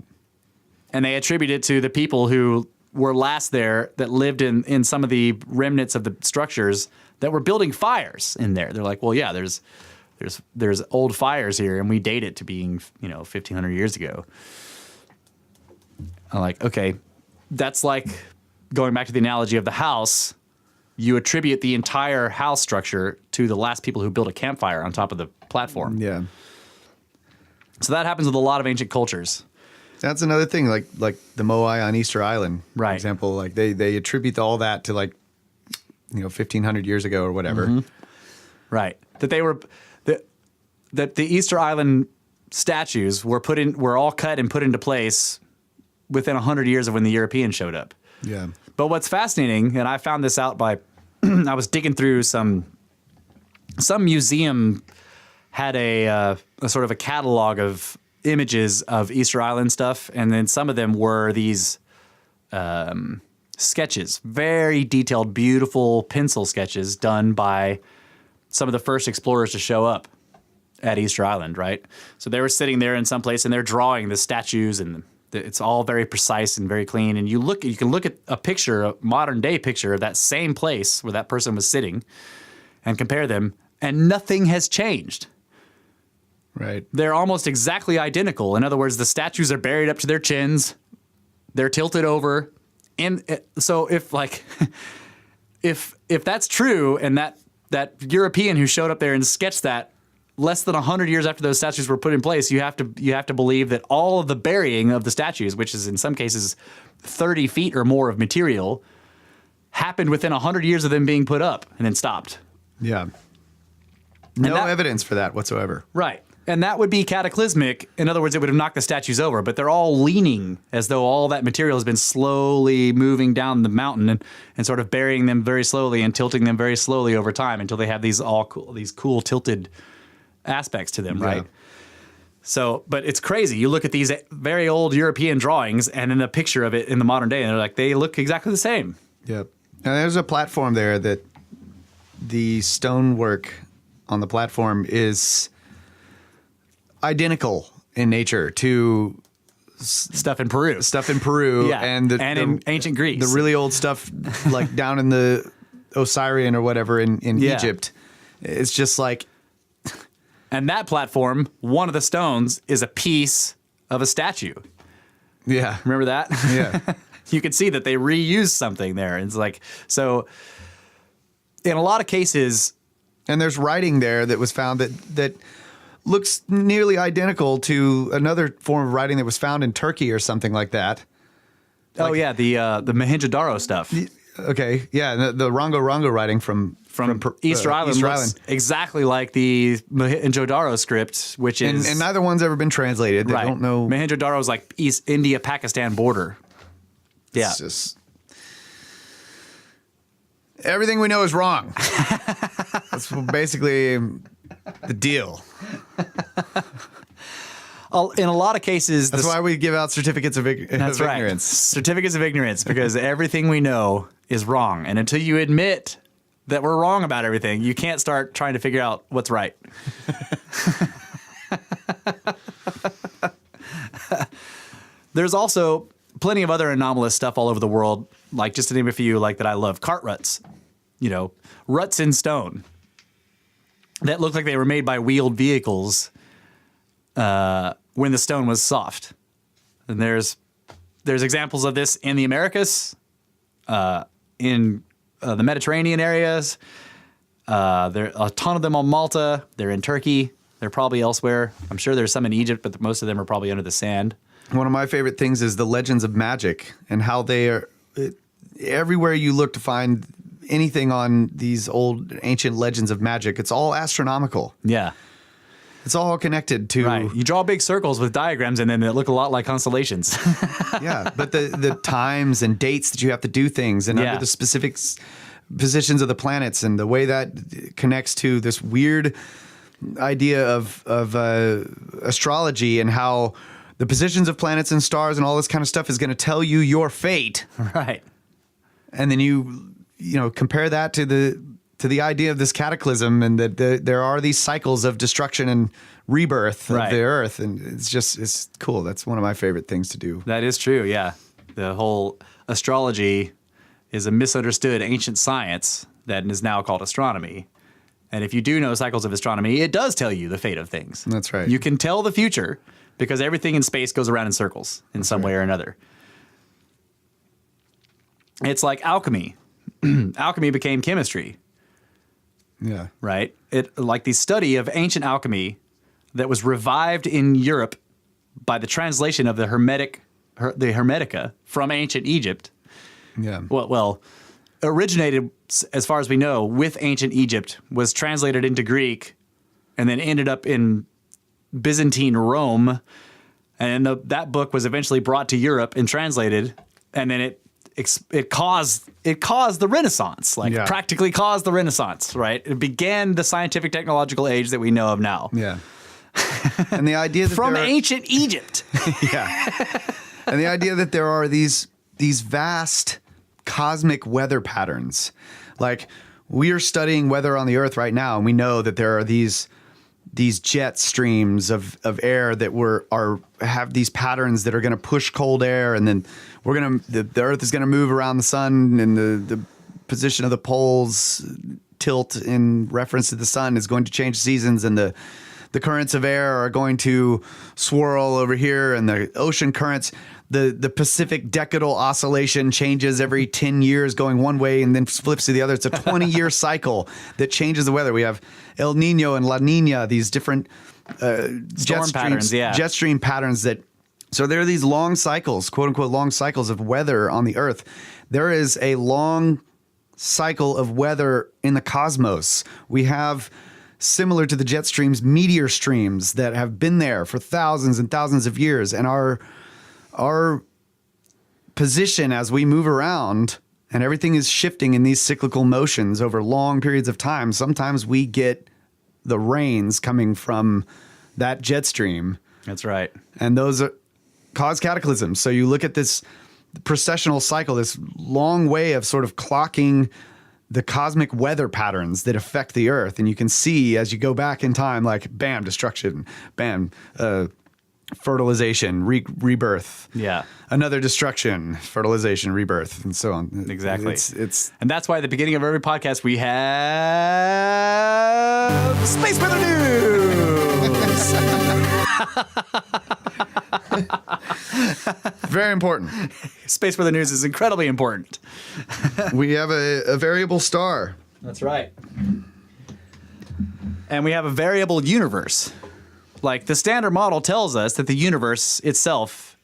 And they attribute it to the people who were last there that lived in some of the remnants of the structures that were building fires in there. They're like, well, yeah, there's old fires here, and we date it to being, 1,500 years ago. I'm like, okay, that's like going back to the analogy of the house. You attribute the entire house structure to the last people who built a campfire on top of the platform. Yeah. So that happens with a lot of ancient cultures. That's another thing, like the Moai on Easter Island, for Right. example. Like they attribute all that to 1,500 years ago or whatever. Mm-hmm. Right. That the Easter Island statues were all cut and put into place within 100 years of when the Europeans showed up. Yeah. But what's fascinating, and I found this out by I was digging through some museum had a sort of a catalog of images of Easter Island stuff, and then some of them were these sketches, very detailed, beautiful pencil sketches done by some of the first explorers to show up at Easter Island, right? So they were sitting there in some place and they're drawing the statues, and it's all very precise and very clean. And you can look at a modern day picture of that same place where that person was sitting and compare them, and nothing has changed. Right. They're almost exactly identical. In other words, the statues are buried up to their chins. They're tilted over. And so if that's true, and that European who showed up there and sketched that less than 100 years after those statues were put in place, you have to believe that all of the burying of the statues, which is in some cases 30 feet or more of material, happened within 100 years of them being put up and then stopped. Yeah. No evidence for that whatsoever. Right. And that would be cataclysmic. In other words, it would have knocked the statues over, but they're all leaning as though all that material has been slowly moving down the mountain and sort of burying them very slowly and tilting them very slowly over time until they have these cool tilted aspects to them, right? Yeah. So, but it's crazy. You look at these very old European drawings and then a picture of it in the modern day, and they look exactly the same. Yep. And there's a platform there that the stonework on the platform is identical in nature to stuff in Peru. Yeah. And in ancient Greece. The really old stuff like down in the Osirian or whatever in Egypt. It's just like... And that platform, one of the stones is a piece of a statue. Yeah. Remember that? Yeah. You can see that they reused something there. It's like, so in a lot of cases... And there's writing there that was found that looks nearly identical to another form of writing that was found in Turkey or something like that. The Mohenjo-Daro stuff. Okay, yeah, the Rongo writing from Easter Island Easter looks Island. exactly like the Mohenjo-Daro script, which is... And neither one's ever been translated. They don't know... Mohenjo-Daro is like East India-Pakistan border. Yeah. It's just... Everything we know is wrong. That's basically the deal. In a lot of cases... That's why we give out certificates of That's right. ignorance. Certificates of ignorance, because everything we know is wrong. And until you admit that we're wrong about everything, you can't start trying to figure out what's right. There's also plenty of other anomalous stuff all over the world, like just to name a few, like that I love. Cart ruts. Ruts in stone that look like they were made by wheeled vehicles when the stone was soft. And there's examples of this in the Americas, in the Mediterranean areas. There are a ton of them on Malta. They're in Turkey. They're probably elsewhere. I'm sure there's some in Egypt, but most of them are probably under the sand. One of my favorite things is the legends of magic and how they are everywhere you look to find anything on these old ancient legends of magic. It's all astronomical. Yeah. It's all connected to... Right. You draw big circles with diagrams in them that look a lot like constellations. Yeah, but the times and dates that you have to do things and under the specific positions of the planets and the way that connects to this weird idea of astrology and how the positions of planets and stars and all this kind of stuff is going to tell you your fate. Right. And then you compare that to the idea of this cataclysm and that there are these cycles of destruction and rebirth of the earth. And it's cool. That's one of my favorite things to do. That is true. Yeah. The whole astrology is a misunderstood ancient science that is now called astronomy. And if you do know cycles of astronomy, it does tell you the fate of things. That's right. You can tell the future because everything in space goes around in circles in some way or another. It's like alchemy. Alchemy became chemistry. Yeah. Right? Like the study of ancient alchemy that was revived in Europe by the translation of the Hermetica from ancient Egypt. Yeah. Well, originated, as far as we know, with ancient Egypt, was translated into Greek, and then ended up in Byzantine Rome. And that book was eventually brought to Europe and translated, and then it caused the Renaissance, practically caused the Renaissance, right? It began the scientific technological age that we know of now. Yeah. And the idea that from ancient Egypt. Yeah. And the idea that there are these vast cosmic weather patterns. Like, we are studying weather on the Earth right now, and we know that there are these jet streams of air that have these patterns that are going to push cold air, and then the Earth is going to move around the sun, and the position of the poles tilt in reference to the sun is going to change seasons, and the currents of air are going to swirl over here, and the ocean currents. The Pacific decadal oscillation changes every 10 years going one way and then flips to the other. It's a 20-year cycle that changes the weather. We have El Nino and La Nina, these different jet stream patterns so there are these long cycles, quote unquote, long cycles of weather on the Earth. There is a long cycle of weather in the cosmos. We have, similar to the jet streams, meteor streams that have been there for thousands and thousands of years, and our position as we move around and everything is shifting in these cyclical motions over long periods of time. Sometimes we get the rains coming from that jet stream. That's right. And those cause cataclysms. So you look at this processional cycle, this long way of sort of clocking the cosmic weather patterns that affect the Earth. And you can see as you go back in time, like, bam, destruction, bam, fertilization, rebirth. Yeah. Another destruction, fertilization, rebirth, and so on. Exactly. It's And that's why at the beginning of every podcast we have Space Weather News. very important. Space Weather News is incredibly important. We have a variable star. That's right. And we have a variable universe. Like the standard model tells us that the universe itself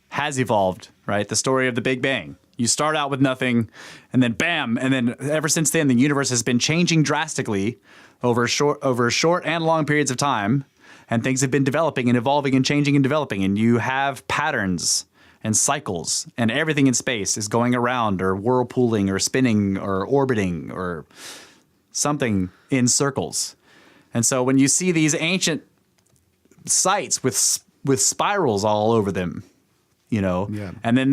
has evolved, right? The story of the Big Bang. You start out with nothing, and then bam, and then ever since then, the universe has been changing drastically over short and long periods of time, and things have been developing and evolving and changing and developing, and you have patterns and cycles, and everything in space is going around or whirlpooling or spinning or orbiting or something in circles. And so when you see these ancient sites with spirals all over them, you know, and then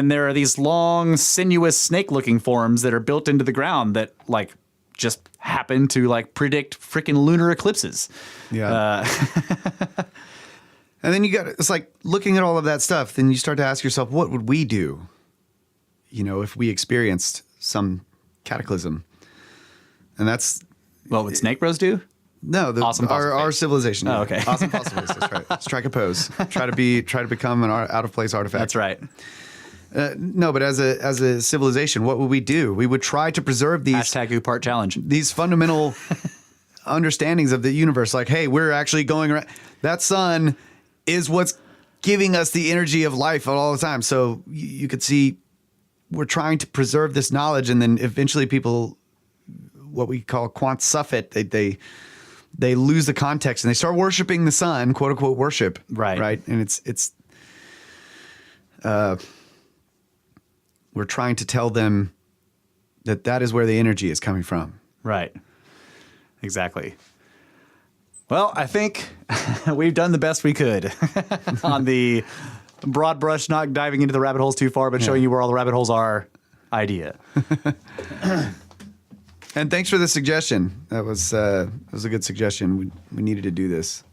there are these long, sinuous, snake-looking forms that are built into the ground that like just happen to like predict freaking lunar eclipses. Yeah. And then it's like looking at all of that stuff, then you start to ask yourself, what would we do, you know, if we experienced some cataclysm? And that's... What would Snake Bros do? No, Awesome our civilization. Oh, okay. Awesome fossil face. That's right. Strike a pose. Try to become an out of place artifact. That's right. No, but as a civilization, what would we do? We would try to preserve these #UPart challenge. These fundamental understandings of the universe. Like, hey, we're actually going around. That sun is what's giving us the energy of life all the time. So you could see we're trying to preserve this knowledge, and then eventually people, what we call quant suff it, they lose the context and they start worshiping the sun, quote unquote worship. Right. And it's we're trying to tell them that is where the energy is coming from. Right. Exactly. Well, I think we've done the best we could on the broad brush, not diving into the rabbit holes too far, but showing you where all the rabbit holes are idea. And thanks for the suggestion. That was a good suggestion. We needed to do this.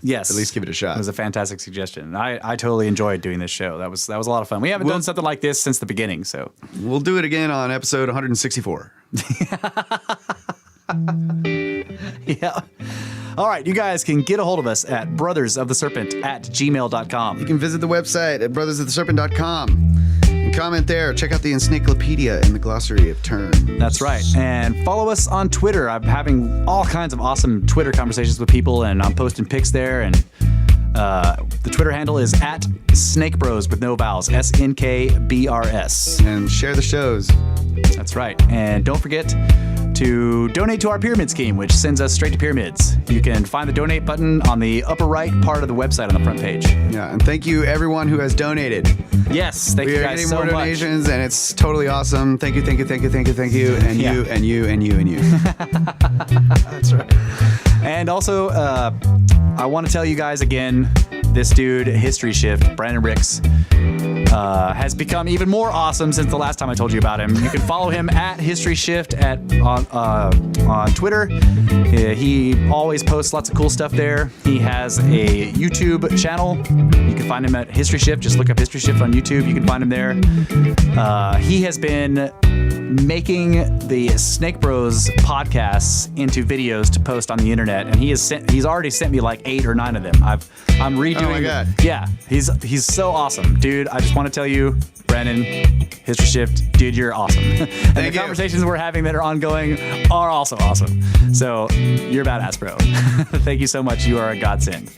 Yes. At least give it a shot. It was a fantastic suggestion. I totally enjoyed doing this show. That was a lot of fun. We haven't done something like this since the beginning, so. We'll do it again on episode 164. Yeah. All right, you guys can get a hold of us at brothersoftheserpent@gmail.com. You can visit the website at brothersoftheserpent.com. Comment there. Check out the encyclopedia and the glossary of terms. That's right. And follow us on Twitter. I'm having all kinds of awesome Twitter conversations with people, and I'm posting pics there. And the Twitter handle is @SnakeBros with no vowels, SNKBRS. And share the shows. That's right. And don't forget to donate to our pyramid scheme, which sends us straight to pyramids. You can find the donate button on the upper right part of the website on the front page. Yeah, and thank you everyone who has donated. Yes, thank you guys so much. We are getting more donations, and it's totally awesome. Thank you, and you, and you, and you, and you. That's right. And also, I want to tell you guys again, this dude, History Shift, Brandon Ricks, has become even more awesome since the last time I told you about him. You can follow him at History Shift on Twitter. He always posts lots of cool stuff there. He has a YouTube channel. You can find him at History Shift. Just look up History Shift on YouTube. You can find him there. He has been making the Snake Bros podcasts into videos to post on the internet, and he's already sent me like 8 or 9 of them. I'm redoing. Oh my God. Yeah, he's so awesome, dude. I just want to tell you, Brandon, History Shift, dude, you're awesome. And the conversations we're having that are ongoing are also awesome. So you're a badass, bro. Thank you so much. You are a godsend.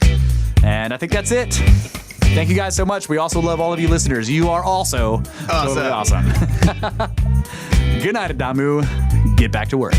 And I think that's it. Thank you guys so much. We also love all of you listeners. You are also totally awesome. Good night, Adamu. Get back to work.